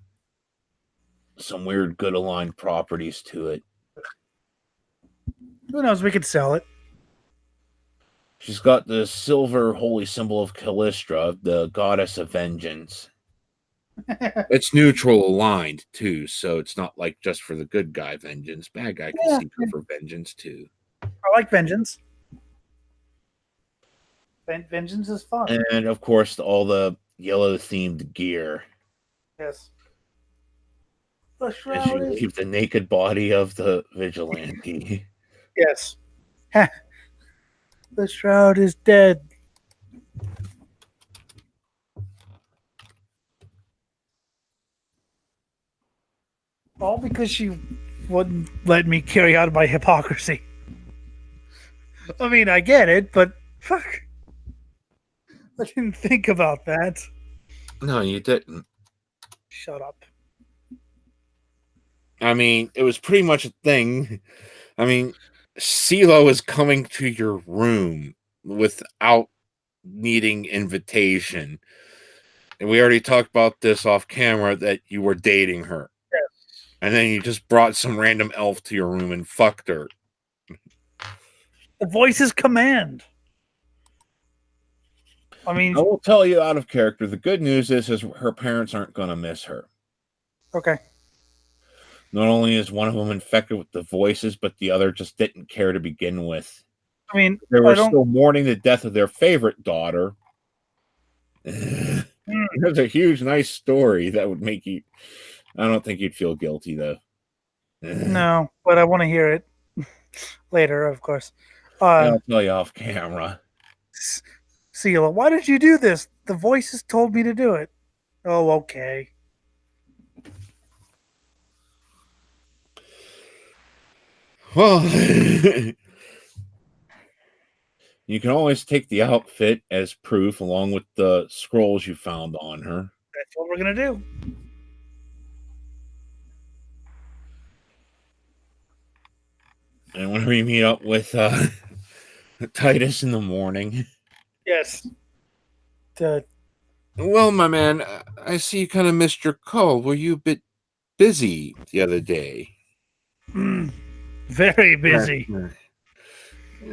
some weird good aligned properties to it. Who knows? We could sell it. She's got the silver holy symbol of Callistra, the goddess of vengeance. It's neutral aligned too, so it's not like just for the good guy vengeance. Bad guy can seek her for vengeance too. I like vengeance. Vengeance is fun. And of course, all the yellow themed gear. Yes. As you leave the naked body of the vigilante. Yes. The shroud is dead. All because she wouldn't let me carry out my hypocrisy. I mean, I get it, but fuck. I didn't think about that. No, you didn't. Shut up. I mean, it was pretty much a thing. I mean, CeeLo is coming to your room without needing invitation. And we already talked about this off camera that you were dating her. Yes. And then you just brought some random elf to your room and fucked her. The voice is command. I mean, I will tell you out of character, the good news is her parents aren't going to miss her. Okay. Not only is one of them infected with the voices, but the other just didn't care to begin with. I mean, they were still mourning the death of their favorite daughter. There's a huge, nice story that would make you... I don't think you'd feel guilty, though. No, but I want to hear it later, of course. I'll tell you off camera. Sela, why did you do this? The voices told me to do it. Oh, okay. Well, you can always take the outfit as proof along with the scrolls you found on her. That's what we're going to do. And when we meet up with Titus in the morning. Yes. Well, my man, I see you kind of missed your call. Were you a bit busy the other day? Very busy.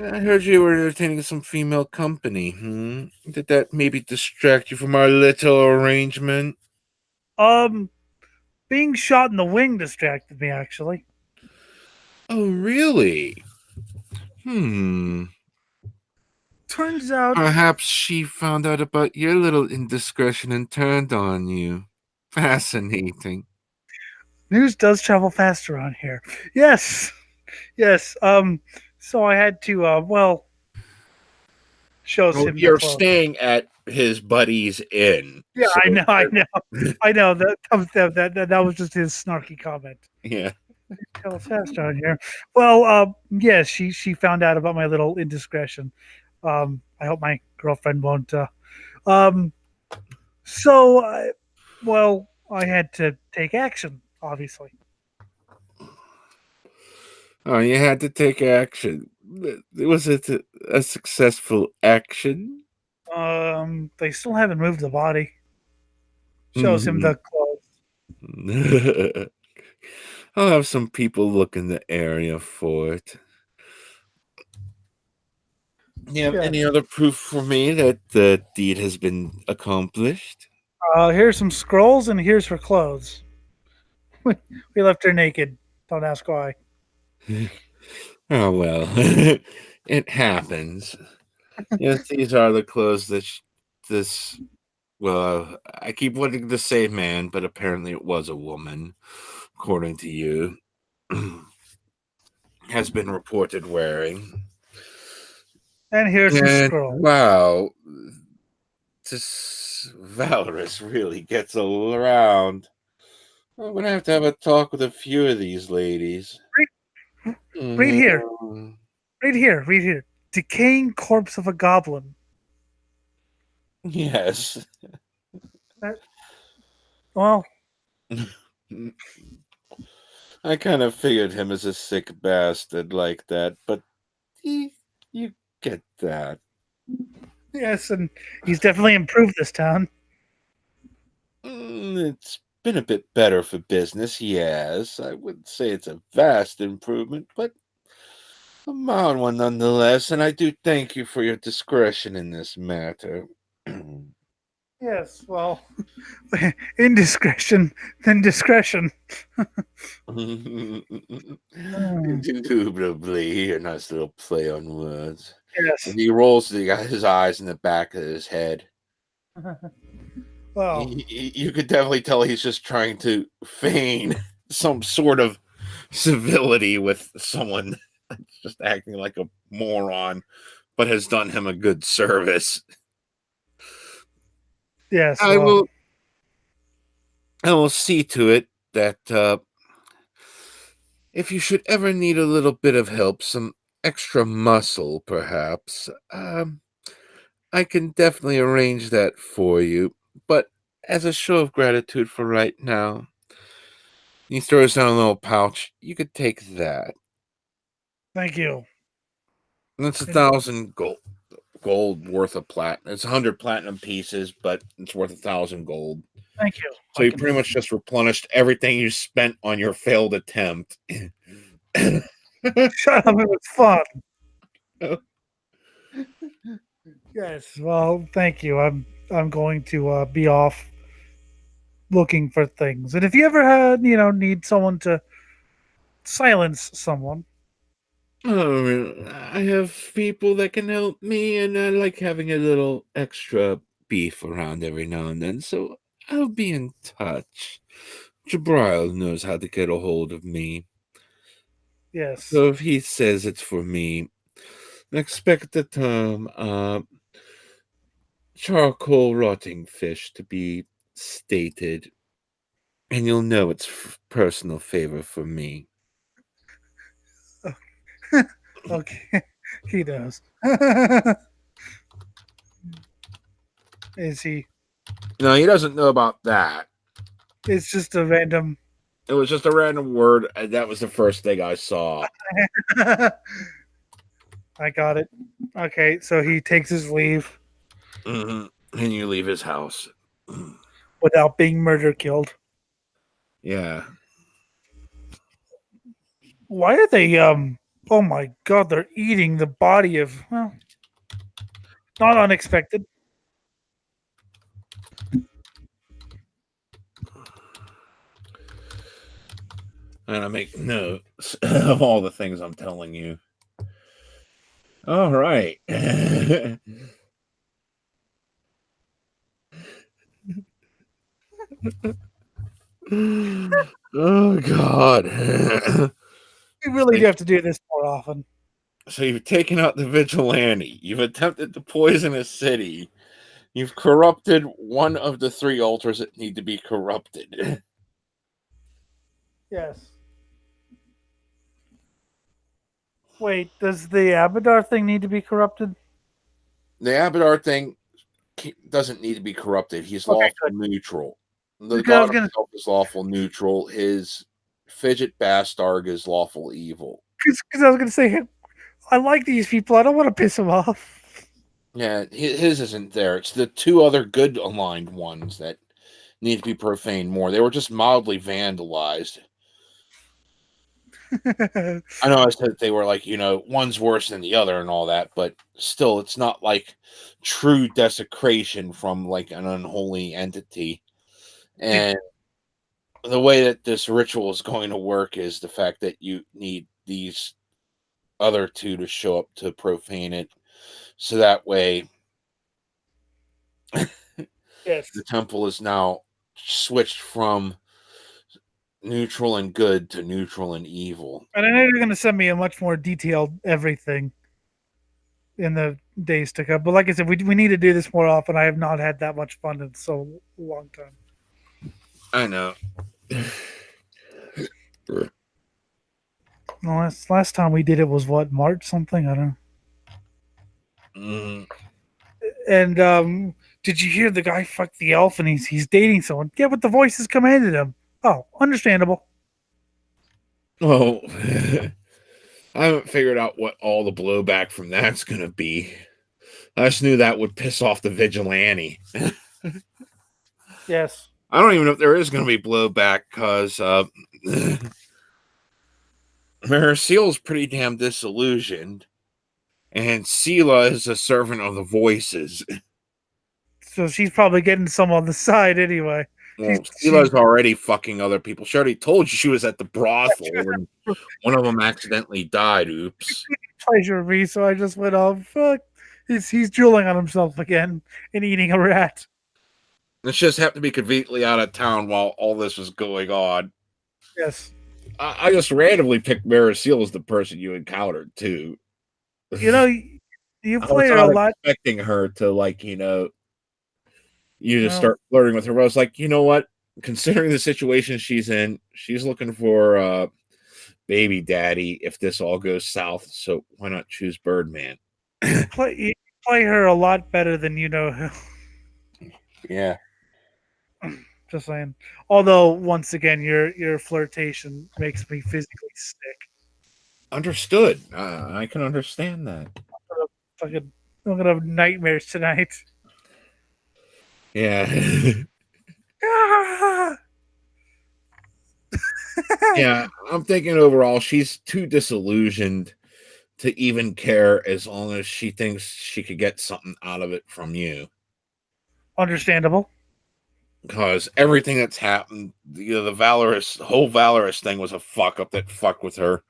I heard you were entertaining some female company. Did that maybe distract you from our little arrangement? Being shot in the wing distracted me, actually. Oh, really? Turns out... Perhaps she found out about your little indiscretion and turned on you. Fascinating. News does travel fast around here. Yes. Yes. So I had to, shows him. You're staying at his buddy's inn. Yeah, so I know. That was just his snarky comment. Yeah. Travel fast around here. Well, yes, she found out about my little indiscretion. I hope my girlfriend won't. I had to take action, obviously. Oh, you had to take action. Was it a successful action? They still haven't moved the body. Shows him the clothes. I'll have some people look in the area for it. You have Yeah. any other proof for me that the deed has been accomplished? Here's some scrolls and here's her clothes. We left her naked. Don't ask why. Oh, well, it happens. Yes, these are the clothes that this. Well, I keep wanting to say man, but apparently it was a woman, according to you, has been reported wearing. And here's some And scrolls. wow, this Valorous really gets around. I'm gonna have to have a talk with a few of these ladies. Right here. Mm, Right here. Right here. Decaying corpse of a goblin. yes. Well, I kind of figured him as a sick bastard like that, but you get that. yes, and he's definitely improved this town. It's been a bit better for business, yes. I wouldn't say it's a vast improvement, but a mild one nonetheless, and I do thank you for your discretion in this matter. Yes, well, indiscretion, then discretion. Indubitably, a nice little play on words. Yes. And he rolls his eyes in the back of his head. Well, You could definitely tell he's just trying to feign some sort of civility with someone that's just acting like a moron, but has done him a good service. yes. I Well, will see to it that if you should ever need a little bit of help, some extra muscle, perhaps, I can definitely arrange that for you. But as a show of gratitude for right now, he throws down a little pouch. You could take that. thank you. And it's 1,000 gold worth of platinum. It's 100 platinum pieces, but it's worth 1,000 gold. Thank you. So you pretty much just replenished everything you spent on your failed attempt. Shut up! It was fun. Yes. Well, thank you. I'm going to be off looking for things, and if you ever had need someone to silence someone, Oh, I have people that can help me, and I like having a little extra beef around every now and then, so I'll be in touch. Jabril knows how to get a hold of me. yes. So if he says it's for me, expect the term charcoal rotting fish to be stated, and you'll know it's personal favor for me. Okay, he does. Is he? No, he doesn't know about that. It's just a random. It was just a random word, and that was the first thing I saw. I got it. Okay, so he takes his leave And you leave his house. without being murder killed. Yeah. Why are they? Oh my God! They're eating the body of. Well, not unexpected. And I make notes of all the things I'm telling you. All right. Oh, God. We really do have to do this more often. So you've taken out the vigilante. You've attempted to poison a city. You've corrupted one of the 3 altars that need to be corrupted. Yes. Wait, does the Abadar thing need to be corrupted? The Abadar thing doesn't need to be corrupted. He's Okay, lawful good. neutral. The Because I was god gonna, himself is lawful neutral. His fidget bastard is lawful evil. because I was gonna say, I like these people. I don't want to piss them off. Yeah, his isn't there. It's the two other good aligned ones that need to be profaned more. They were just mildly vandalized. I know I said they were like, one's worse than the other and all that, but still, it's not like true desecration from like an unholy entity. And the way that this ritual is going to work is the fact that you need these other two to show up to profane it. So that way, Yes. the temple is now switched from neutral and good to neutral and evil. And I know you're going to send me a much more detailed everything in the days to come. But like I said, we need to do this more often. I have not had that much fun in so long time. I know. No, last time we did it was what, March something? I don't know. Mm. And did you hear the guy fuck the elf and he's dating someone? Yeah, but the voices commanded him. Oh, understandable. Oh, I haven't figured out what all the blowback from that's going to be. I just knew that would piss off the vigilante. Yes. I don't even know if there is going to be blowback because Mariseal's pretty damn disillusioned, and Sela is a servant of the voices. So she's probably getting some on the side anyway. Well, Sela's already fucking other people. She already told you she was at the brothel when one of them accidentally died. Oops. Pleasure of me, so I just went, oh, fuck. He's drooling on himself again and eating a rat. It just happened to be conveniently out of town while all this was going on. Yes. I just randomly picked Mariseal as the person you encountered, too. You know, you play her a lot. Expecting her to, you just start flirting with her. But I was like, you know what? Considering the situation she's in, she's looking for baby daddy if this all goes south. So why not choose Birdman? You play her a lot better than you know who. Yeah. Just saying. Although, once again, your flirtation makes me physically sick. Understood. I can understand that. I'm gonna have nightmares tonight. Yeah. Yeah, I'm thinking overall she's too disillusioned to even care as long as she thinks she could get something out of it from you. Understandable. Because everything that's happened, the whole Valorous thing was a fuck up that fucked with her.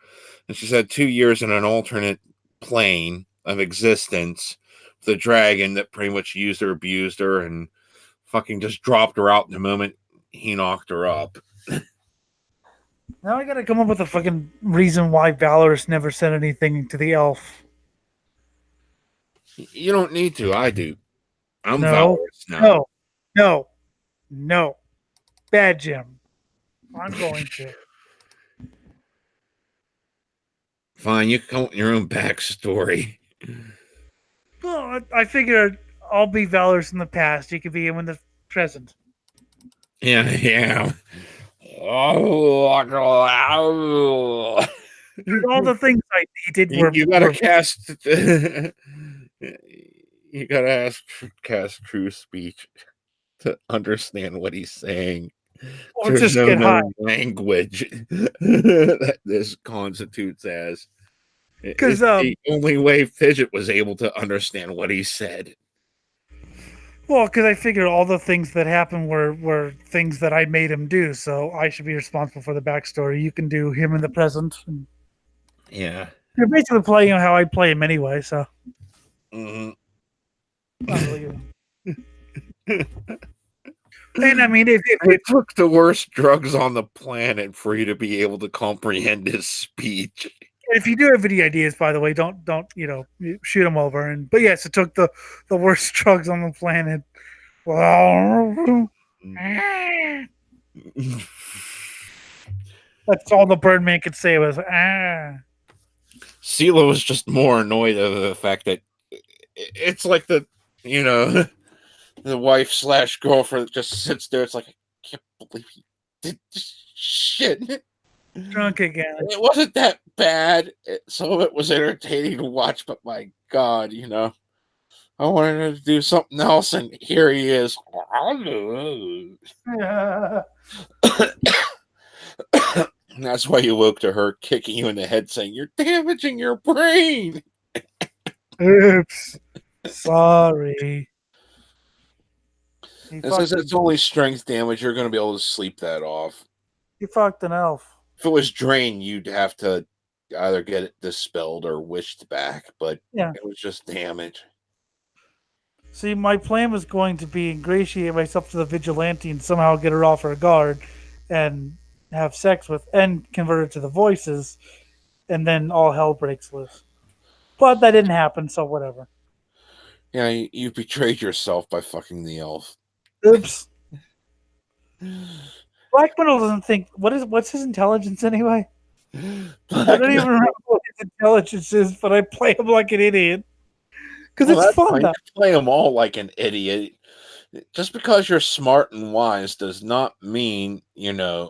And she said 2 years in an alternate plane of existence with a dragon that pretty much used her, abused her, and fucking just dropped her out the moment he knocked her up. Now I gotta come up with a fucking reason why Valorous never said anything to the elf. You don't need to. I do. I'm No, Valorous now. no. Bad Jim. I'm going to. Fine, you can come up with your own backstory. Well, I figured I'll be Valorous in the past. You could be him in the present. Yeah. All the things he did were. You gotta cast. You gotta cast true speech to understand what he's saying. Or There's just no get high. known language that this constitutes as. Because the only way Fidget was able to understand what he said. Well, because I figured all the things that happened were things that I made him do, so I should be responsible for the backstory. You can do him in the present. Yeah. You're basically playing how I play him anyway, so. Mm-hmm. Not really and I mean, if it took the worst drugs on the planet for you to be able to comprehend his speech. If you do have any ideas, by the way, don't shoot them over. But yes, it took the worst drugs on the planet. That's all the Birdman could say was Sela was just more annoyed of the fact that it's like the wife / girlfriend just sits there. It's like, I can't believe he did this shit. Drunk again. It wasn't that bad. Some of it was entertaining to watch, but my God, I wanted him to do something else, and here he is. Yeah. That's why you woke to her kicking you in the head, saying, "You're damaging your brain." Oops. Sorry. He And since fucked, it's only strength damage, you're going to be able to sleep that off. he fucked an elf. If it was drain, you'd have to either get it dispelled or wished back, but Yeah. it was just damage. See, my plan was going to be ingratiate myself to the vigilante and somehow get her off her guard and have sex with and convert her to the voices, and then all hell breaks loose. But that didn't happen, so whatever. Yeah, you betrayed yourself by fucking the elf. Oops. Black Metal doesn't think what's his intelligence anyway? I don't even remember what his intelligence is, but I play him like an idiot. Because it's fun though. Play them all like an idiot. Just because you're smart and wise does not mean, even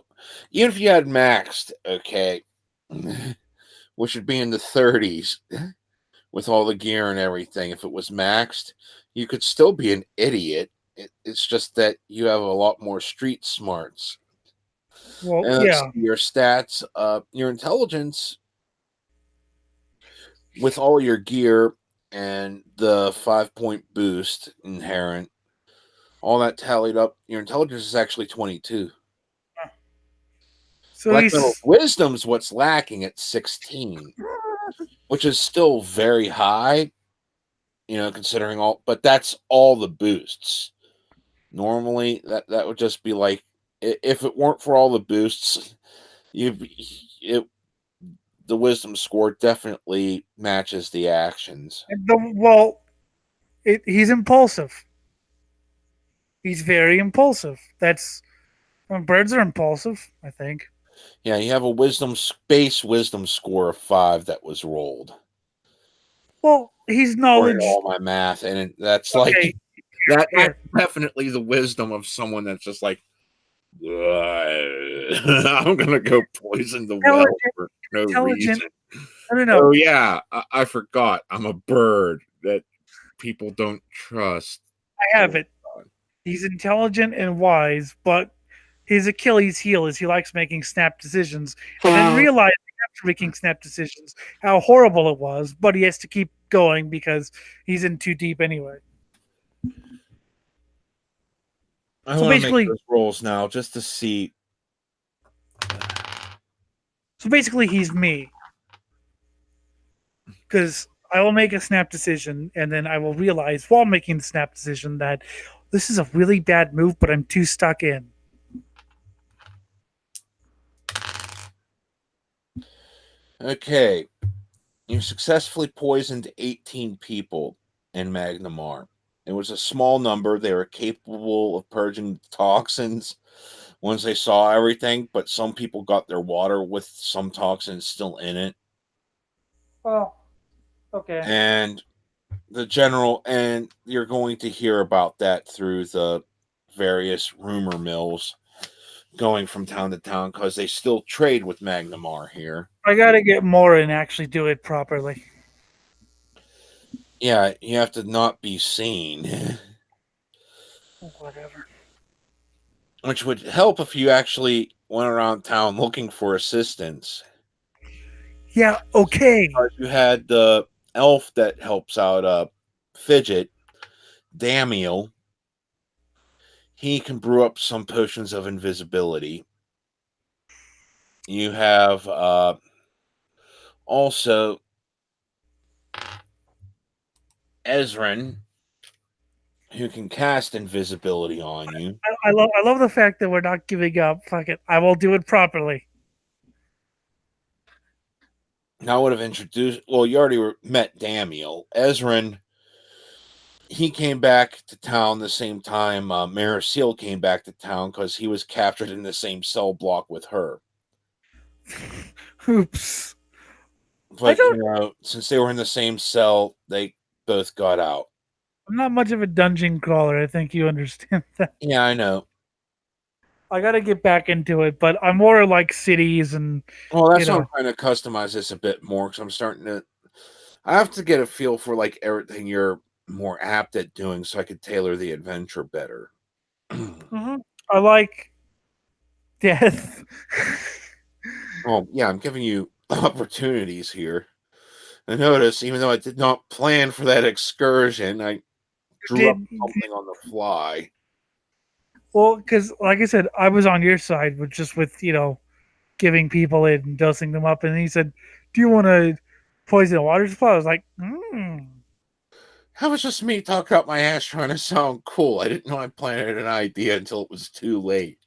if you had maxed, okay, which would be in the 30s with all the gear and everything. If it was maxed, you could still be an idiot. It's just that you have a lot more street smarts. Well, And yeah. your stats, your intelligence with all your gear and the 5-point boost inherent, all that tallied up, your intelligence is actually 22. So Black he's Metal Wisdom's what's lacking at 16, which is still very high, considering all, but that's all the boosts. Normally, that would just be like, if it weren't for all the boosts, the wisdom score definitely matches the actions. he's impulsive. He's very impulsive. Birds are impulsive, I think. Yeah, you have a base wisdom score of 5 that was rolled. Well, he's According knowledge. to all my math, and that's Okay, that's here. definitely the wisdom of someone that's just like, I'm gonna go poison the well for no Intelligent. reason. No. Oh yeah, I forgot. I'm a bird that people don't trust. I have it. He's intelligent and wise, but his Achilles heel is he likes making snap decisions and then realizing after making snap decisions how horrible it was, but he has to keep going because he's in too deep anyway. I So want to basically- make those rolls now just to see. So basically, he's me. Because I will make a snap decision, and then I will realize while making the snap decision that this is a really bad move, but I'm too stuck in. Okay, you successfully poisoned 18 people in Magnamar. It was a small number. They were capable of purging toxins once they saw everything, but some people got their water with some toxins still in it. Oh, okay. And you're going to hear about that through the various rumor mills going from town to town because they still trade with Magnamar here. I gotta get more and actually do it properly. Yeah, you have to not be seen. Whatever. Which would help if you actually went around town looking for assistance. Yeah, okay. You had the elf that helps out Fidget, Damiel. He can brew up some potions of invisibility. You have also Ezrin, who can cast invisibility on you. I love the fact that we're not giving up. Fuck it. I will do it properly. Now I would have introduced. Well, you already met Damiel. Ezrin, he came back to town the same time Marisil came back to town because he was captured in the same cell block with her. Oops. But since they were in the same cell, they both got out. I'm not much of a dungeon crawler. I think you understand that. Yeah, I know. I got to get back into it, but I'm more like cities and Well, you that's why I'm know. trying to customize this a bit more because I'm starting to. I have to get a feel for like everything you're more apt at doing, so I could tailor the adventure better. I like death. Oh yeah, I'm giving you opportunities here. I notice, even though I did not plan for that excursion, I drew up Did something on the fly. well because, like I said, I was on your side with just with giving people it and dosing them up, and he said, "Do you want to poison the water supply?" I was like, That was just me talking out my ass trying to sound cool. I didn't know I planted an idea until it was too late.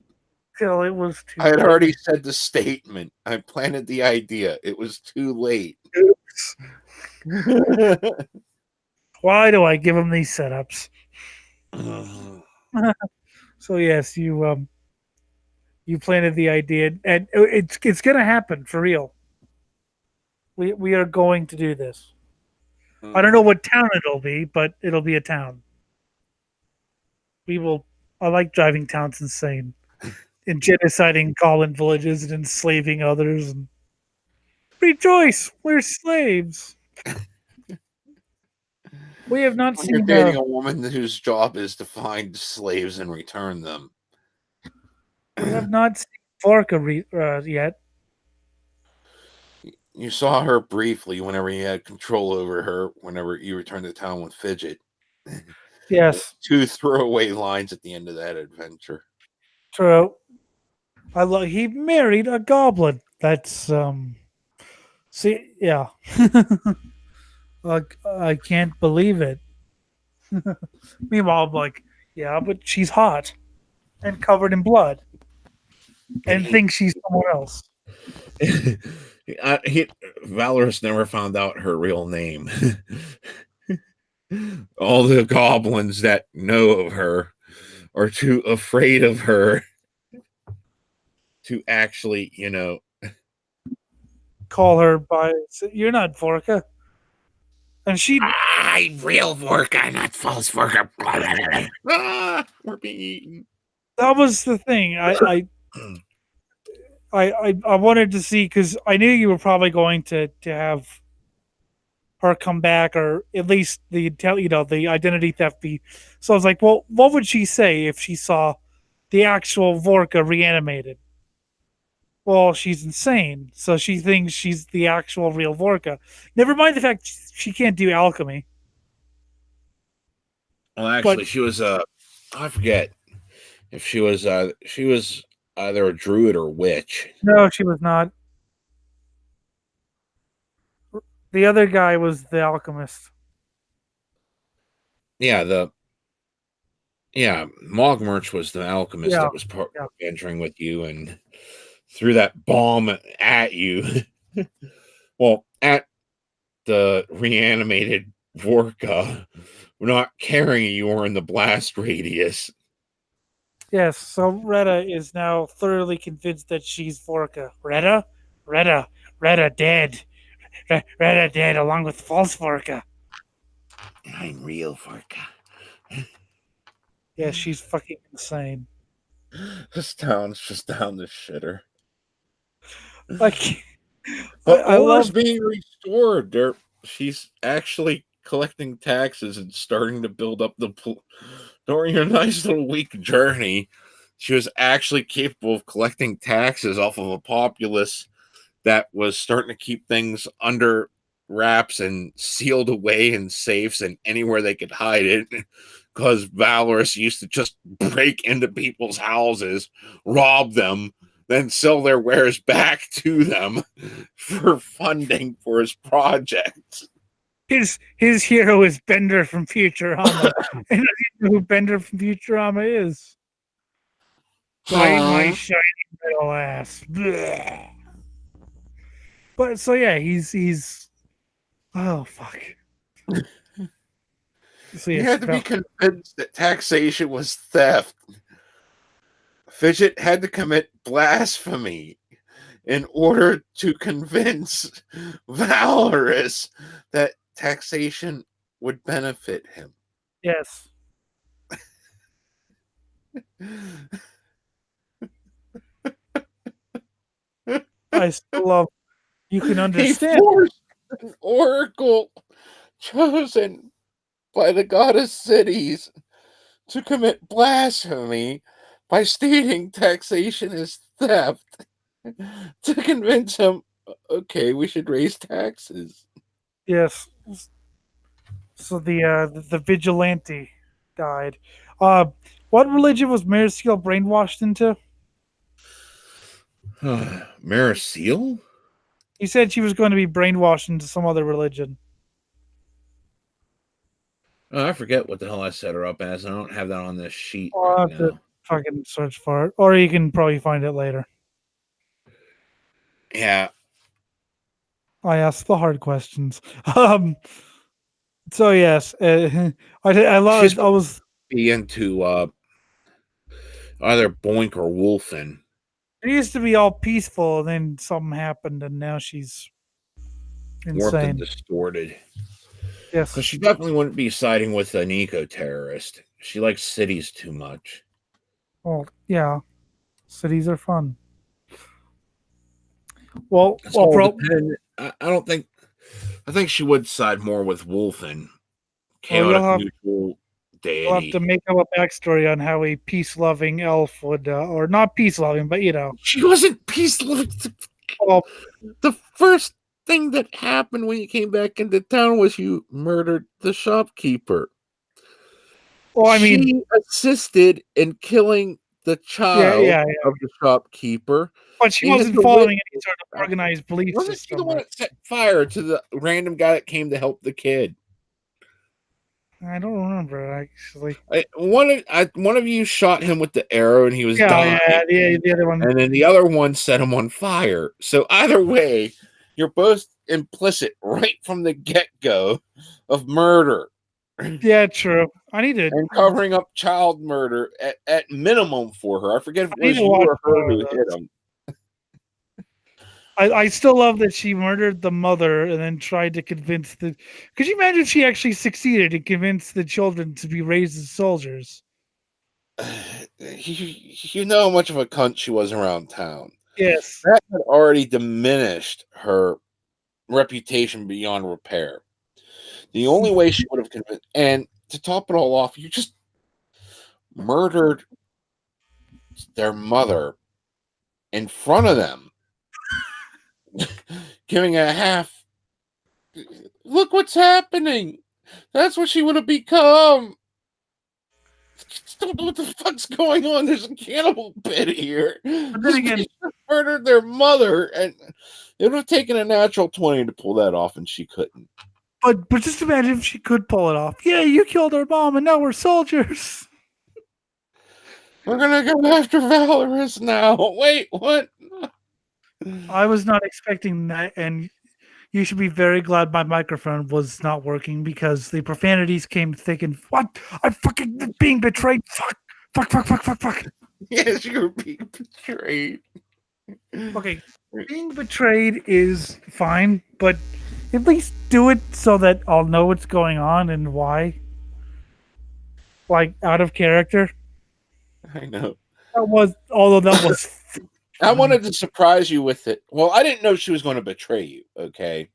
till it was I too had already late. said the statement. I planted the idea. It was too late. Oops. Why do I give them these setups? So yes, you planted the idea, and it's gonna happen for real. We are going to do this. I don't know what town it'll be, but it'll be a town. We will. I like driving towns insane and genociding Colin villages and enslaving others. And rejoice, we're slaves. We have not When you're seen. dating a woman whose job is to find slaves and return them. We have not seen Vorka yet. You saw her briefly whenever you had control over her, whenever you returned to town with Fidget. Yes, Two throwaway lines at the end of that adventure. true. I love. He married a goblin. That's See, yeah. I can't believe it. Meanwhile, I'm like, yeah, but she's hot and covered in blood and thinks she's someone else. Valorous never found out her real name. All the goblins that know of her are too afraid of her to actually, Call her by. You're not Vorka, and she. I'm real Vorka, not false Vorka. We're being eaten. That was the thing. I wanted to see because I knew you were probably going to have her come back or at least the identity theft be. So I was like, well, what would she say if she saw the actual Vorka reanimated? Well, she's insane, so she thinks she's the actual real Vorka. Never mind the fact she can't do alchemy. Well, But actually, she was I forget if she was either a druid or witch. no, she was not. The other guy was the alchemist. Yeah, Mogmerch was the alchemist Yeah, that was yeah. adventuring with you and threw that bomb at you. Well, at the reanimated Vorka. We're not carrying you or in the blast radius. Yes, so Retta is now thoroughly convinced that she's Vorka. Retta? Retta. Retta dead. Retta dead along with false Vorka. I'm real Vorka. Yeah, she's fucking insane. This town's just down the shitter. Like, But I order's love. being restored. She's actually collecting taxes and starting to build up during her nice little week journey. She was actually capable of collecting taxes off of a populace that was starting to keep things under wraps and sealed away in safes and anywhere they could hide it. Because Valorous used to just break into people's houses, rob them, then sell their wares back to them for funding for his projects. His hero is Bender from Futurama. And you know who Bender from Futurama is? My shiny metal ass. Blech. But so yeah, he's oh fuck. So He yes, had to be convinced that taxation was theft. Fidget had to commit blasphemy in order to convince Valorous that taxation would benefit him. yes. I still love. You can He understand. forced an oracle chosen by the goddess cities to commit blasphemy by stating taxation is theft to convince him, okay, we should raise taxes. Yes. So the vigilante died. What religion was Mary Seal brainwashed into? Maricel? He said she was going to be brainwashed into some other religion. Oh, I forget what the hell I set her up as. I don't have that on this sheet I'll right have to now. fucking search for it, or you can probably find it later. Yeah. I asked the hard questions. So yes, I She's was be into either Boink or Wolfen. it used to be all peaceful, and then something happened, and now she's Warped and insane. distorted. Yes. Because she definitely wouldn't be siding with an eco-terrorist. She likes cities too much. Well, yeah. Cities are fun. Well, It's well, all dependent. I don't think. I think she would side more with Wolfen. well, Chaotic neutral you'll have to deity. make up a backstory on how a peace-loving elf would, or not peace-loving, but She wasn't peace loving. well, The first thing that happened when you came back into town was you murdered the shopkeeper. well, I mean, She assisted in killing the yeah, child yeah, yeah. of the shopkeeper. But she You had wasn't to following any witness sort of that. organized belief Wasn't she the system. one Right? that set fire to the random guy that came to help the kid? I don't remember actually. One of you shot him with the arrow and he was Yeah, dying, yeah, the other one. and then the other one set him on fire. So either way, you're both implicit right from the get-go of murder Yeah, true. I need to. and covering up child murder at minimum for her. I forget if it I need was to you watch or her more of who hit those. him. I still love that she murdered the mother and then tried to convince the. Could you imagine if she actually succeeded to convince the children to be raised as soldiers? You know how much of a cunt she was around town. Yes. That had already diminished her reputation beyond repair. The only way she would have convinced, and to top it all off, you just murdered their mother in front of them, giving a half. Look what's happening. That's what she would have become. Just don't know what the fuck's going on. There's a cannibal pit here. But then again, She murdered their mother, and it would have taken a natural 20 to pull that off, and she couldn't. but just imagine if she could pull it off. Yeah, you killed our mom, and now we're soldiers. We're gonna go after Valorous now. Wait, what? I was not expecting that, and you should be very glad my microphone was not working because the profanities came thick and what? I'm fucking being betrayed. Fuck. Yes, you're being betrayed. Okay, being betrayed is fine, but at least do it so that I'll know what's going on and why. Like out of character. I know. Although that was. I wanted to surprise you with it. Well, I didn't know she was going to betray you, okay?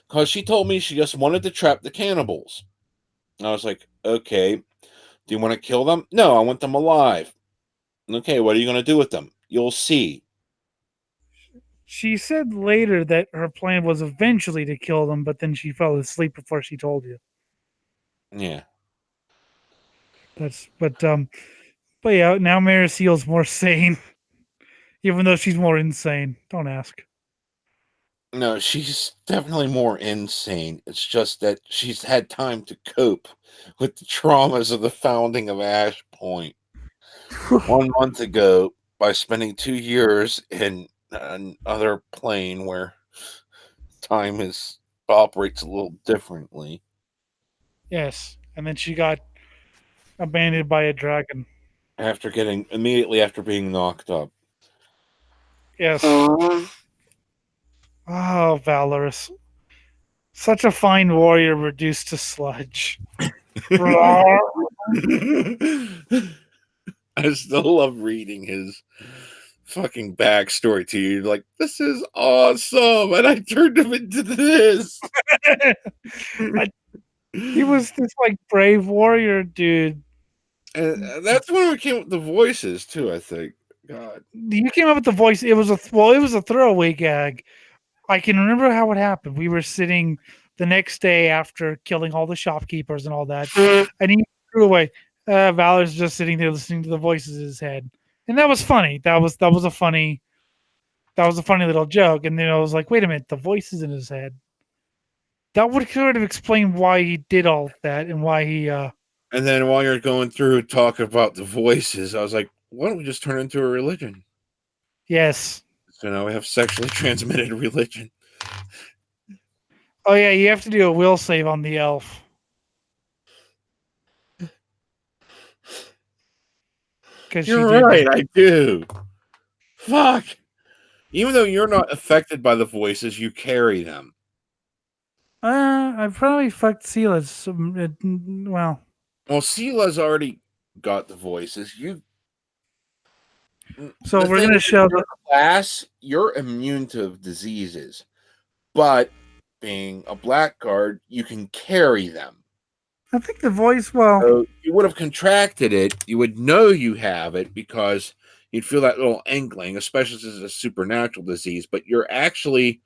Because she told me she just wanted to trap the cannibals. And I was like, okay, do you want to kill them? No, I want them alive. Okay, what are you going to do with them? You'll see. She said later that her plan was eventually to kill them, but then she fell asleep before she told you. Yeah. But yeah, now Mariseal's more sane. Even though she's more insane. Don't ask. No, she's definitely more insane. It's just that she's had time to cope with the traumas of the founding of Ash Point 1 month ago by spending 2 years in another plane where time operates a little differently. Yes. And then she got abandoned by a dragon. Immediately after being knocked up. Yes. Oh, Valorous. Such a fine warrior reduced to sludge. I still love reading his fucking backstory to you. You're like, this is awesome, and I turned him into this. He was this like brave warrior dude. And that's when we came up with the voices too. I think. God. You came up with the voice. It was a throwaway gag. I can remember how it happened. We were sitting the next day after killing all the shopkeepers and all that, and he threw away. Valor's just sitting there listening to the voices in his head, and that was funny. That was a funny little joke. And then I was like, wait a minute, the voices in his head. That would sort of explain why he did all that and why he. And then while you're going through talking about the voices, I was like, why don't we just turn it into a religion? Yes. So now we have sexually transmitted religion. Oh yeah, you have to do a will save on the elf. You're right, I do. Fuck. Even though you're not affected by the voices, you carry them. I probably fucked Silas. Well, Sela's already got the voices. so we're gonna show the class. You're immune to diseases, but being a blackguard, you can carry them. I think the voice. Well, so you would have contracted it. You would know you have it because you'd feel that little inkling, especially as it's a supernatural disease. But you're actually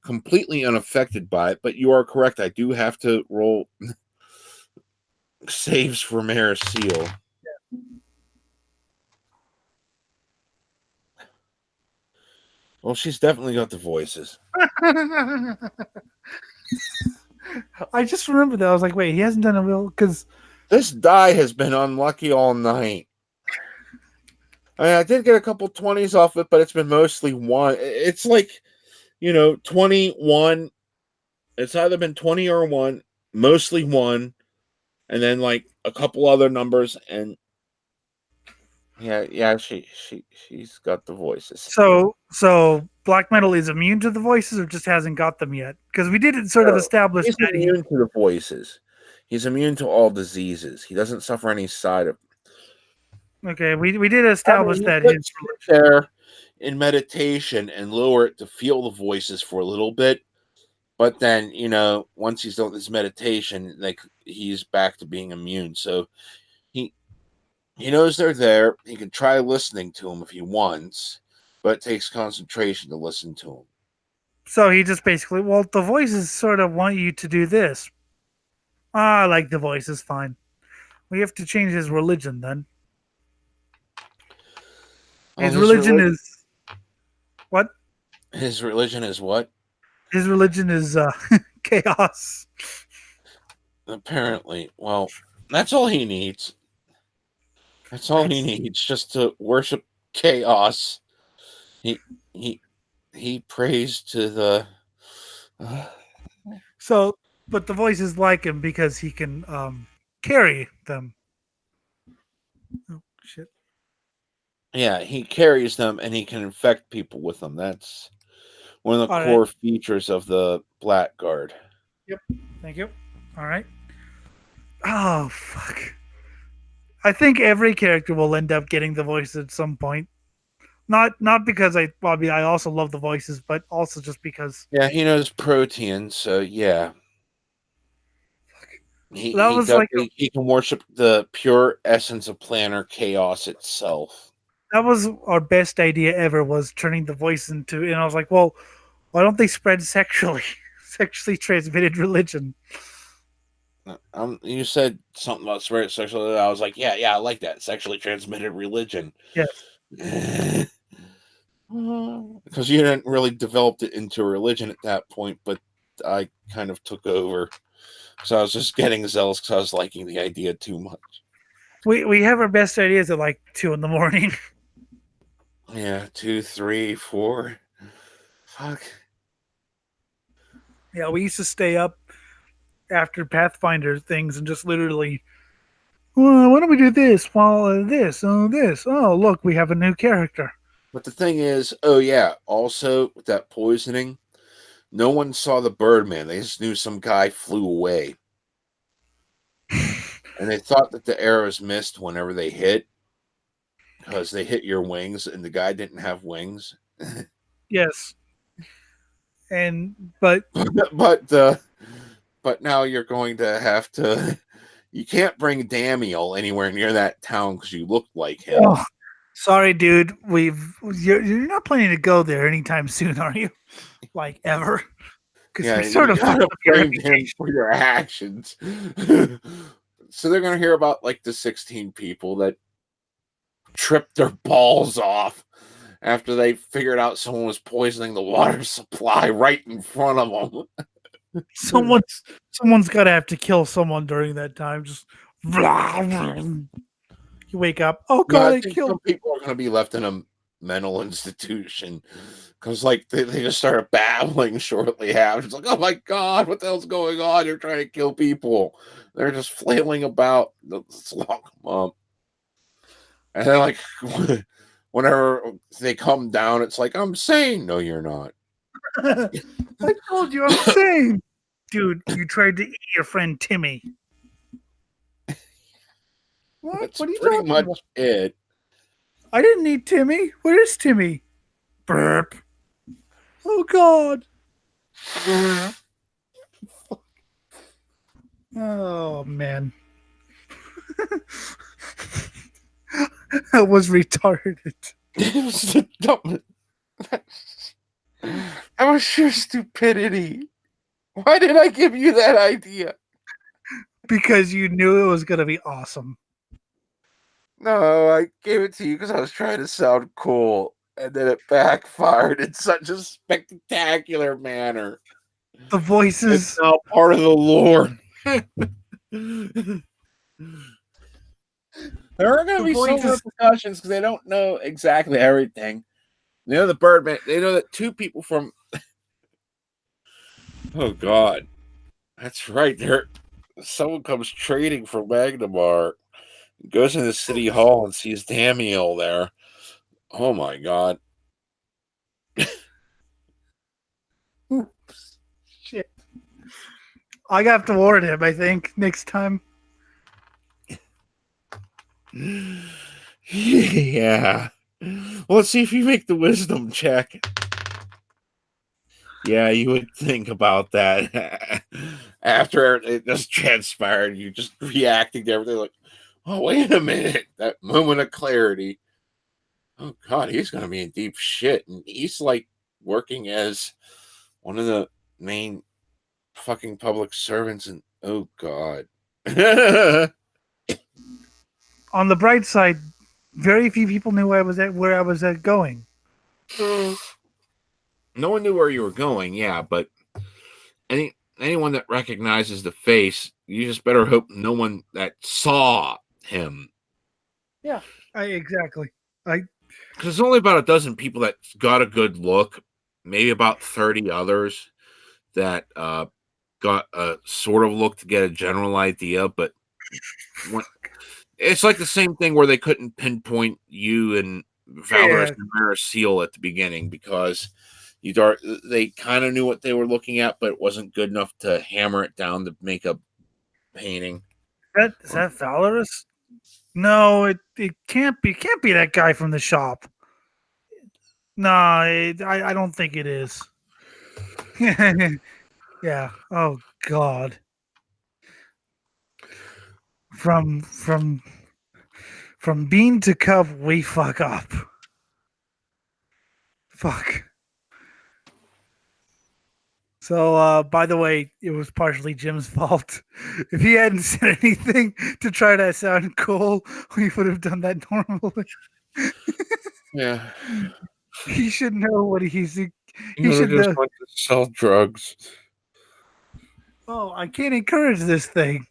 completely unaffected by it. But you are correct. I do have to roll saves for Mayor Seal. Yeah. Well, she's definitely got the voices. I just remember that. I was like, wait, he hasn't done a will because this die has been unlucky all night. I mean, I did get a couple 20s off it, but it's been mostly one. It's like, 21. It's either been 20 or 1, mostly 1, and then like a couple other numbers. And yeah, she's got the voices. So black metal is immune to the voices, or just hasn't got them yet? Because we did sort of establish he's that immune to the voices. He's immune to all diseases. He doesn't suffer any side of. Okay, we did establish that his there in meditation and lower it to feel the voices for a little bit, but then once he's done this meditation, like he's back to being immune. So he knows they're there. He can try listening to them if he wants, but it takes concentration to listen to them. So he just basically, the voices sort of want you to do this. I like the voices, fine. We have to change his religion then. His religion is what? His religion is what? His religion is chaos. Apparently. Well, that's all he needs. That's all he needs, just to worship chaos. He prays to the. So, but the voices like him because he can carry them. Oh shit. Yeah, he carries them and he can infect people with them. That's one of the core features of the Blackguard. Yep. Thank you. All right. Oh, fuck. I think every character will end up getting the voice at some point. Not because I also love the voices, but also just because. Yeah, he knows protein, so yeah. He can worship the pure essence of planar chaos itself. That was our best idea ever, was turning the voice into, and I was like, well, why don't they spread sexually transmitted religion? You said something about spread sexually. I was like, yeah, I like that. Sexually transmitted religion. Yes. Because you hadn't really developed it into a religion at that point, but I kind of took over. So I was just getting zealous because I was liking the idea too much. We have our best ideas at like 2 a.m. Yeah, 2, 3, 4. Fuck. Yeah, we used to stay up after Pathfinder things and just literally, well, why don't we do this? Well, this. Oh, look, we have a new character. But the thing is, also with that poisoning, no one saw the Birdman. They just knew some guy flew away. And they thought that the arrows missed whenever they hit. because they hit your wings and the guy didn't have wings. Yes. But but now you're going to have to. You can't bring Damiel anywhere near that town because you look like him. oh, sorry, dude. You're not planning to go there anytime soon, are you? Like ever? Because Yeah, we sort you of fucked gotta up your blame him reputation. for your actions. So they're gonna hear about like the 16 people that tripped their balls off after they figured out someone was poisoning the water supply right in front of them. Someone's got to have to kill someone during that time. Just you wake up. Oh No, god, I I think killed. some people are gonna be left in a mental institution because like they just started babbling shortly after. It's like, oh my god, what the hell's going on? They're trying to kill people. They're just flailing about. Let's lock them up. And then like whenever they come down, it's like, I'm sane. No, you're not. I told you I'm sane. Dude, you tried to eat your friend Timmy. What? That's What are you pretty talking much about? it. I didn't eat Timmy. Where is Timmy? Burp. Oh god. Oh man. That was retarded. It was the dumb. That was sheer stupidity. Why did I give you that idea? Because you knew it was gonna be awesome. No, I gave it to you because I was trying to sound cool, and then it backfired in such a spectacular manner. The voices. It's now part of the lore. There are going to The be some voices- repercussions because they don't know exactly everything. They know the Birdman. They know that two people from. Oh God, that's right. There, someone comes trading for Magnamar, goes into City Hall and sees Damiel there. Oh my God. Oops. Shit. I have to warn him, I think, next time. Yeah. Well, let's see if you make the wisdom check. Yeah, you would think about that after it just transpired. You just reacting to everything like, oh, wait a minute. That moment of clarity. Oh, God, he's going to be in deep shit. And he's like working as one of the main fucking public servants. And oh, God. On the bright side, very few people knew where I was at going. No one knew where you were going, yeah, but anyone that recognizes the face, you just better hope no one that saw him. Exactly. Because there's only about a dozen people that got a good look, maybe about 30 others that got a sort of look to get a general idea, but it's like the same thing where they couldn't pinpoint you and Valorous and Mara Seal at the beginning because they kind of knew what they were looking at, but it wasn't good enough to hammer it down to make a painting. Is that Valorous? No, it can't be. Can't be that guy from the shop. No, I don't think it is. Yeah. Oh God. From bean to cup, we fuck up. Fuck. So, by the way, it was partially Jim's fault. If he hadn't said anything to try to sound cool, we would have done that normally. Yeah. He should know what he's. He You should just know. want to sell drugs. Oh, I can't encourage this thing.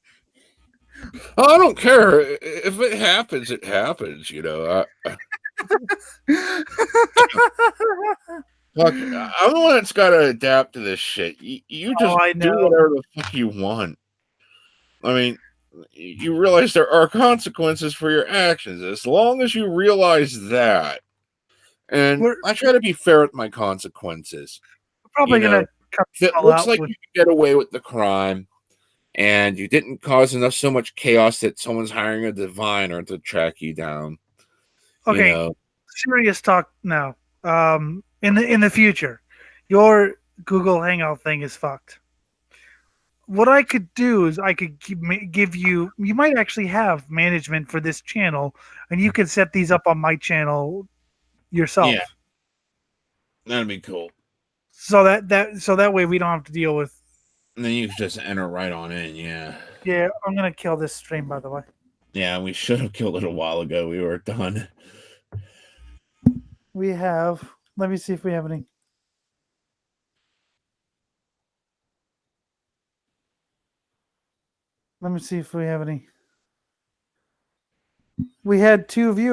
Oh, I don't care. If it happens, it happens, you know. Look, I'm the one that's got to adapt to this shit. You just I do know. whatever the fuck you want. I mean, you realize there are consequences for your actions. As long as you realize that. And I try to be fair with my consequences. We're probably You know, gonna cut if it all looks out like with- you can get away with the crime and you didn't cause so much chaos that someone's hiring a diviner to track you down. Okay, serious talk now. In the future, your Google Hangout thing is fucked. What I could do is I could give you. You might actually have management for this channel, and you could set these up on my channel yourself. Yeah, that'd be cool. So that way we don't have to deal with. And then you can just enter right on in. Yeah. Yeah, I'm gonna kill this stream, by the way. Yeah, we should have killed it a while ago. We were done. We have. Let me see if we have any. Let me see if we have any. We had 2 viewers.